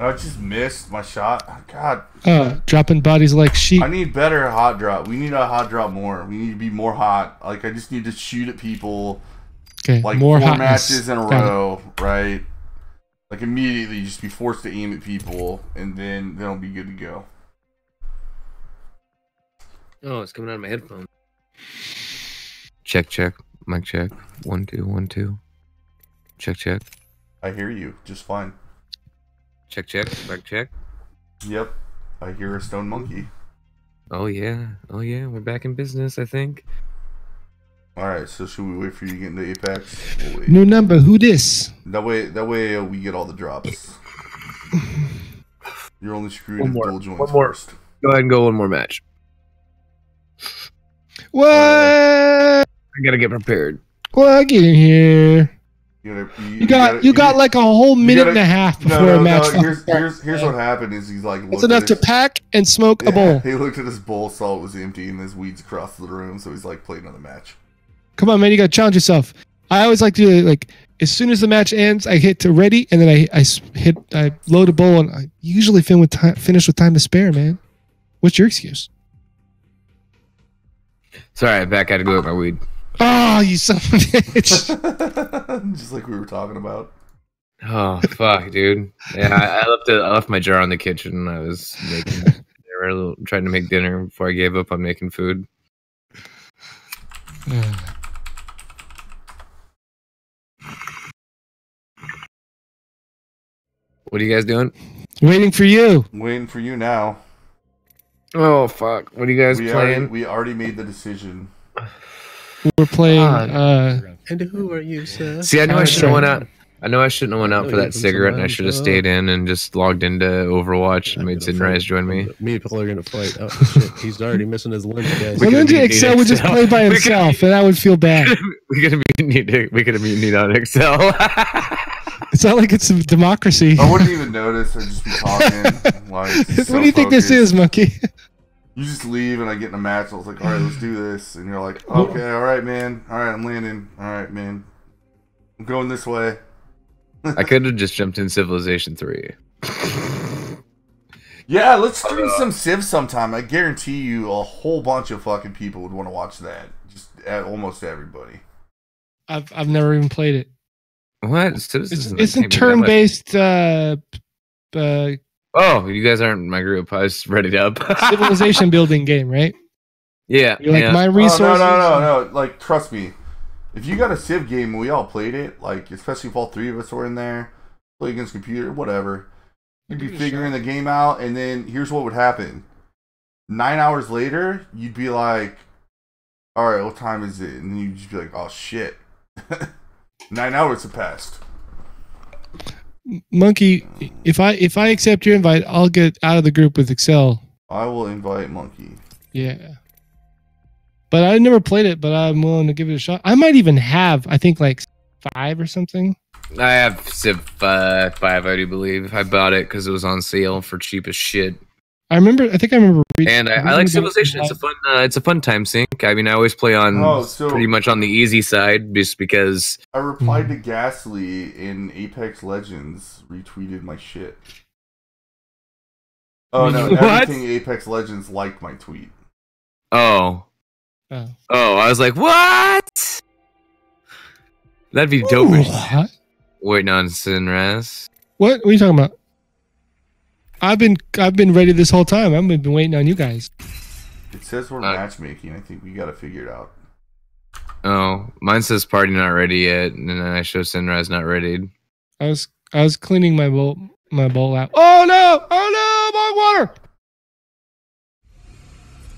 I just missed my shot. God. Dropping bodies like sheep. I need better hot drop. We need a hot drop more. We need to be more hot. Like, I just need to shoot at people. Okay, like more 4 hotness. matches in a row, right? Like, immediately just be forced to aim at people, and then they'll be good to go. Oh, it's coming out of my headphones. Check, check. Mic check. 1 2 1 2. Check, check. I hear you just fine. Check, check. Mic check. Yep. I hear a stone monkey. Oh yeah. Oh yeah. We're back in business, I think. Alright, so should we wait for you to get into Apex? We'll wait. New number, who this? That way we get all the drops. You're only screwed if dual joins first. Go ahead and go one more match. What? I gotta get prepared. Well, get in here. You got like a whole minute and a half before a match. Here's what happened is he's like, it's enough to pack and smoke a bowl. He looked at his bowl, saw it was empty, and there's weeds across the room, so he's like, play another match. Come on, man, you gotta challenge yourself. I always like to do like as soon as the match ends, I hit to ready, and then I load a bowl, and I usually finish with time to spare, man. What's your excuse? Sorry, I gotta go with my weed. Oh, you son of a bitch! Just like we were talking about. Oh fuck, dude. Yeah, I left my jar in the kitchen. I was trying to make dinner before I gave up on making food. What are you guys doing? Waiting for you. Waiting for you now. Oh fuck! What are you guys playing? We already made the decision. We're playing. And who are you, sir? See, I know I shouldn't have went out. I know I shouldn't have went out for that cigarette, and I should have stayed in and just logged into Overwatch and made Sinrise join me. Me and Pickle are gonna fight. Oh shit! He's already missing his lunch, guys. Well, then Excel would just play by himself, and I would feel bad. We could have mutinied on Excel. It's not like it's a democracy. I wouldn't even notice. I'd just be talking. What do you think this is, Monkey? You just leave and I get in a match. I was like, all right, let's do this. And you're like, okay, all right, man. All right, I'm landing. All right, man. I'm going this way. I could have just jumped in Civilization 3. Yeah, let's stream some Civ sometime. I guarantee you a whole bunch of fucking people would want to watch that. Just almost everybody. I've never even played it. What? It's a turn-based... Oh, you guys aren't my group. I was ready up. Civilization building game, right? Yeah. You're like my resources. No. Like, trust me. If you got a Civ game and we all played it, like, especially if all 3 of us were in there, play against computer, whatever, you'd be figuring the game out, and then here's what would happen. 9 hours later, you'd be like, all right, what time is it? And then you'd just be like, oh, shit. 9 hours have passed. Monkey, if I accept your invite, I'll get out of the group with Excel. I will invite Monkey. Yeah. But I never played it, but I'm willing to give it a shot. I might even have, I think, like 5 or something. I have Civ 5, I do believe. I bought it because it was on sale for cheap as shit. I think I remember reading. And I like Civilization. It's a fun time sink. I mean, I always play on pretty much on the easy side, just because. I replied to Ghastly in Apex Legends, retweeted my shit. Oh no! Everything Apex Legends liked my tweet. Oh, I was like, what? That'd be dope. What? Waiting on Sinraz. What are you talking about? I've been ready this whole time. I've been waiting on you guys. It says we're matchmaking. I think we got to figure it out. Oh, mine says party not ready yet, and then I show Sunrise not ready. I was cleaning my bowl out. Oh no, bog water!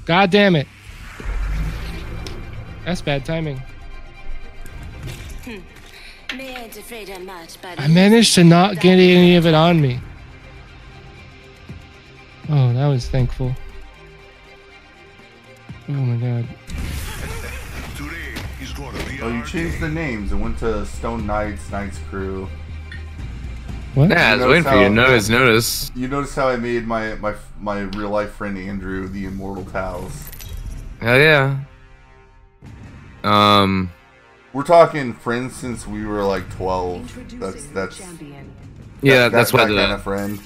God damn it! That's bad timing. I managed to not get any of it on me. Oh, that was thankful. Oh my god. Oh, you changed the names. It went to Stone Knights, Knights Crew. What? Yeah, I was waiting for you to notice. You noticed how I made my real life friend Andrew the Immortal Towels. Hell yeah. We're talking friends since we were like 12. That's why that kind of friend.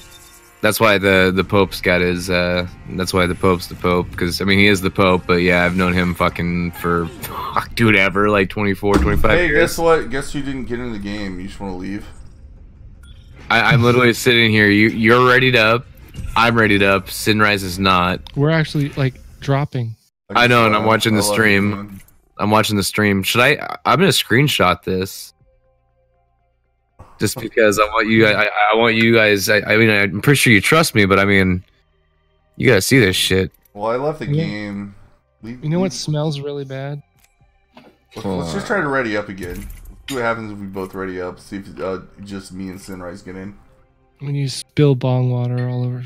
That's why the Pope's got his. That's why the Pope's the Pope. Because I mean, he is the Pope, but yeah, I've known him fucking for dude ever, like 24, 25 Hey, years. guess what? Guess who didn't get in the game? You just want to leave? I'm literally sitting here. You're readied up. I'm readied up. Sinrise is not. We're actually like dropping. I know, and I'm watching the stream. I'm watching the stream. Should I? I'm gonna screenshot this. Just because I want you, I want you guys. I mean, I'm pretty sure you trust me, but I mean, you gotta see this shit. Well, I left the game. You know what smells really bad? Let's just try to ready up again. See what happens if we both ready up. See if just me and Sinrise get in. When you spill bong water all over.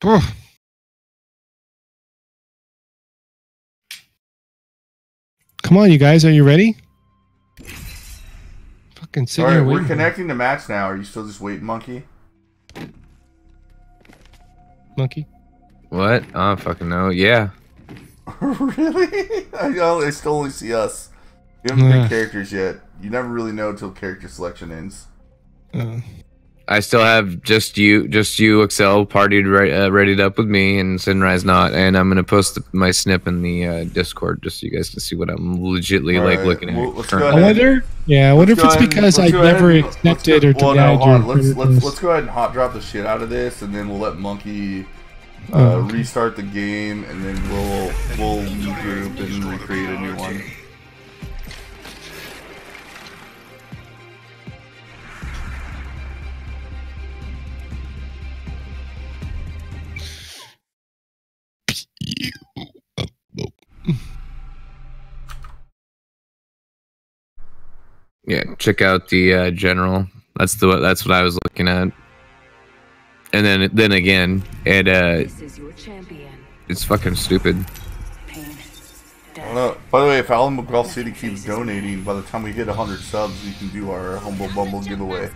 Oh. Come on, you guys, are you ready? Fucking sit here waiting. We're connecting to match now. Are you still just waiting, Monkey? Monkey? What? I don't fucking know. Yeah. Really? I still only see us. You haven't picked characters yet. You never really know until character selection ends. I still have just you, Excel, partied readied up with me, and Sinrise not. And I'm gonna post my snip in the Discord just so you guys can see what I'm legitly like looking at. I wonder. Yeah, I wonder if it's because I never accepted or denied your. Let's go ahead and hot drop the shit out of this, and then we'll let Monkey restart the game, and then we'll regroup and recreate a new one. Yeah, check out the general. That's what I was looking at. And then again, it's fucking stupid. By the way, if Alan McGraw City keeps donating, by the time we hit 100 subs, we can do our Humble Bumble giveaway.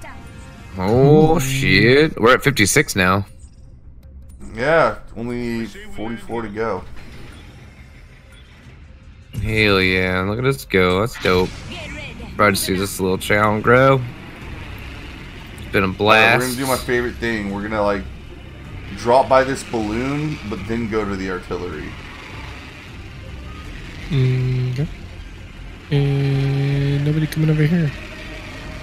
Oh shit, we're at 56 now. Yeah, only 44 to go. Hell yeah, look at us go. That's dope. Proud to see this little channel grow. It's been a blast. We're gonna do my favorite thing. We're gonna like drop by this balloon, but then go to the artillery. Okay. And nobody coming over here.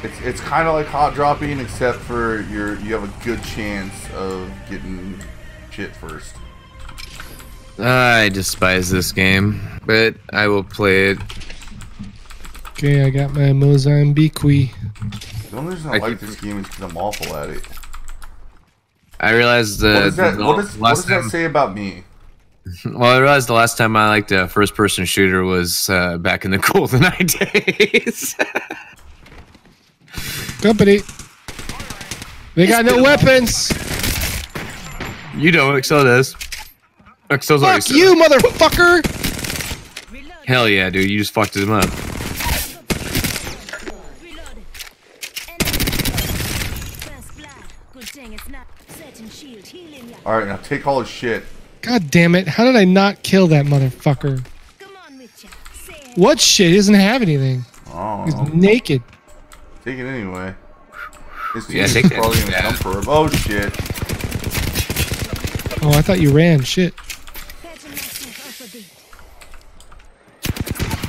It's kind of like hot dropping, except for you have a good chance of getting shit first. I despise this game, but I will play it. Okay, I got my Mozambique. The only reason I like this game is because I'm awful at it. I realized what does that say about me? Well, I realized the last time I liked a first-person shooter was back in the GoldenEye days. Company. They got no weapons. You don't. Excel does. Excel's Fuck you, motherfucker! Hell yeah, dude. You just fucked him up. Alright, now take all his shit. God damn it. How did I not kill that motherfucker? What shit? He doesn't have anything. Oh. He's naked. Take it anyway. His team Yeah, is take probably gonna come for him. Oh shit. Oh, I thought you ran. Shit.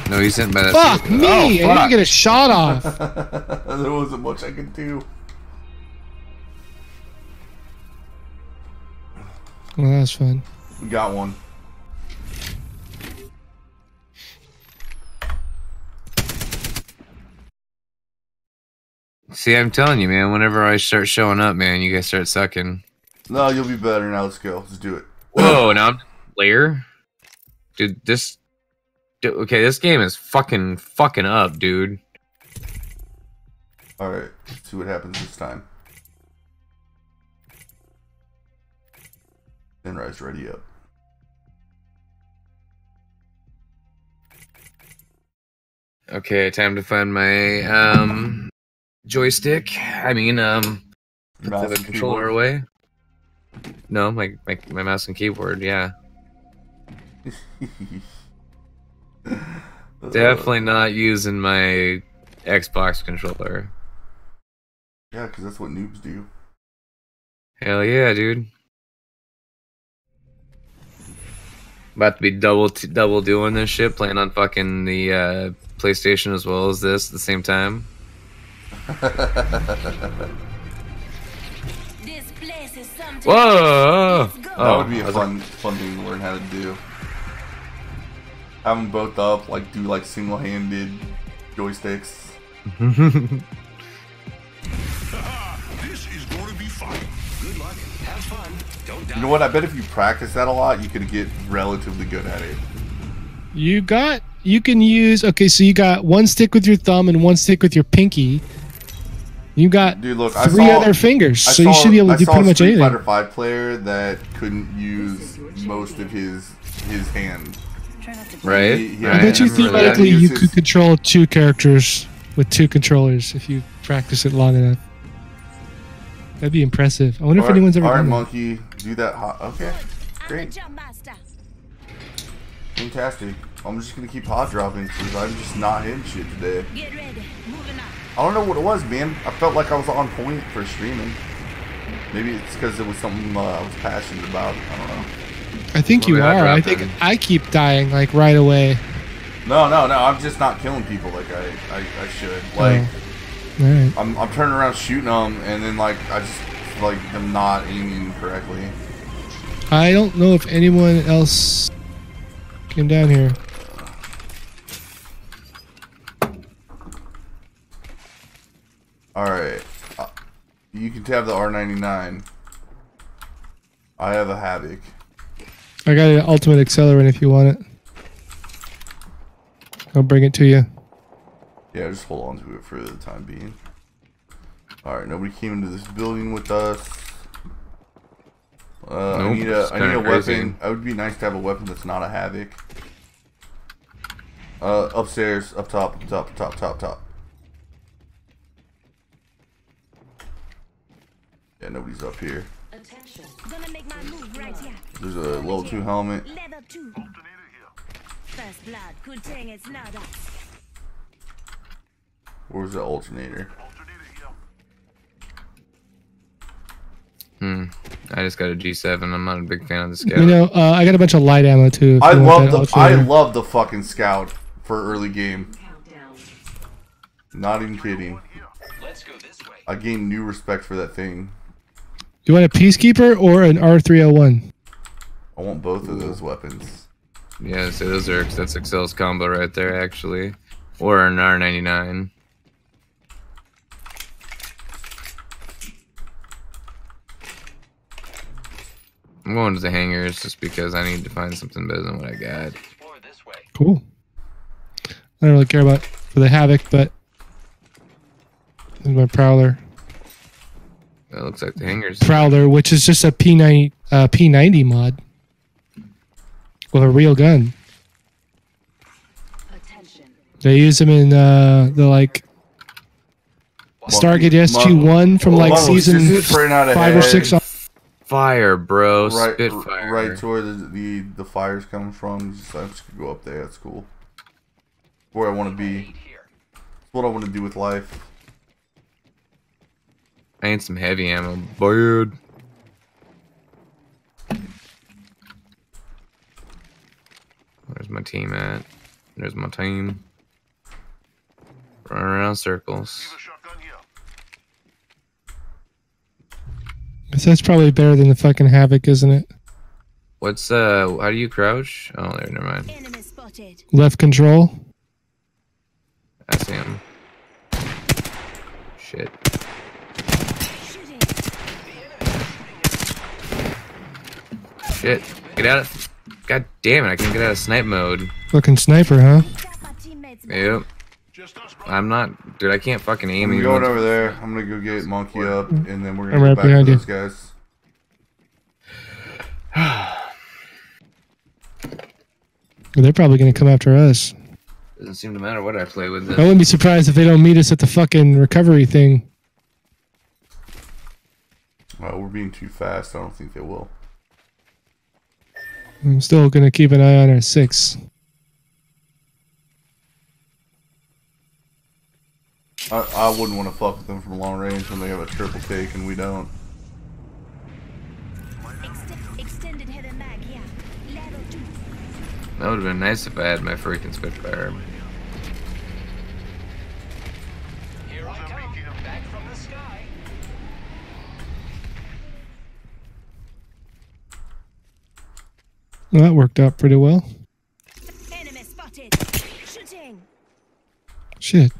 No, he's sent by that. Fuck me! Oh, I didn't get a shot off. There wasn't much I could do. Well, that was fun. We got one. See, I'm telling you, man. Whenever I start showing up, man, you guys start sucking. No, you'll be better now. Let's go. Let's do it. Whoa! Now I'm player. Dude, okay, this game is fucking up, dude. All right. Let's see what happens this time. Sinrise ready up. Okay, time to find my joystick. I mean, put the controller away. No, my mouse and keyboard. Yeah. Definitely not using my Xbox controller. Yeah, because that's what noobs do. Hell yeah, dude. About to be double doing this shit, playing on fucking the PlayStation as well as this at the same time. Whoa! That would be a fun thing to learn how to do. Have them both up, like do like single-handed joysticks. This is going to be fun. Good luck. Have fun. Don't die. You know what? I bet if you practice that a lot, you could get relatively good at it. You can use, okay, so you got one stick with your thumb and one stick with your pinky. You got Dude, look, three other fingers, so you should be able to do pretty much anything. I saw a Street Fighter V player that couldn't use most of his hand. Right? I bet you theoretically you could control two characters with two controllers if you practice it long enough. That'd be impressive. I wonder if anyone's ever done that. Monkey, do that hot. Okay, great. Fantastic. I'm just gonna keep hot dropping because I'm just not hitting shit today. Get ready. Moving on. I don't know what it was, man. I felt like I was on point for streaming. Maybe it's because it was something I was passionate about. I don't know. I think you are. I think I keep dying like right away. No. I'm just not killing people like I should. Like, right. I'm turning around shooting them, and then like I just like am not aiming correctly. I don't know if anyone else came down here. Alright. You can have the R99. I have a Havoc. I got an ultimate accelerant if you want it. I'll bring it to you. Yeah, just hold on to it for the time being. Alright, nobody came into this building with us. I need a weapon. It would be nice to have a weapon that's not a Havoc. Upstairs, up top. Yeah, nobody's up here. Attention. Gonna make my move right here. There's a level 2 helmet. Level 2. First blood. Good thing it's not us. Where's the alternator? I just got a G7. I'm not a big fan of the Scout. You know, I got a bunch of light ammo too. I love the fucking Scout for early game. Not even kidding. I gained new respect for that thing. You want a Peacekeeper or an R301? I want both of those weapons. Yeah, so that's Excel's combo right there, actually. Or an R99. I'm going to the hangars just because I need to find something better than what I got. Cool. I don't really care about for the Havoc, but my Prowler. That looks like the hangars. Prowler, which is just a P90 mod with a real gun. They use them in the like Stargate SG-1 from like season 5 or 6. Fire, bro. Spitfire. Right to where the fire's coming from. I'm just gonna go up there. That's cool. Where I want to be. It's what I want to do with life. I need some heavy ammo, dude. Where's my team at? There's my team. Running around circles. That's probably better than the fucking Havoc, isn't it? What's how do you crouch? Oh, there, never mind. Left control. I see him. Shit. Shit. Get out of... God damn it, I can't get out of snipe mode. Fucking sniper, huh? Yep. I'm not... Dude, I can't fucking aim. I'm going over there. I'm gonna go get Monkey up, and then we're gonna go back to those guys. They're probably gonna come after us. Doesn't seem to matter what I play with this. I wouldn't be surprised if they don't meet us at the fucking recovery thing. Well, we're being too fast. I don't think they will. I'm still going to keep an eye on our 6. I wouldn't want to fuck with them from long range when they have a triple take and we don't. Extended header mag here. Level 2. That would have been nice if I had my freaking Spitfire. Here I come, back from the sky. Well, that worked out pretty well. Enemy spotted. Shooting. Shit.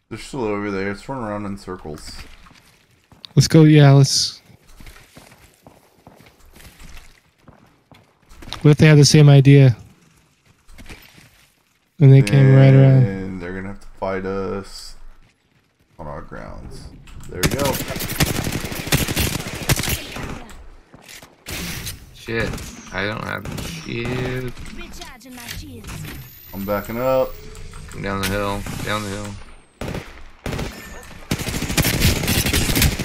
They're still over there. It's running around in circles. Let's go. Yeah, let's. What if they have the same idea? And they came right around. And they're gonna have to fight us on our grounds. There we go. Shit. I don't have shit. Recharging my shields. I'm backing up. Come down the hill. Down the hill.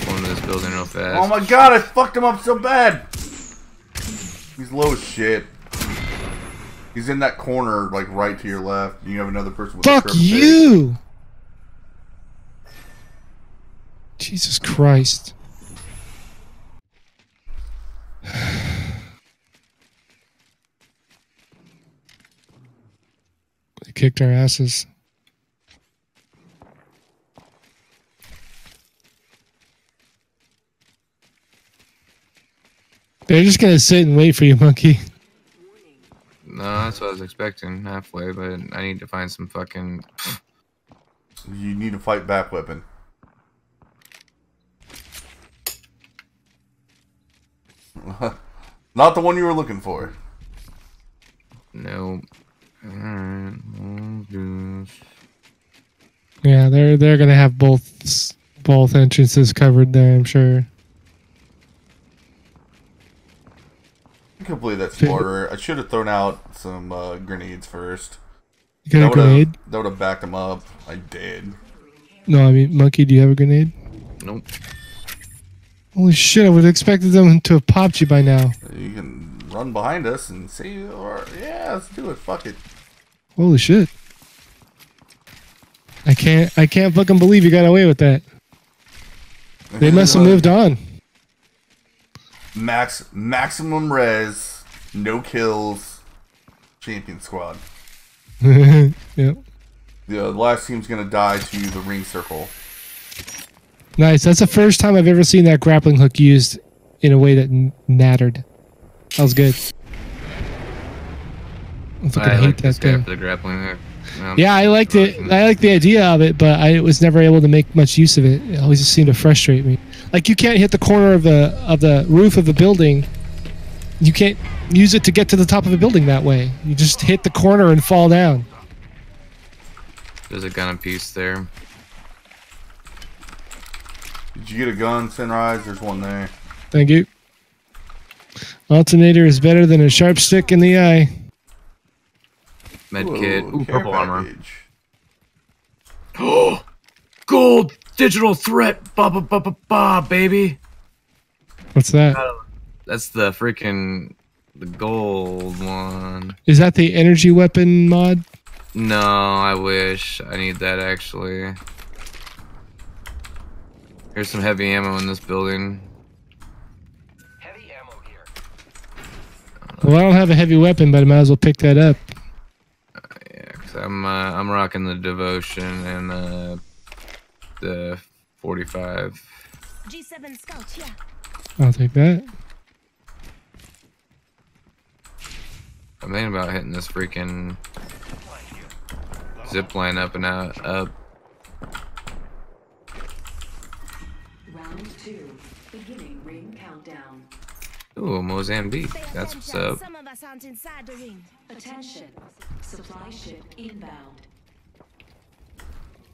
Going to this building real fast. Oh my god, I fucked him up so bad. He's low as shit. He's in that corner, like right to your left. You have another person with Fuck you! Jesus Christ. They kicked our asses. They're just gonna sit and wait for you, monkey. No, that's what I was expecting halfway, but I need to find some fucking... You need a fight back weapon. Not the one you were looking for. No. Yeah, they're gonna have both entrances covered there, I'm sure. I can't believe that's smarter. I should have thrown out some grenades first. You got a grenade? That would have backed him up. I did. No, I mean, monkey, do you have a grenade? Nope. Holy shit, I would have expected them to have popped you by now. You can run behind us and see, or yeah, let's do it. Fuck it. Holy shit. I can't fucking believe you got away with that. They must have moved on. Maximum res, no kills, champion squad. Yep. The last team's gonna die to the ring circle. Nice. That's the first time I've ever seen that grappling hook used in a way that mattered. That was good. I hate that thing. The grappling hook. Yeah, I liked it. I liked the idea of it, but I was never able to make much use of it. It always just seemed to frustrate me. Like, you can't hit the corner of the roof of the building. You can't use it to get to the top of the building that way. You just hit the corner and fall down. There's a gun piece there. Did you get a gun, Sunrise? There's one there. Thank you. Alternator is better than a sharp stick in the eye. Medkit. Ooh, purple armor. Oh, gold digital threat. Ba baby. What's that? That's the freaking the gold one. Is that the energy weapon mod? No, I wish. I need that actually. Here's some heavy ammo in this building. Heavy ammo here. Well, I don't have a heavy weapon, but I might as well pick that up. Yeah, cause I'm rocking the devotion and the 45. G7 scout here. I'll take that. I'm thinking about hitting this freaking zip line up and out up. Round 2, beginning ring countdown. Ooh, Mozambique. That's what's up. Some of us aren't inside the ring. Attention, supply ship inbound.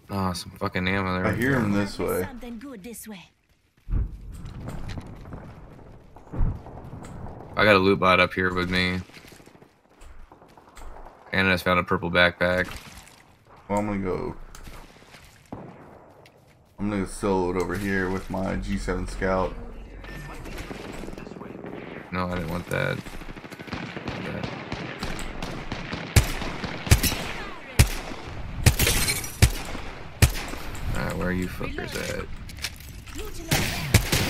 Oh, some fucking ammo there. I hear him this way. Something good this way. I got a loot bot up here with me. And I just found a purple backpack. Well, I'm gonna solo it over here with my G7 Scout. No, I didn't want that. where are you fuckers at?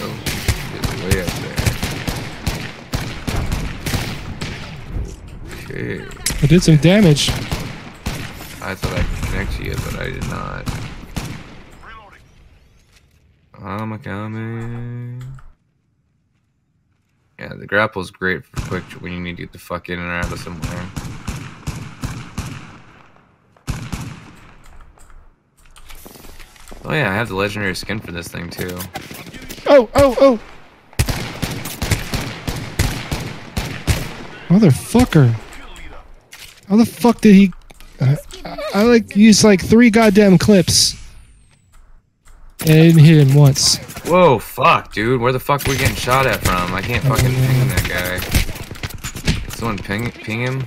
Oh, it's way up there. Okay. I did some damage. I thought I could connect to you, but I did not. I'm coming. Yeah, the grapple's great for quick when you need to get the fuck in and out of somewhere. Oh yeah, I have the legendary skin for this thing too. Oh, oh, oh! Motherfucker. How the fuck did he... I like used like 3 goddamn clips. And I didn't hit him once. Whoa, fuck, dude. Where the fuck are we getting shot at from? I can't fucking ping that guy. Someone ping him?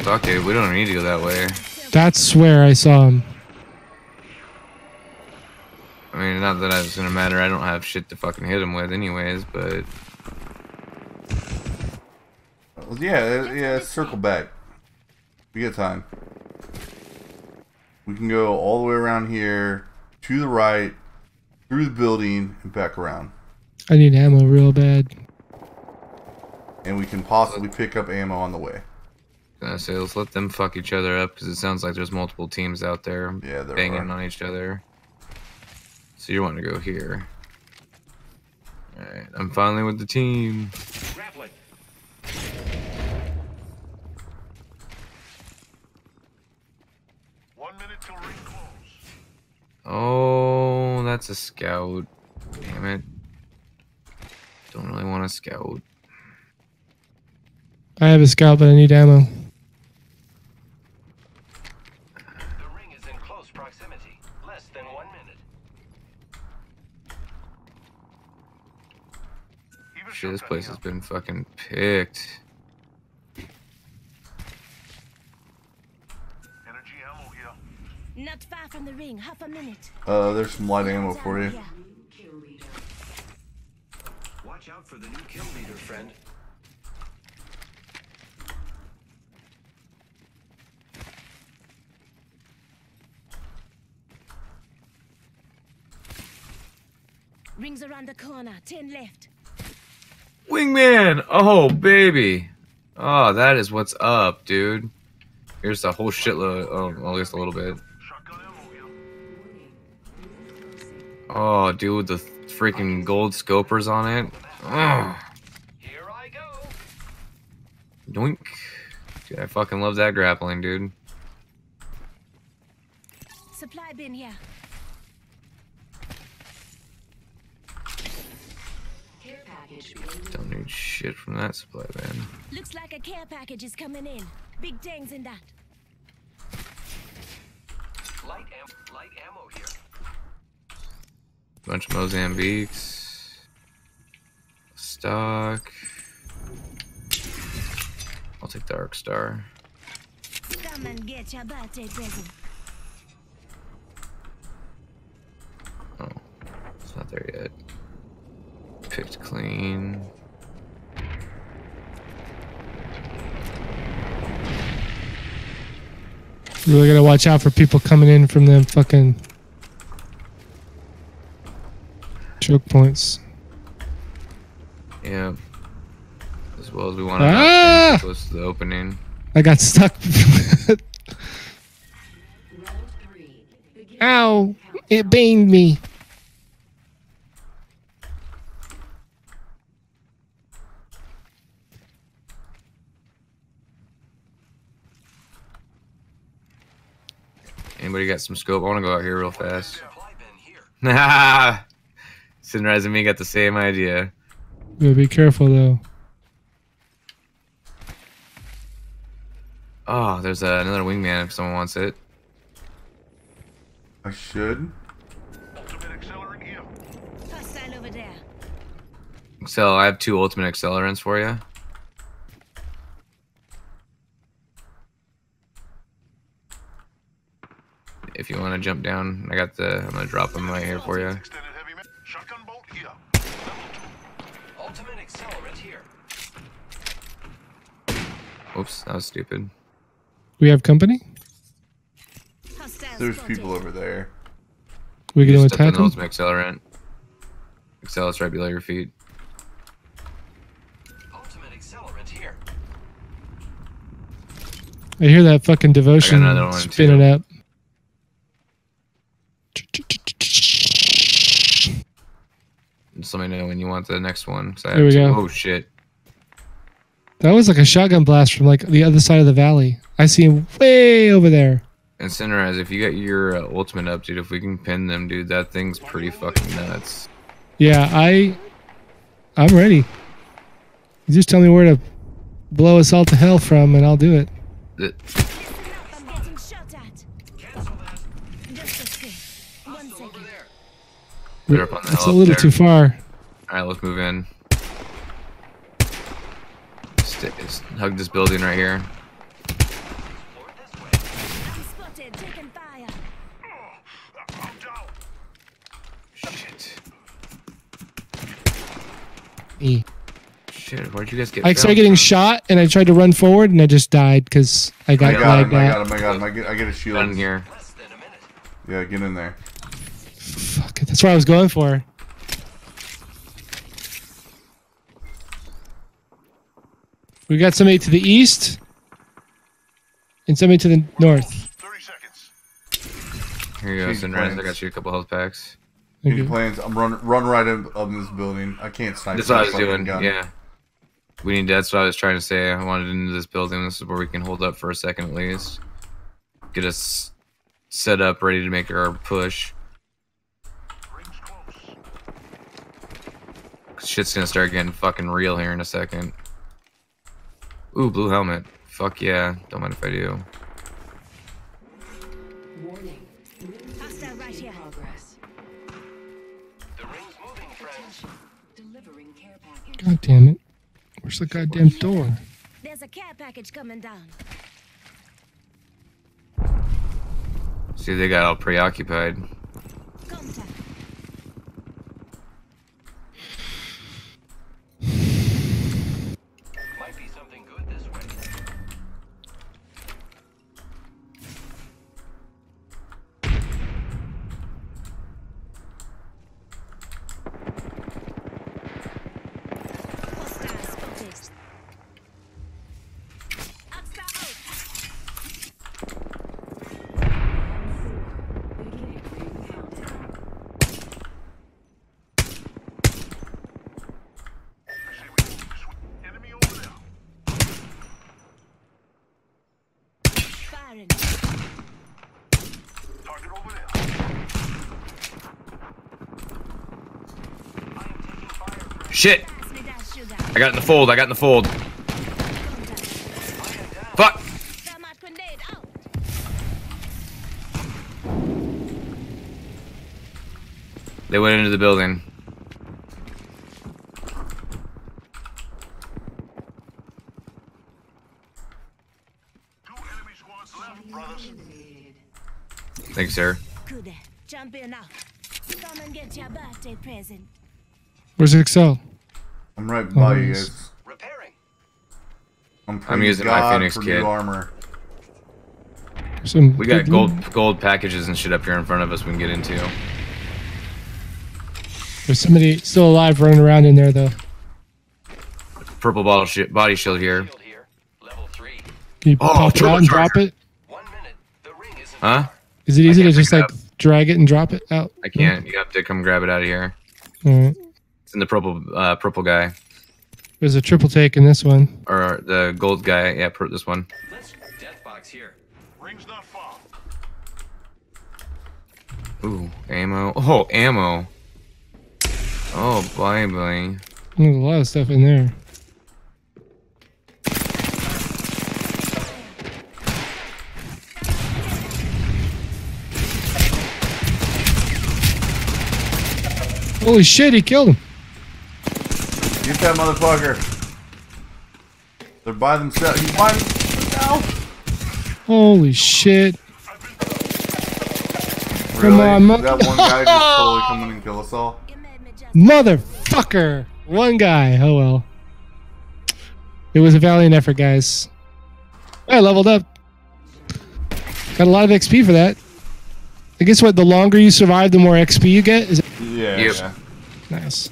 Fuck, dude. We don't need to go that way. That's where I saw him. I mean, not that it's gonna matter. I don't have shit to fucking hit him with anyways, but... Yeah, circle back. We got time. We can go all the way around here, to the right, through the building, and back around. I need ammo real bad. And we can possibly pick up ammo on the way. I was gonna say, let's let them fuck each other up, because it sounds like there's multiple teams out there banging on each other. So you want to go here. Alright, I'm finally with the team. Grappling. Oh, that's a scout. Damn it. Don't really want a scout. I have a scout, but I need ammo. The ring is in close proximity. Less than 1 minute. Shit, this place has been fucking picked. Not far from the ring, half a minute. There's some light ammo for you. Watch out for the new kill leader, friend. Rings around the corner, 10 left. Wingman! Oh, baby. Oh, that is what's up, dude. Here's a whole shitload. Oh, at least a little bit. Oh, dude, with the freaking gold scopers on it. Oh. Here I go. Doink. Dude, I fucking love that grappling, dude. Supply bin here. Don't need shit from that supply bin. Looks like a care package is coming in. Big dings in that. Light ammo here. Bunch of Mozambiques. Stock. I'll take the Arc Star. Come and get your birthday present. Oh, it's not there yet. Picked clean. You really gotta watch out for people coming in from them fucking choke points. Yeah. As well as we want to get close to the opening. I got stuck. Ow! It banged me. Anybody got some scope? I want to go out here real fast. Nah. Sunrise and me got the same idea. Yeah, be careful though. Oh, there's another wingman if someone wants it. I should. Hostile over there. So I have 2 ultimate accelerants for you. If you want to jump down, I'm gonna drop them right here for you. Shotgun bolt here. Ultimate accelerant here. Oops, that was stupid. We have company? There's people over there. We gonna attack them? Accelerant. Accelerant's right below your feet. Ultimate accelerant here. I hear that fucking devotion spinning up. Just let me know when you want the next one. There we go. Oh shit. That was like a shotgun blast from like the other side of the valley. I see him way over there. And Cinderaz, if you got your ultimate up, dude, if we can pin them, dude, that thing's pretty fucking nuts. Yeah, I'm ready. You just tell me where to blow us all to hell from, and I'll do it. I'm getting shot at. Cancel that. Just a sec. 1 second. Over there. Up on the It's hill a up little there. too far. Alright, let's move in. Hug this building right here. I'm spotted. Taking fire. I'm down. Shit. Me. Shit, where'd you guys get I started getting shot, and I tried to run forward, and I just died because I got lagged out. I got him. I get a shield. in here? Less than a minute. Yeah, get in there. Fuck it, that's what I was going for. We got somebody to the east, and somebody to the north. 30 seconds. Here you go, Change Sunrise. I plans. got you a couple health packs. Any plans? I'm run right up this building. I can't snipe. That's what I was fucking doing. gun. Yeah. That's what I was trying to say. I wanted into this building. This is where we can hold up for a second at least. Get us set up, ready to make our push. Rings close. Shit's gonna start getting fucking real here in a second. Ooh, blue helmet. Fuck yeah. Don't mind if I do. Warning. Hostile right here. Progress. The ring's moving, friends. Delivering care package. God damn it. Where's the goddamn door? There's a care package coming down. See, they got all preoccupied. Contact. Might be something good this way. Hostile spotted. Hostile out. Beginning ring countdown. Enemy over there. Firing. Target over there. I am taking fire, friends. Shit! Pass me that sugar. I got in the fold. I got in the fold. Contact. Fuck! Thermite grenade out. They went into the building. Two enemy squads left, brothers. Eliminated. Thanks, sir. Good. Jump in now. Come and get your birthday present. Where's Excel? I'm right by you nice. guys. Repairing. I'm praying using to my God Phoenix for kit. new armor. Some We got good- gold packages and shit up here in front of us we can get into. There's somebody still alive running around in there though. Purple body shield here. Shield here. Level 3. Can you Oh, pop it out and drop turbocharger. it? 1 minute. The ring isn't Huh? Is it easy to can't just pick it like drag it and drop it out? I can't. You have to come grab it out of here. Alright. It's in the purple guy. There's a triple take in this one. Or the gold guy. Yeah, this one. Let's death box here. Ring's not far. Ooh, ammo. Oh, ammo. Oh, boy. There's a lot of stuff in there. Holy shit, he killed him. Get that motherfucker. They're by themselves. He's by himself. Holy shit. Really? on, monkey. That one guy just totally come in and kill us all. You made me just Motherfucker. One guy. Oh well. It was a valiant effort, guys. I leveled up. Got a lot of XP for that. I guess what, the longer you survive, the more XP you get? Is it? Yeah. Yep. Yeah. Nice.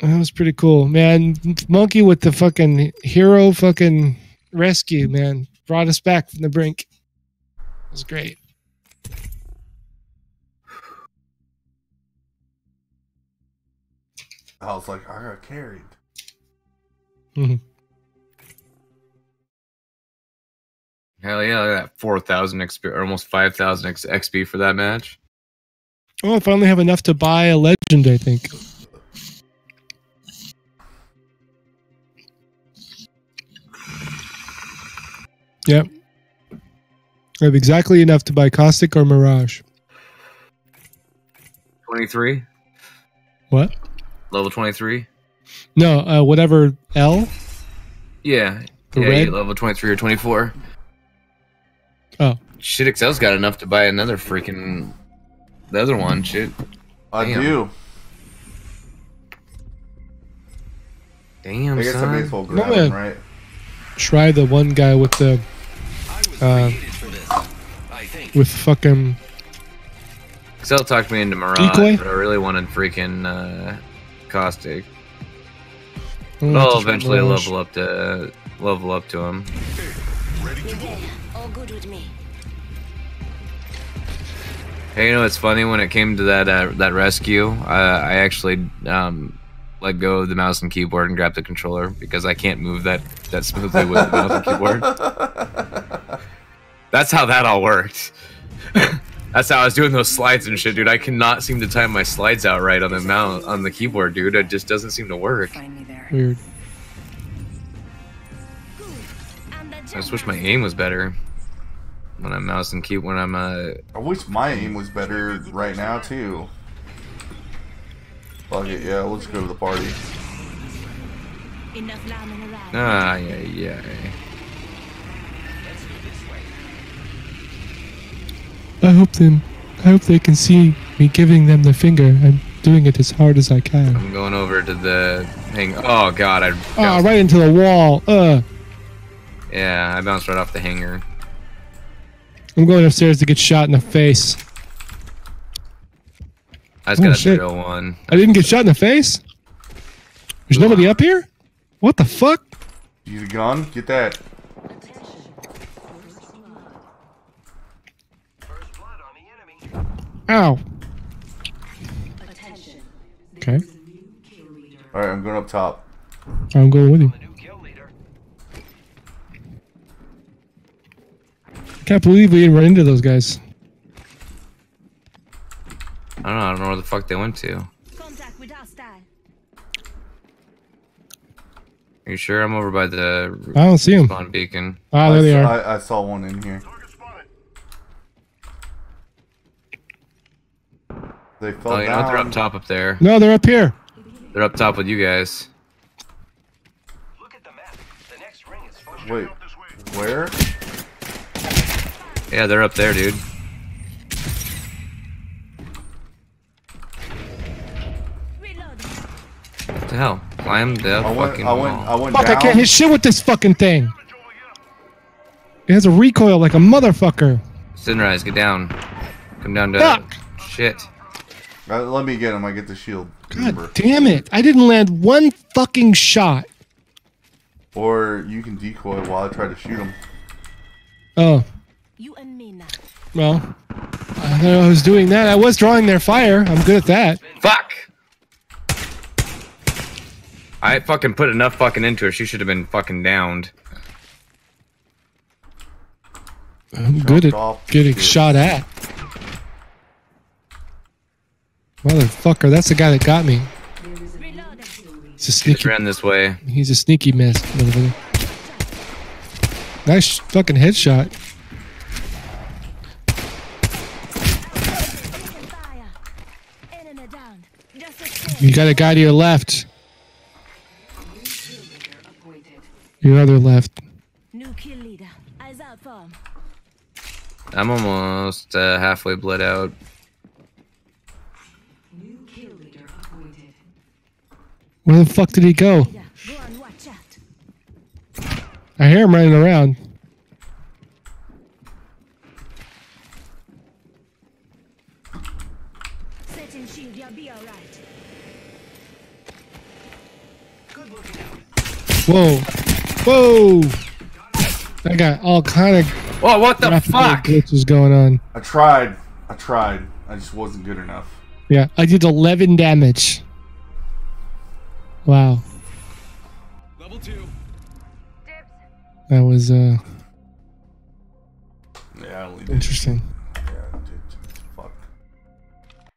That was pretty cool, man. Monkey with the fucking hero fucking rescue, man. Brought us back from the brink. It was great. I was like, I got carried. Mm-hmm. Hell yeah, look at that 4,000 XP, or almost 5,000 XP for that match. Oh, I finally have enough to buy a legend, I think. Yep. I have exactly enough to buy Caustic or Mirage. 23? What? Level 23? No, whatever L. Yeah. The yeah, red? level 23 or 24. Oh. Shit, Excel's got enough to buy another freaking... The other one, shit. I Damn. do. Damn, I guess I son. may as well grab No, him, man. right? Try the one guy with the... with fucking... Excel talked me into Mirage, Decoy? but I really wanted freaking Caustic. I'm But gonna have I'll to try eventually Mirage. level up to him. All good with me. Hey, you know what's funny? When it came to that rescue, I actually let go of the mouse and keyboard and grabbed the controller because I can't move that smoothly with the mouse and keyboard. That's how that all worked. That's how I was doing those slides and shit, dude. I cannot seem to time my slides out right on the mouse on the keyboard, dude. It just doesn't seem to work. Find me there. Weird. I just wish my aim was better when I'm mouse and keyboard. When I'm I wish my aim was better right now too. Fuck it, yeah, let's go to the party. Enough lambing around. yeah. I hope they can see me giving them the finger. I'm doing it as hard as I can. I'm going over to the hang. Oh god, I Oh, bounced, right into the wall. yeah, I bounced right off the hanger. I'm going upstairs to get shot in the face. I just Oh, got a shit. drill one. I didn't get shot in the face? There's nobody up here? What the fuck? Use a gun, get that. Ow. Attention. Okay. Alright, I'm going up top. I'm going with you. Can't believe we didn't run into those guys. I don't know where the fuck they went to. Contact with hostile. Are you sure? I'm over by the I don't see them. spawn beacon. Ah, there they are. I saw one in here. They fell Oh, you know what? down. They're up top up there. No, they're up here. They're up top with you guys. Wait, where? Yeah, they're up there, dude. Reload. What the hell? Climb the fucking wall. I went Fuck, down. I can't hit shit with this fucking thing. It has a recoil like a motherfucker. Sunrise, get down. Come down to... Fuck. Shit. Let me get him. I get the shield. Remember. God damn it. I didn't land one fucking shot. Or you can decoy while I try to shoot him. Oh, You and me now. well. I know I was doing that. I was drawing their fire. I'm good at that. Fuck! I fucking put enough fucking into her. She should have been fucking downed. I'm good at off. getting Shit. shot at. Motherfucker, that's the guy that got me. Reload. He's a Just sneaky. ran this way. He's a sneaky mess. Motherfucker. Nice fucking headshot. Fire. Enemy down. Just a You got a guy to your left. Appointed. Your other left. new kill leader. Eyes out for him. I'm almost halfway bled out. New kill leader appointed. Where the fuck did he go? Yeah, go on, watch out. I hear him running around. Setting shield, you'll be alright. Whoa. Whoa. I got all kind of. Whoa, what the fuck? Glitches going on. I tried. I just wasn't good enough. Yeah, I did 11 damage. Wow. Level 2. That was Yeah, I only did. interesting. Yeah, dude.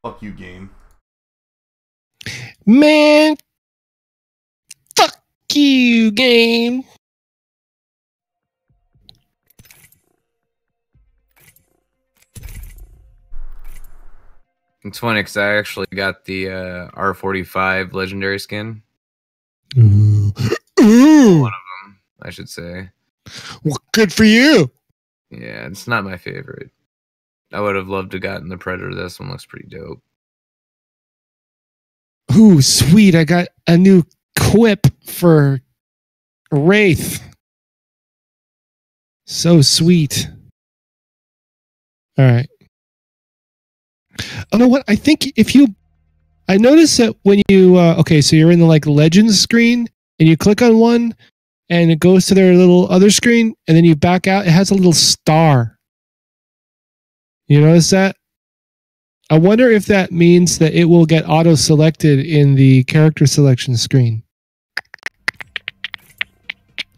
Fuck you, game. Man, fuck you, game. It's funny because I actually got the R45 legendary skin. Ooh. One of them, I should say. Well, good for you. Yeah, it's not my favorite. I would have loved to have gotten the Predator. This one looks pretty dope. Ooh, sweet. I got a new quip for Wraith. So sweet. All right. Oh, know what? I think if you... I noticed that when you... okay, so you're in the like Legends screen, and you click on one, and it goes to their little other screen, and then you back out. It has a little star. You notice that? I wonder if that means that it will get auto-selected in the character selection screen.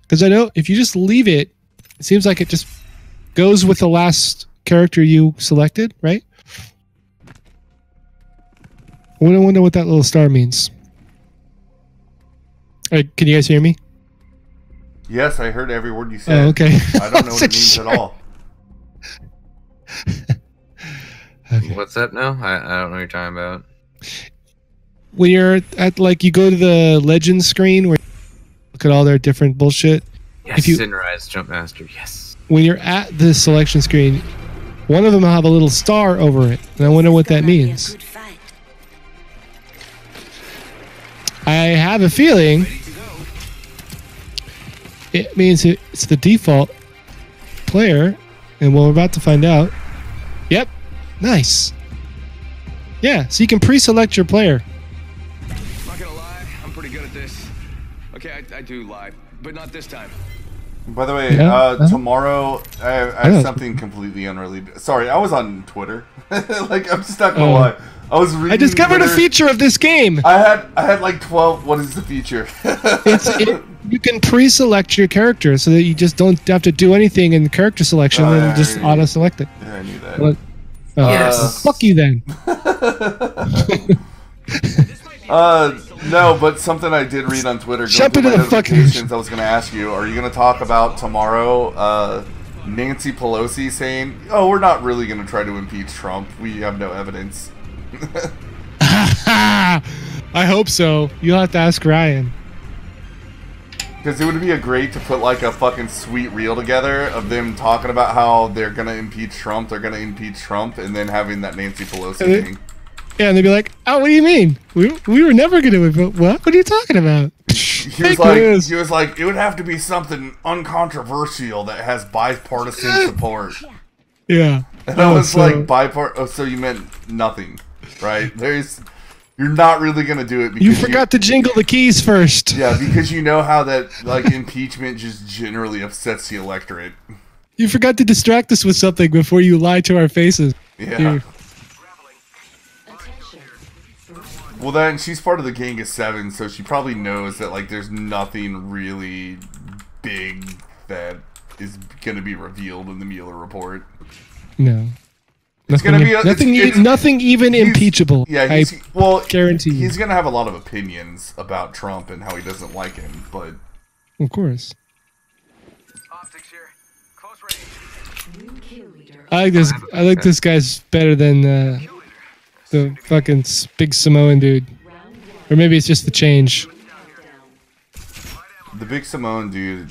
Because I know if you just leave it, it seems like it just goes with the last character you selected, right? I wonder what that little star means. All right, can you guys hear me? Yes, I heard every word you said. Oh, okay. I don't know what it means at all. Okay. What's that now? I don't know what you're talking about. When you're at, like, you go to the Legends screen where you look at all their different bullshit. Yes, if you, Sinrise Jumpmaster, yes. When you're at the selection screen, one of them will have a little star over it. And I wonder what that means. I have a feeling it means it's the default player, and we're about to find out. Yep. Nice. Yeah, so you can pre-select your player. Not gonna lie, I'm pretty good at this. Okay, I do lie, but not this time. By the way, tomorrow I have something completely unrelated. Sorry, I was on Twitter. Like, I'm just not gonna lie. I was reading. I discovered Twitter. a feature of this game. I had like 12. What is the feature? You can pre-select your character so that you just don't have to do anything in the character selection and just auto-select it. Yeah, I knew that. But, yes. Fuck you then. No, but something I did read on Twitter. Jump into the fucking. I was going to ask you: are you going to talk about tomorrow? Nancy Pelosi saying, "Oh, we're not really going to try to impeach Trump. We have no evidence." I hope so. You'll have to ask Ryan. Because it would be great to put like a fucking sweet reel together of them talking about how they're gonna impeach Trump, and then having that Nancy Pelosi thing. Yeah, and they'd be like, "Oh, what do you mean? We were never gonna vote. What? What are you talking about?" He was like, it would have to be something uncontroversial that has bipartisan support. Yeah. And I was like, bipartisan. Oh, so you meant nothing, right? You're not really gonna do it because you forgot to jingle the keys first. Yeah, because you know how that like impeachment just generally upsets the electorate. You forgot to distract us with something before you lie to our faces. Yeah. Well, then she's part of the Gang of Seven, so she probably knows that like there's nothing really big that is gonna be revealed in the Mueller report. No. It's gonna be nothing even impeachable. Yeah, guarantee. He's gonna have a lot of opinions about Trump and how he doesn't like him, but of course. Optics here. Close range. I like this guy's better than the fucking big Samoan dude, or maybe it's just the change. The big Samoan dude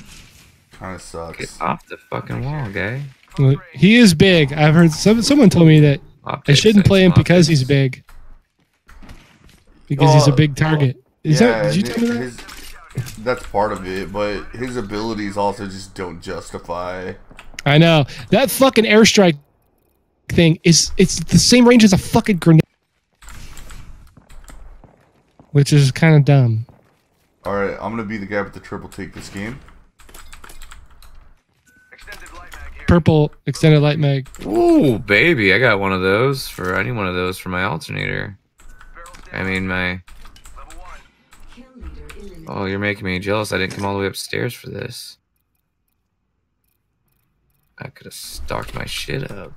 kind of sucks. Get off the fucking wall, guy. Well, he is big. I've heard someone told me that I shouldn't play him because he's big. Because he's a big target. Did you tell me that? That's part of it, but his abilities also just don't justify. I know. That fucking airstrike thing it's the same range as a fucking grenade. which is kind of dumb. All right, I'm gonna be the guy with the triple take this game. Purple extended light mag. Ooh, baby, I got one of those I need one of those for my alternator. I mean my. Oh, you're making me jealous. I didn't come all the way upstairs for this. I could have stocked my shit up.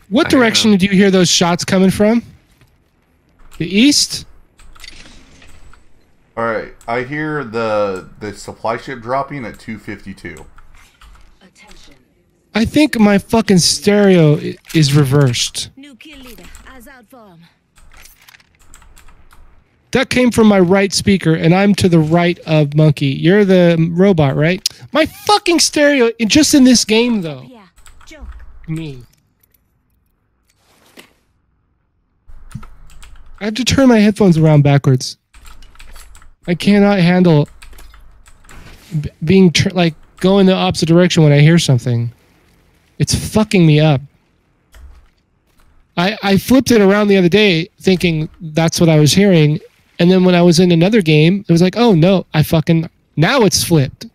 What direction did you hear those shots coming from? The east? All right, I hear the supply ship dropping at 2:52. I think my fucking stereo is reversed. New kill leader, eyes out for him. That came from my right speaker, and I'm to the right of Monkey. You're the robot, right? My fucking stereo, just in this game, though. Yeah, joke. Me. I have to turn my headphones around backwards. I cannot handle being like going the opposite direction when I hear something. It's fucking me up. I flipped it around the other day thinking that's what I was hearing, and then when I was in another game, it was like, oh no, now it's flipped.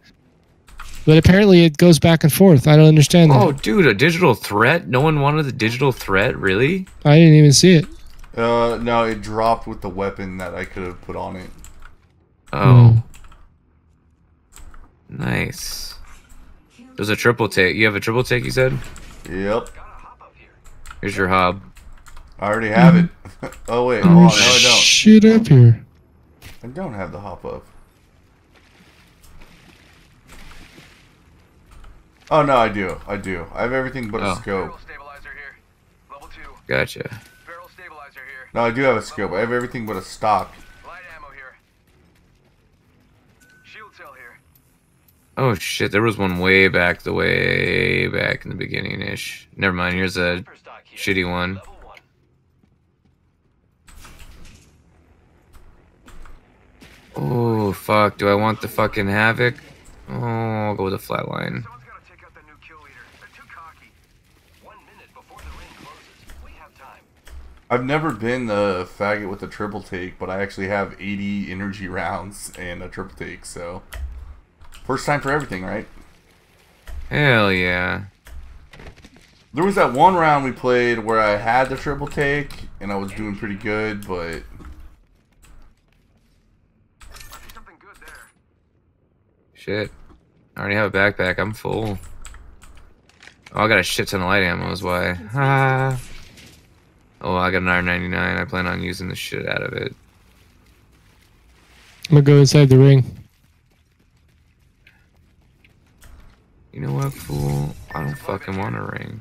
But apparently it goes back and forth. I don't understand that. Oh, dude, a digital threat? No one wanted the digital threat, really? I didn't even see it. No, it dropped with the weapon that I could have put on it. Oh. Nice. There's a triple take. You have a triple take, you said? Yep. Here's your hob. I already have it. Oh, wait. Hold on. No, I don't. Shit up here. I don't have the hop up. Oh, no, I do. I do. I have everything but a scope. Gotcha. No, I do have a scope. I have everything but a stock. Oh shit, there was one way back in the beginning-ish. Never mind, here's a shitty one. Oh fuck, do I want the fucking Havoc? Oh, I'll go with the flatline. I've never been the faggot with a triple take, but I actually have 80 energy rounds and a triple take, so... First time for everything, right? Hell yeah. There was that one round we played where I had the triple take, and I was doing pretty good, but... Shit. I already have a backpack, I'm full. Oh, I got a shit ton of light ammo is why. Ah. Oh, I got an R99. I plan on using the shit out of it. I'm gonna go inside the ring. You know what, fool? I don't fucking want a ring.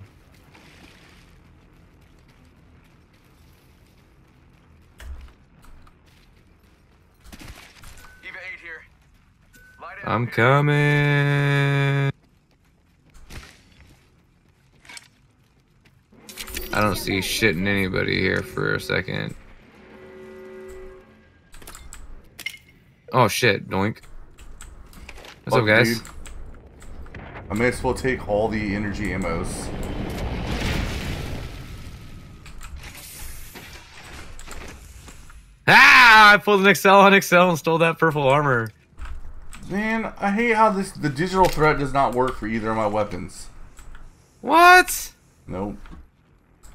I'm coming. I don't see shit in anybody here for a second. Oh shit, doink. What's up, guys? Dude. I may as well take all the energy ammos. Ah! I pulled an XL on XL and stole that purple armor. Man, I hate how the digital threat does not work for either of my weapons. What? Nope.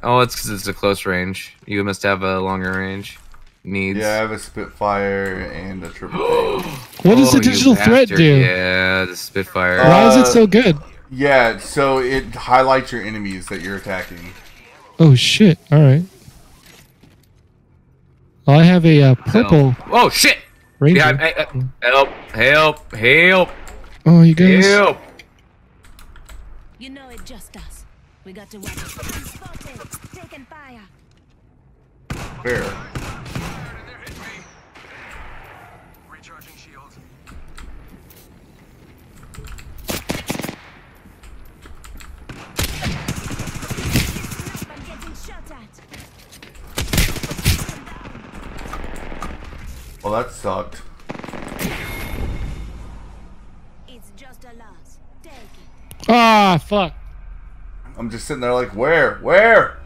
Oh, it's because it's a close range. You must have a longer range. Needs. Yeah, I have a Spitfire and a triple take. What does the digital threat do? Yeah, the Spitfire. Why is it so good? Yeah, so it highlights your enemies that you're attacking. Oh shit! All right. Well, I have a purple. Oh shit! Ranger. Yeah, help! Help! Help! Oh, you guys. Help! You know it just us. We got to watch. Spotted. Taking fire. Where? Recharging shields. I'm getting shot at. Well, that sucked. It's just a loss. Take it. Ah, fuck. I'm just sitting there like, where? Where?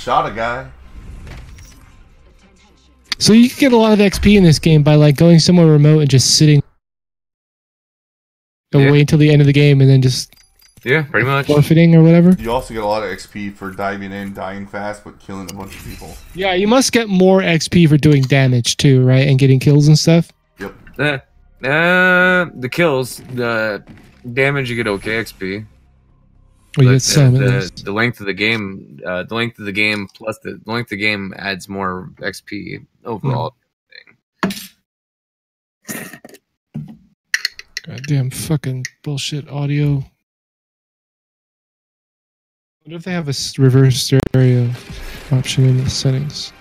shot a guy. So you can get a lot of XP in this game by like going somewhere remote and just sitting. And wait until the end of the game and then just pretty much forfeiting or whatever. You also get a lot of XP for diving in, dying fast, but killing a bunch of people. Yeah, you must get more XP for doing damage too, right? And getting kills and stuff. Yep. The kills, the damage you get okay XP. Well, you get some. The length of the game, plus the length of the game adds more XP overall. Goddamn fucking bullshit audio. I wonder if they have a reverse stereo option in the settings.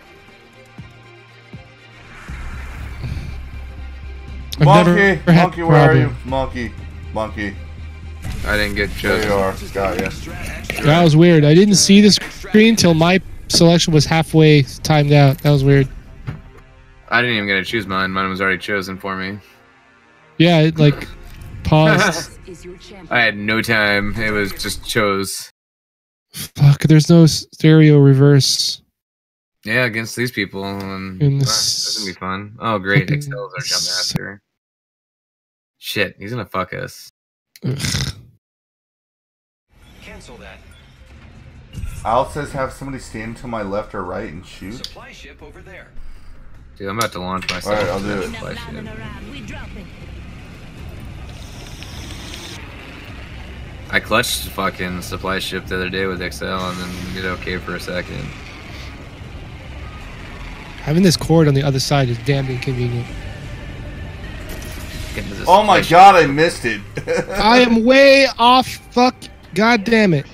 Monkey, Monkey, where are you? Monkey. I didn't get chosen. There you are. Got ya. That was weird. I didn't see the screen till my selection was halfway timed out. That was weird. I didn't even get to choose mine. Mine was already chosen for me. Yeah, it like paused. I had no time. It was just chose. Fuck, there's no stereo reverse. Yeah, against these people. And that's gonna be fun. Oh, great. Excel's our jump master. Shit, he's gonna fuck us. Ugh. Cancel that. Al says have somebody stand to my left or right and shoot. Supply ship over there. Dude, I'm about to launch myself. Alright, I'll do it. Supply ship. I clutched fucking supply ship the other day with XL and then did okay for a second. Having this cord on the other side is damn inconvenient. Oh my god, I missed it. I am way off. Fuck. God damn it.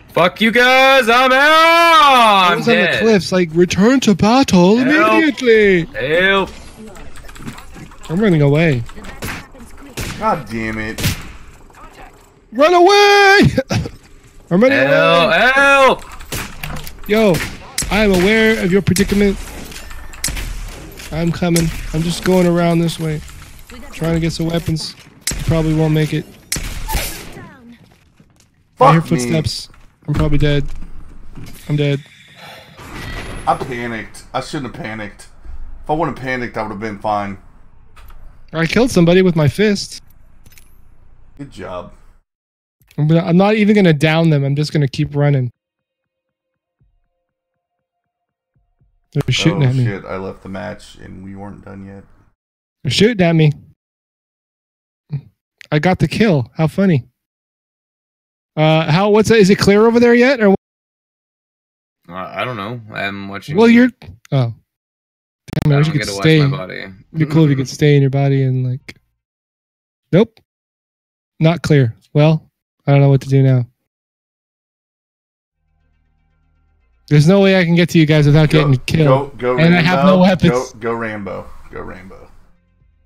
Fuck you guys, I'm out! I was on the cliffs, like, return to battle immediately! Help! I'm running away. God damn it. Run away! I'm running away! Help! Yo, I am aware of your predicament. I'm coming. I'm just going around this way. Trying to get some weapons. Probably won't make it. I hear footsteps. I'm probably dead. I'm dead. I panicked. I shouldn't have panicked. If I wouldn't have panicked, I would have been fine. I killed somebody with my fist. Good job. I'm not even going to down them. I'm just going to keep running. They're shooting at me. Oh shit, I left the match and we weren't done yet. They're shooting at me. I got the kill. How funny. Is it clear over there yet? Or I don't know. I'm watching. Well, you're. Oh. Damn, I wish you could get to stay. watch my body. It'd be cool if you could stay in your body and like. Nope. Not clear. Well, I don't know what to do now. There's no way I can get to you guys without getting killed. Go and Rambo. I have no weapons. Go Rambo. Go Rambo.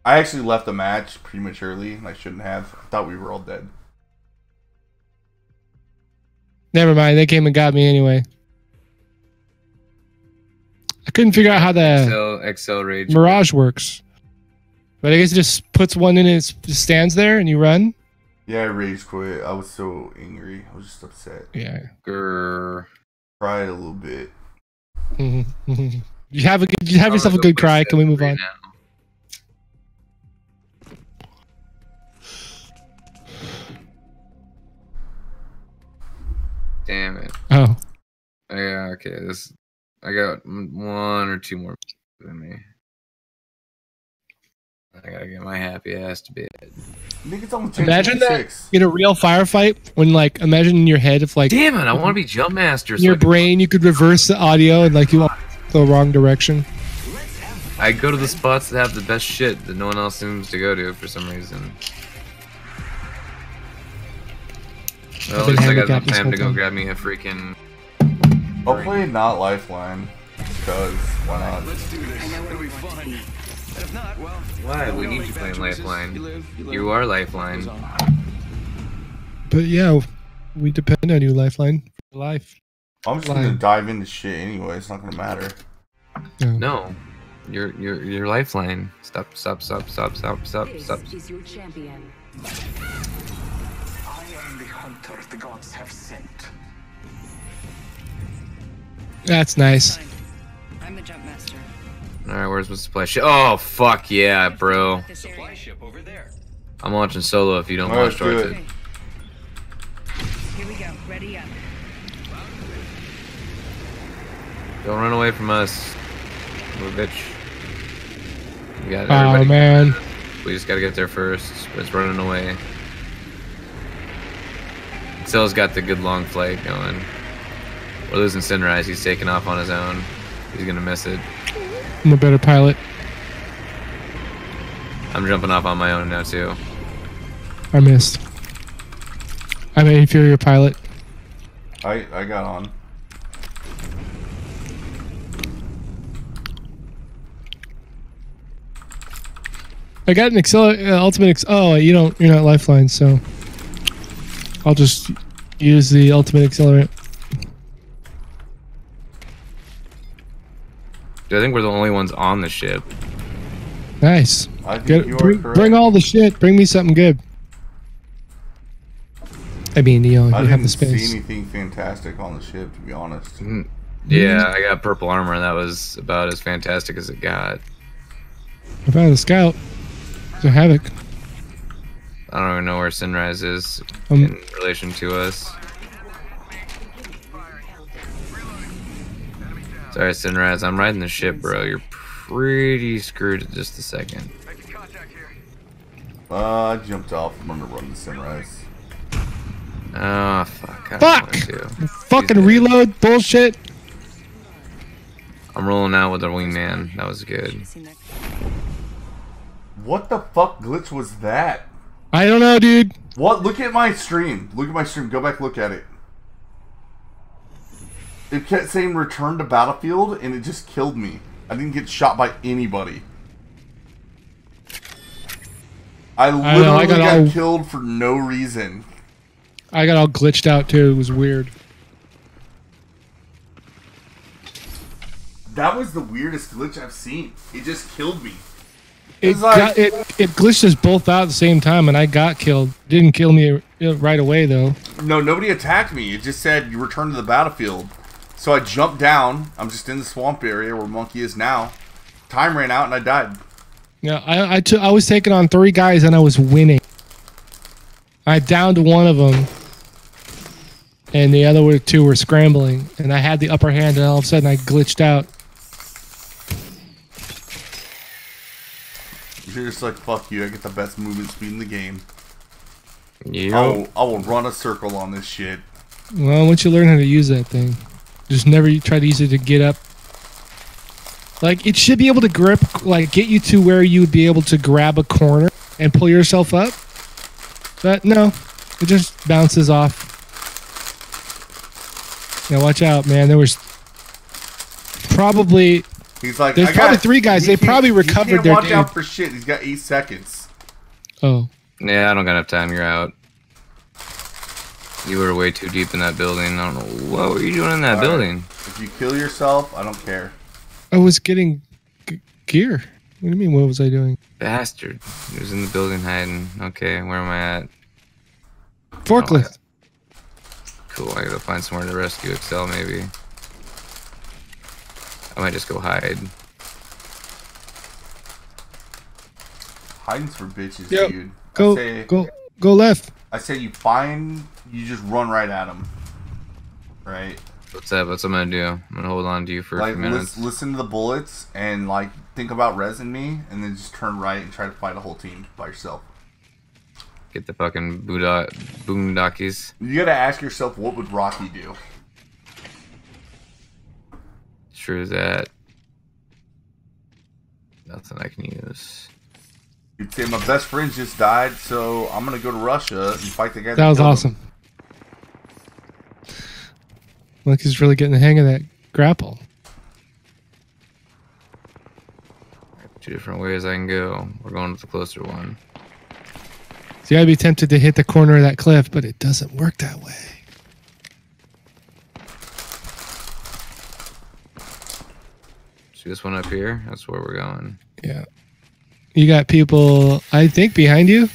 I actually left the match prematurely, and I shouldn't have. I thought we were all dead. Never mind. They came and got me anyway. I couldn't figure out how the XL Rage Mirage works. But I guess it just puts one in and it just stands there and you run? Yeah, I rage quit. I was so angry. I was just upset. Yeah. Grrr. Cried a little bit. You have yourself a good cry. Can we move on? Damn it. Oh. Yeah, okay. I got one or two more than me. I gotta get my happy ass to bed. I think it's almost Imagine that in a real firefight when, like, imagine in your head if, like, damn it, I want to be jump master. In your brain, you could reverse the audio and, like, you walk the wrong direction. I go to the spots that have the best shit that no one else seems to go to for some reason. Well, at least I got enough time to go grab me a freaking. Hopefully not Lifeline, because why not? Let's do this. It'll be fun. And if not, well, why? We need you playing Lifeline. You are Lifeline. But yeah, we depend on you, Lifeline, for life. I'm just gonna dive into shit anyway. It's not gonna matter. No, you're Lifeline. Stop. This is your champion. I am the hunter the gods have sent. That's nice. I'm the jump master. All right, where's the supply ship? Oh fuck yeah, bro! Supply ship over there. I'm launching solo if you don't launch towards it. Here we go. Ready up. Don't run away from us, little bitch. We got Oh man. We just gotta get there first. It's running away. Excel's got the good long flight going. We're losing Sunrise. He's taking off on his own. He's gonna miss it. I'm a better pilot. I'm jumping off on my own now too. I missed. I'm an inferior pilot. I got on. I got an ultimate. You're not Lifeline, so I'll just use the ultimate accelerant. I think we're the only ones on the ship. Nice. I think you are correct. Bring all the shit. Bring me something good. I mean, you have the space. I didn't see anything fantastic on the ship, to be honest. Yeah, I got purple armor, and that was about as fantastic as it got. I found a scout. There's a Havoc. I don't even know where Sunrise is in relation to us. Sorry, Sunrise. I'm riding the ship, bro. You're pretty screwed in just a second. I jumped off. I'm gonna run the Sunrise. Oh, fuck. I don't Fuck! want to. Fucking reload bullshit. I'm rolling out with the wingman. That was good. What the fuck glitch was that? I don't know, dude. What? Look at my stream. Look at my stream. Go back, look at it. It kept saying return to battlefield, and it just killed me. I didn't get shot by anybody. I literally got killed for no reason. I got all glitched out too. It was weird. That was the weirdest glitch I've seen. It just killed me. It glitched us both out at the same time, and I got killed. Didn't kill me right away though. No, nobody attacked me. It just said you return to the battlefield. So I jumped down. I'm just in the swamp area where Monkey is now. Time ran out and I died. Yeah, I was taking on 3 guys and I was winning. I downed one of them, and the other 2 were scrambling, and I had the upper hand, and all of a sudden I glitched out. You're just like, fuck you, I get the best movement speed in the game. Yeah. I will run a circle on this shit. Well, once you learn how to use that thing, just never try to use it to get up. Like, it should be able to grip, like, get you to where you would be able to grab a corner and pull yourself up. But no, it just bounces off. Now watch out, man. There was probably... He's like, there's probably 3 guys. They probably recovered their... Watch out for shit. He's got 8 seconds. Oh. Yeah, I don't got enough time. You're out. You were way too deep in that building. I don't know. What were you doing in that building? If you kill yourself, I don't care. I was getting gear. What do you mean, what was I doing? Bastard. He was in the building hiding. Okay, where am I at? Forklift. Cool, I gotta find somewhere to rescue Excel, maybe. I might just go hide. Hiding's for bitches, dude. Go left. I say you just run right at them. Right? What's that? What's I'm gonna do? I'm gonna hold on to you for a few minutes. Listen to the bullets and like think about resin me, and then just turn right and try to fight a whole team by yourself. Get the fucking boondockies. You gotta ask yourself, what would Rocky do? True that. Nothing I can use. You'd say my best friend just died, so I'm gonna go to Russia and fight the guy. That was awesome. Like he's really getting the hang of that grapple. 2 different ways I can go. We're going with the closer one. See, I'd be tempted to hit the corner of that cliff, but it doesn't work that way. See this one up here? That's where we're going. Yeah. You got people, I think, behind you.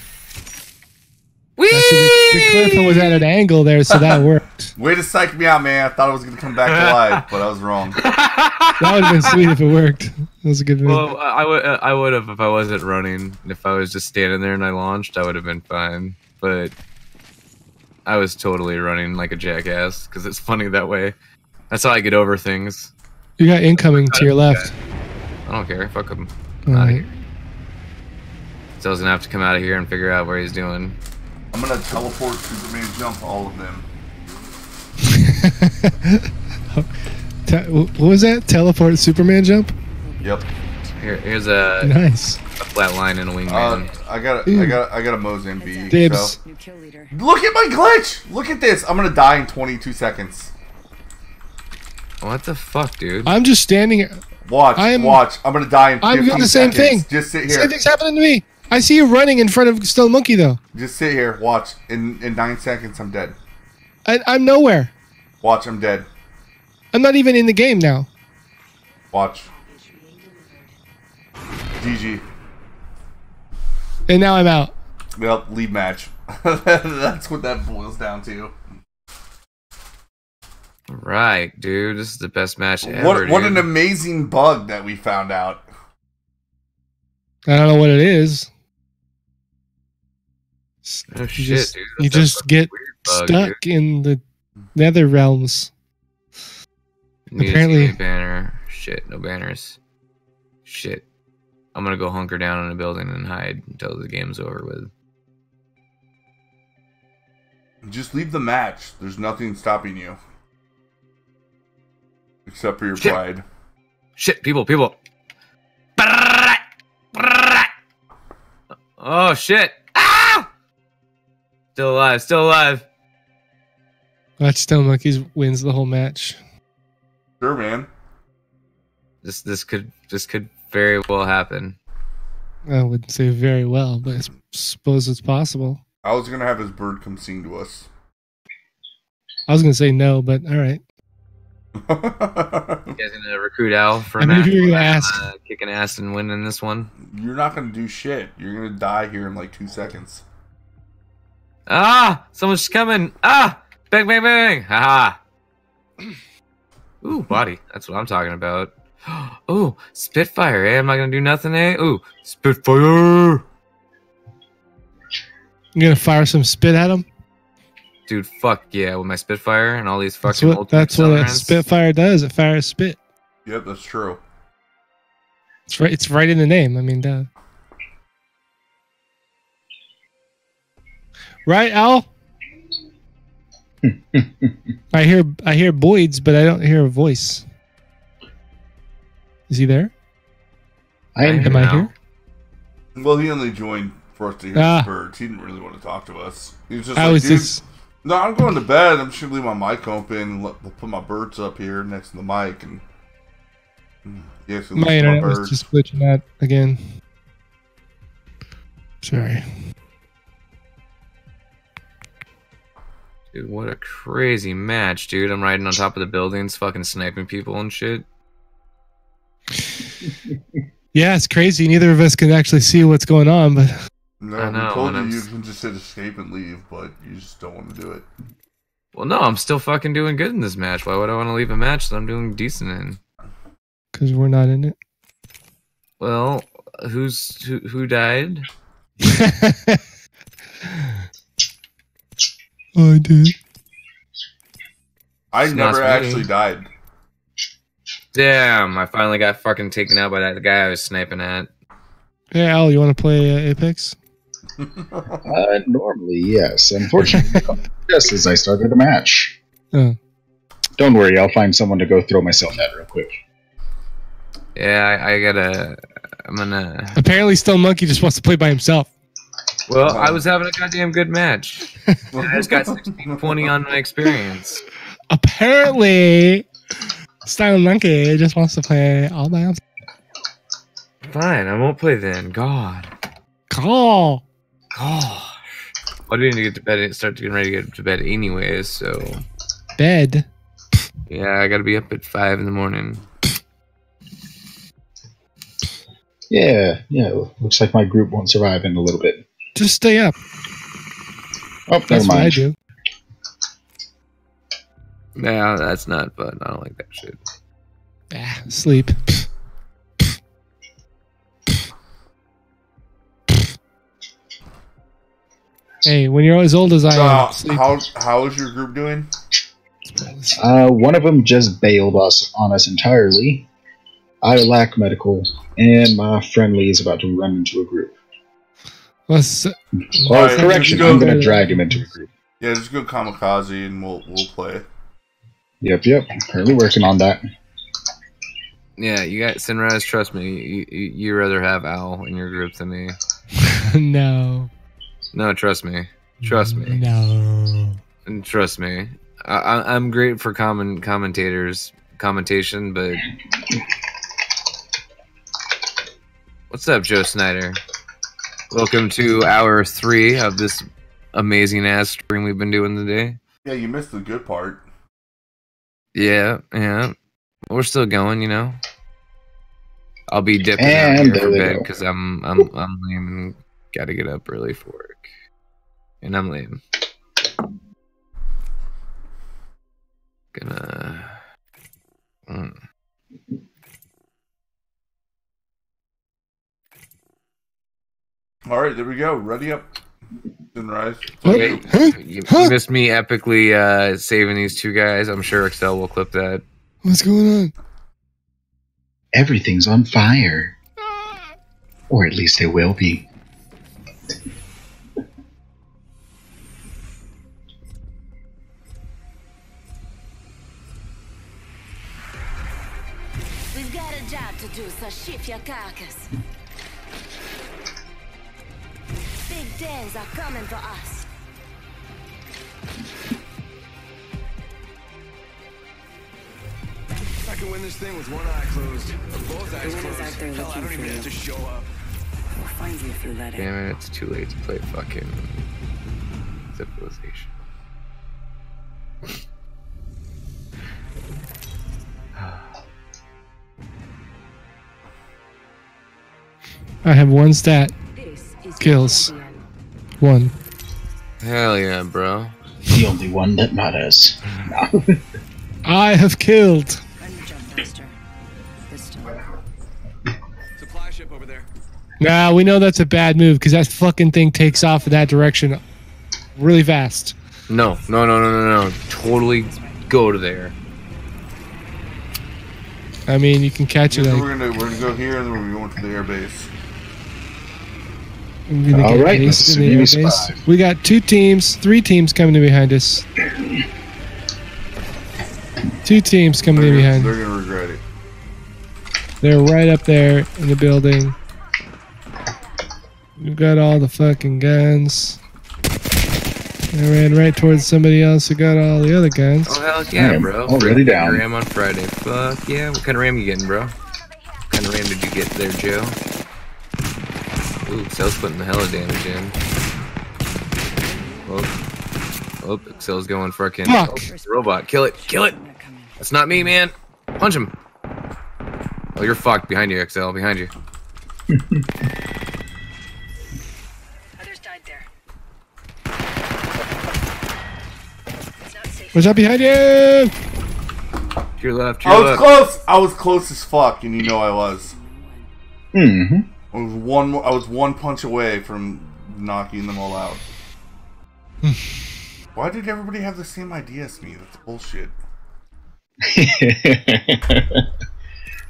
Whee! The cliff was at an angle there, so that worked. Way to psych me out, man. I thought I was going to come back alive, but I was wrong. That would have been sweet if it worked. That was a good move. Well, I would have if I wasn't running. If I was just standing there and I launched, I would have been fine. But I was totally running like a jackass because it's funny that way. That's how I get over things. You got incoming to your left. I don't care. Fuck him. All right. So I was gonna have to come out of here and figure out where he's doing. I'm gonna teleport Superman jump all of them. What was that? Teleport Superman jump? Yep. Here's a nice. A flat line and a wingman. I got a Mozambique. Dibs. So. Look at my glitch! Look at this. I'm gonna die in 22 seconds. What the fuck, dude? I'm just standing here. Watch. I'm gonna die in 15 I'm doing the same seconds. thing. Just sit here. Same thing's happening to me. I see you running in front of Stone Monkey, though. Just sit here. Watch. In 9 seconds, I'm dead. I'm nowhere. Watch. I'm dead. I'm not even in the game now. Watch. GG. And now I'm out. Well, lead match. That's what that boils down to. Right, dude. This is the best match ever. What an amazing bug that we found out. I don't know what it is. Oh shit, dude. You just get stuck in the nether realms. Apparently. Banner. Shit, no banners. Shit. I'm gonna go hunker down in a building and hide until the game's over with. Just leave the match. There's nothing stopping you. Except for your pride. Shit, people. Oh, shit. Ah! Still alive. Watch Stone Monkeys wins the whole match. Sure, man. This could very well happen. I wouldn't say very well, but I suppose it's possible. I was going to have his bird come sing to us. I was going to say no, but all right. You guys gonna recruit Al for a match? Kicking ass and winning this one? You're not gonna do shit. You're gonna die here in like 2 seconds. Ah! Someone's coming! Ah! Bang, bang, bang! Haha! Ooh, body. That's what I'm talking about. Ooh, Spitfire, eh? Am I gonna do nothing, eh? Ooh, Spitfire! You gonna fire some spit at him? Dude, fuck yeah, with my Spitfire and all these fucking That's what a Spitfire does. It fires spit. Yep, that's true. It's right in the name. I mean, duh. Right, Al? I hear Boyd's, but I don't hear a voice. Is he there? Am I here? Well, he only joined for us to hear the birds. He didn't really want to talk to us. He was just dude, no, I'm going to bed. I'm just going to leave my mic open and put my birds up here next to the mic. And yes, my internet was just glitching out again. Sorry. Dude, what a crazy match, dude. I'm riding on top of the buildings, fucking sniping people and shit. Yeah, it's crazy. Neither of us can actually see what's going on, but... No, I know, we told you can just hit escape and leave, but you just don't want to do it. Well, no, I'm still fucking doing good in this match. Why would I want to leave a match that I'm doing decent in? Because we're not in it. Well, who died? I did. I never actually died. Damn, I finally got fucking taken out by that guy I was sniping at. Hey, Al, you want to play Apex? Normally, yes. Unfortunately, just as I started a match. Oh. Don't worry, I'll find someone to go throw myself at real quick. Yeah, I'm gonna... Apparently Stone Monkey just wants to play by himself. Well, I was having a goddamn good match. I just got 16-20 on my experience. Apparently, Stone Monkey just wants to play all by himself. Fine, I won't play then. God. Gosh. I didn't get to bed and start getting ready to get to bed anyways, so... Bed? Yeah, I gotta be up at 5 in the morning. Yeah, looks like my group won't survive in a little bit. Just stay up. Oh, That's what I do. Yeah, that's not fun. I don't like that shit. Sleep. Hey, when you're as old as I am, sleep. How is your group doing? One of them just bailed on us entirely. I lack medical, and my friendly is about to run into a group. Correction, I'm going to drag him into a group. Yeah, just go kamikaze and we'll play. Yep. Currently working on that. Yeah, you got Sunrise. Trust me, you rather have Al in your group than me. No, trust me. No, And trust me. I'm great for commentation, but what's up, Joe Snyder? Welcome to hour 3 of this amazing ass stream we've been doing today. Yeah, you missed the good part. Yeah. We're still going, you know. I'll be dipping out here for bed because I'm lame and got to get up early for work, and I'm lame. All right, there we go. Ready up, Sunrise. Okay. You missed me epically saving these two guys. I'm sure Excel will clip that. What's going on? Everything's on fire. Or at least it will be. We've got a job to do, so shift your carcass. Big days are coming for us. I can win this thing with one eye closed. Or both eyes closed. Hell, I don't even have to show up. We'll find you if you let it. Damn it, it's too late to play fucking Civilization. I have one stat. Kills. 1. Hell yeah, bro. The only one that matters. No. I have killed. Supply ship over there. Nah, we know that's a bad move because that fucking thing takes off in that direction really fast. No. Totally go to there. I mean, you can catch it. We're gonna go here and then we're going to the airbase. All right, this is we got 3 teams coming in behind us. 2 teams coming in behind. They're gonna regret it. They're right up there in the building. We've got all the fucking guns. I ran right towards somebody else who got all the other guns. Oh hell yeah, bro! Already down. Ram on Friday. Fuck yeah! What kind of ram you getting, bro? What kind of ram did you get there, Joe? Ooh, Excel's putting the hella damage in. Oh, Excel's going fucking robot. Kill it! That's not me, man. Punch him. Oh, you're fucked. Behind you, Excel. Behind you. Others died there. What's up behind you? To your left. I was close. I was close as fuck, and you know I was. Mm-hmm. I was one punch away from knocking them all out. Why did everybody have the same idea as me? That's bullshit.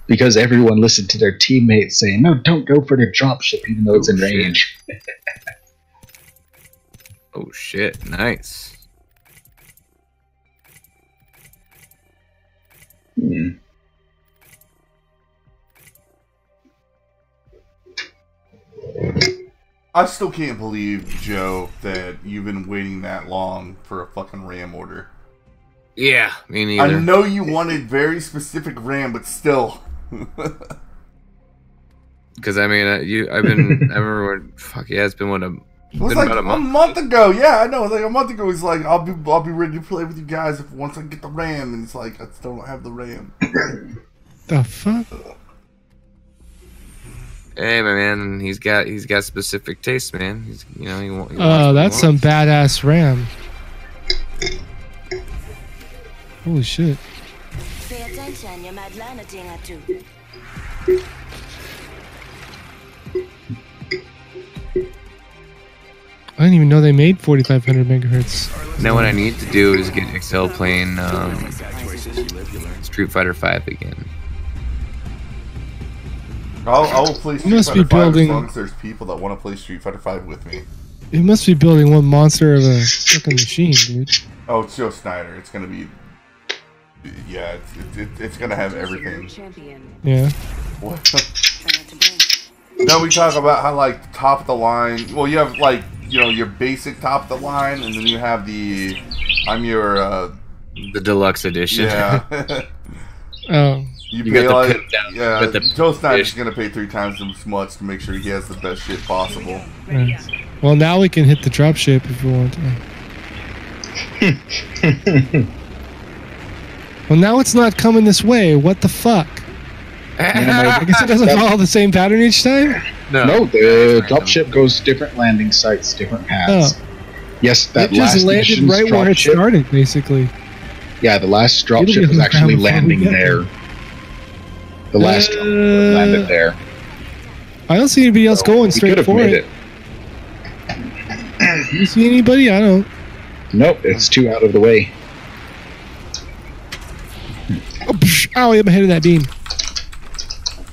Because everyone listened to their teammates saying, "No, don't go for the dropship, even though it's in range." Oh shit! Nice. I still can't believe, Joe, that you've been waiting that long for a fucking RAM order. Yeah, me neither. I know you wanted very specific RAM, but still. Because I mean, I remember when. Fuck yeah, it's been what a. It was like a month ago. Yeah, I know. Like a month ago, he's like, "I'll be ready to play with you guys once I get the RAM," and it's like, I still don't have the RAM. The fuck? Hey, my man, he's got specific tastes, man. He's, you know, he oh, that's some badass RAM. Holy shit. Pay attention, you might learn a thing or two. I didn't even know they made 4500 megahertz. Now what I need to do is get Excel playing Street Fighter V again. I'll play Street Fighter V as long as there's people that want to play Street Fighter V with me. It must be building one monster of a fucking machine, dude. Oh, it's Joe Snyder. It's gonna be... Yeah, it's gonna have everything. Yeah. What? Now we talk about how, like, top of the line... Well, you have, like, you know, your basic top of the line, and then you have the... the deluxe edition. Yeah. Oh. You pay, got the like, pit down. Yeah, Joe Snyder's gonna pay 3 times as much to make sure he has the best shit possible. Right. Well, now we can hit the dropship if we want to. Well, now it's not coming this way. What the fuck? I guess it doesn't follow the same pattern each time? No, the dropship goes different landing sites, different paths. Oh. Yes, that it just last landed right where it started, basically. Yeah, the last dropship was actually landing there. The last dropship landed there. I don't see anybody else going straight for it. You see anybody? I don't. Nope, it's too out of the way. Oh, ow, I'm ahead of that beam.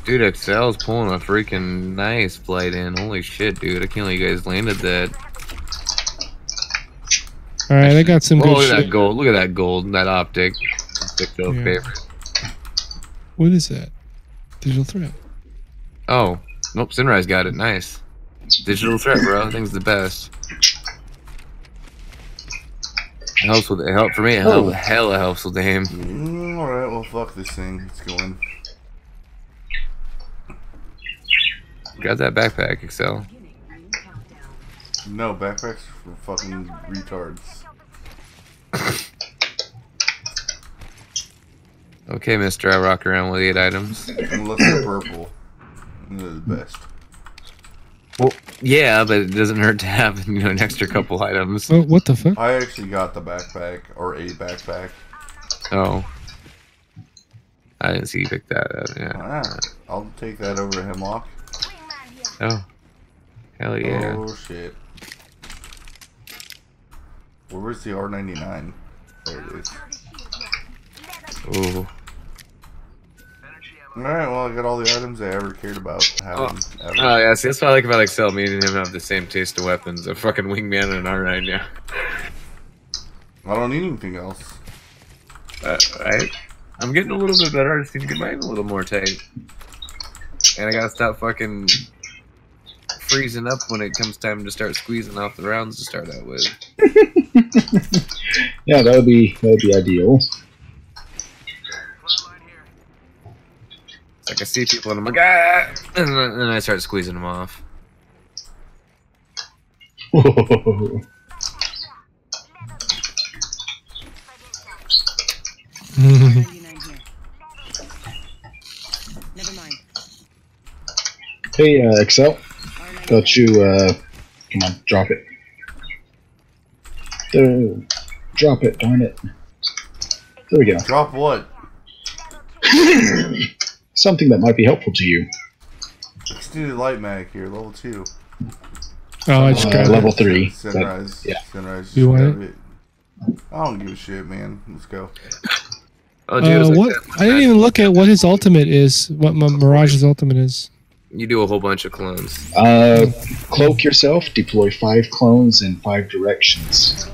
Dude, Excel's pulling a freaking nice flight in. Holy shit, dude. I can't believe you guys landed that. Alright, I got some good look shit. at that gold. Look at that gold. That optic. Favorite. What is that? Digital threat. Oh. Nope, Sunrise got it. Nice. Digital threat, bro. I think it's the best. It helps with it. For me, it hella helps with the aim. Alright, well, fuck this thing. It's going. Got that backpack, Excel. No, backpacks for fucking retards. Okay, mister, I rock around with 8 items. Unless they're purple. They're the best. Well, yeah, but it doesn't hurt to have, you know, an extra couple items. Oh, what the fuck? I actually got the backpack, or a backpack. Oh. I didn't see you pick that up, yeah. I'll take that over Hemlock. Oh. Hell yeah. Oh, shit. Where's the R99? There it is. Ooh. Alright, well, I got all the items I ever cared about having. Oh, yeah, see, that's what I like about Excel. Me and him have the same taste of weapons. A fucking wingman and an R9, yeah. I don't need anything else. Right? I'm getting a little bit better. I just need to get mine a little more tight. And I gotta stop fucking freezing up when it comes time to start squeezing off the rounds to start out with. Yeah, that would be ideal. It's like I see people and I'm like, ah! And then I start squeezing them off. Hey, Excel. Got you, come on, drop it. Drop it, darn it. There we go. Drop what? Something that might be helpful to you. Extended light mag here, level 2. Oh, I just got level 3. Sunrise. Yeah. Sunrise. You want it? I don't give a shit, man. Let's go. Oh, dude, what? I didn't even look at what his ultimate is. What Mirage's ultimate is. You do a whole bunch of clones. Cloak yourself, deploy 5 clones in 5 directions.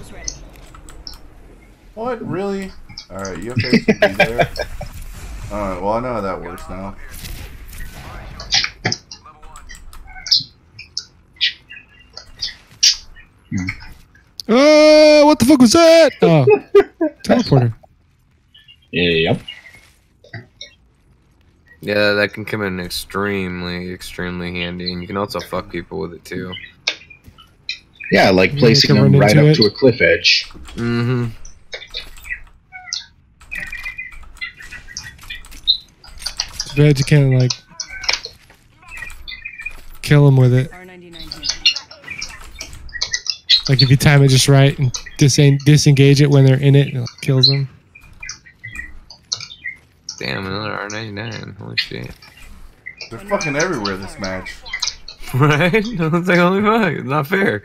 What? Really? Alright, you okay to be there? Alright, well I know how that works now. What the fuck was that? Oh, teleporter. Yep. Yeah, that can come in extremely, extremely handy, and you can also fuck people with it too. Yeah, like placing them right up to a cliff edge. Mm-hmm. Too bad you can't, like... kill them with it. Like if you time it just right and disengage it when they're in it, it kills them. Damn, another R99. Holy shit. They're fucking everywhere this match. Right? It's like, holy fuck, it's not fair.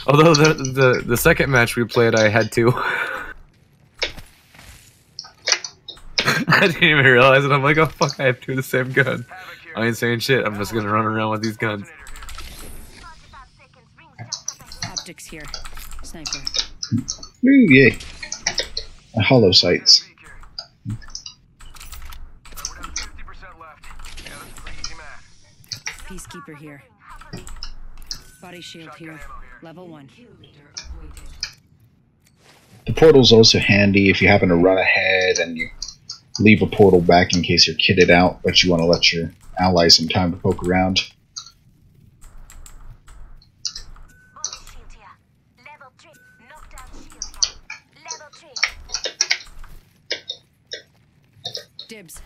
Although the second match we played, I had two. I didn't even realize it. I'm like, oh fuck, I have two of the same gun. I ain't saying shit. I'm just gonna run around with these guns. Optics here. Sniper. Ooh, yay. Hollow sights. Peacekeeper here. Body shield here. Level 1. The portal's also handy if you happen to run ahead and you leave a portal back in case you're kitted out, but you want to let your allies some time to poke around. Dibs.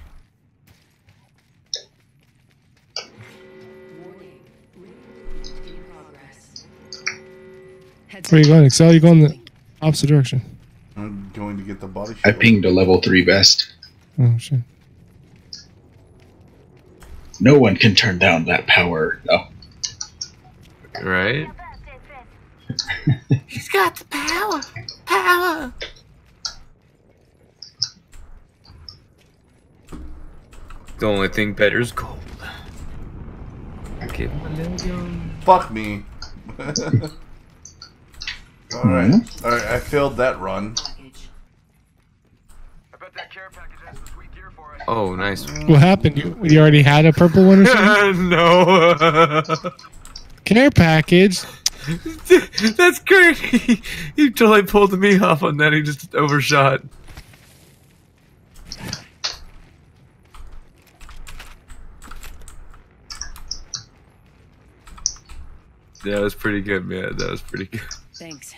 Where are you going, Excel? You going the opposite direction? I'm going to get the body shield. I pinged a level 3 vest. Oh shit. No one can turn down that power. No. Right? He's got the power. Power. The only thing better is gold. Give him a little young. Fuck me. Alright. Alright, I failed that run. Oh, nice. What happened? You already had a purple one or something? No. Care package. That's great. He totally pulled me off on that. He just overshot. That was pretty good, man. That was pretty good. Thanks.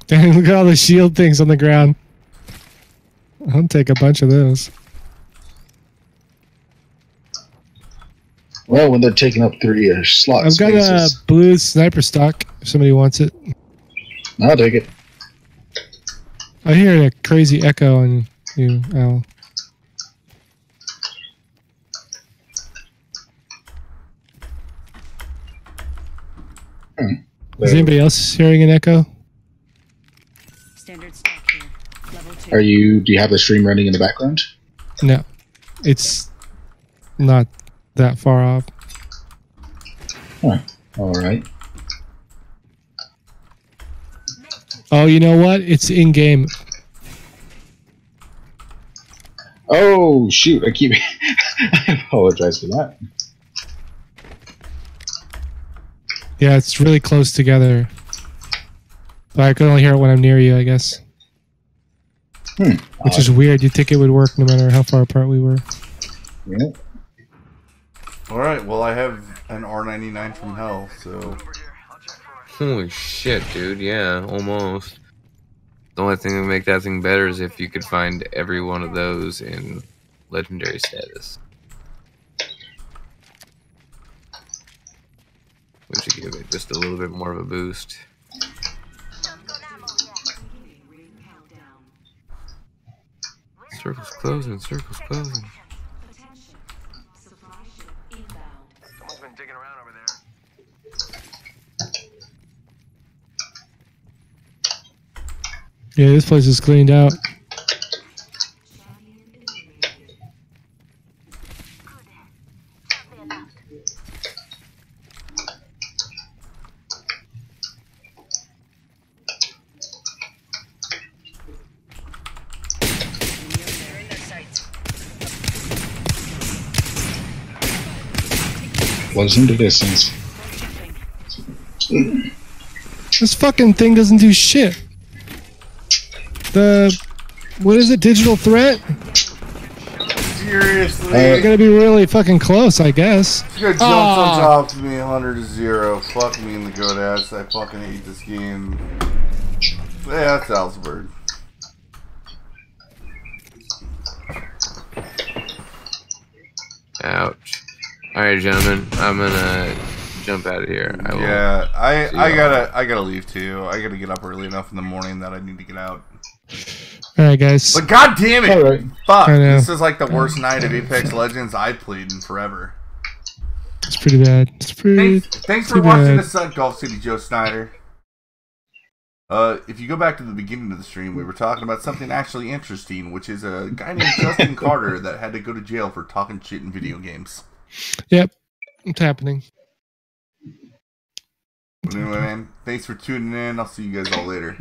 Dang, look at all the shield things on the ground. I'll take a bunch of those. Well, when they're taking up 3 slots. I've got a blue sniper stock if somebody wants it. I'll take it. I hear a crazy echo on you, Al. Is anybody else hearing an echo? Standard stock here. Level 2. Do you have the stream running in the background? No. It's not that far off. Huh. Alright. Oh, you know what? It's in game. Oh shoot, I apologize for that. Yeah, it's really close together. But I can only hear it when I'm near you, I guess. Which is weird. You'd think it would work no matter how far apart we were. Yeah. Alright, well I have an R99 from hell, so... Holy shit, dude. Yeah, almost. The only thing that would make that thing better is if you could find every one of those in legendary status. Which would give it just a little bit more of a boost. Circle's closing, circle's closing. Someone's been digging around over there. Yeah, this place is cleaned out. Was in the distance. This fucking thing doesn't do shit. What is it? Digital threat? Seriously? You're gonna be really fucking close, I guess. This guy jumped on top of me 100-0. Fuck me in the gonads. I fucking hate this game. Yeah, that's Salzburg. Ouch. All right, gentlemen, I'm gonna jump out of here. I gotta leave too. I gotta get up early enough in the morning that I need to get out. All right, guys. But god damn it! Right. Fuck! This is like the worst night of Apex Legends I've played in forever. It's pretty bad. Thanks for watching the Sun Golf City, Joe Snyder. If you go back to the beginning of the stream, we were talking about something actually interesting, which is a guy named Justin Carter that had to go to jail for talking shit in video games. Yep, it's happening. Anyway, man, thanks for tuning in. I'll see you guys all later.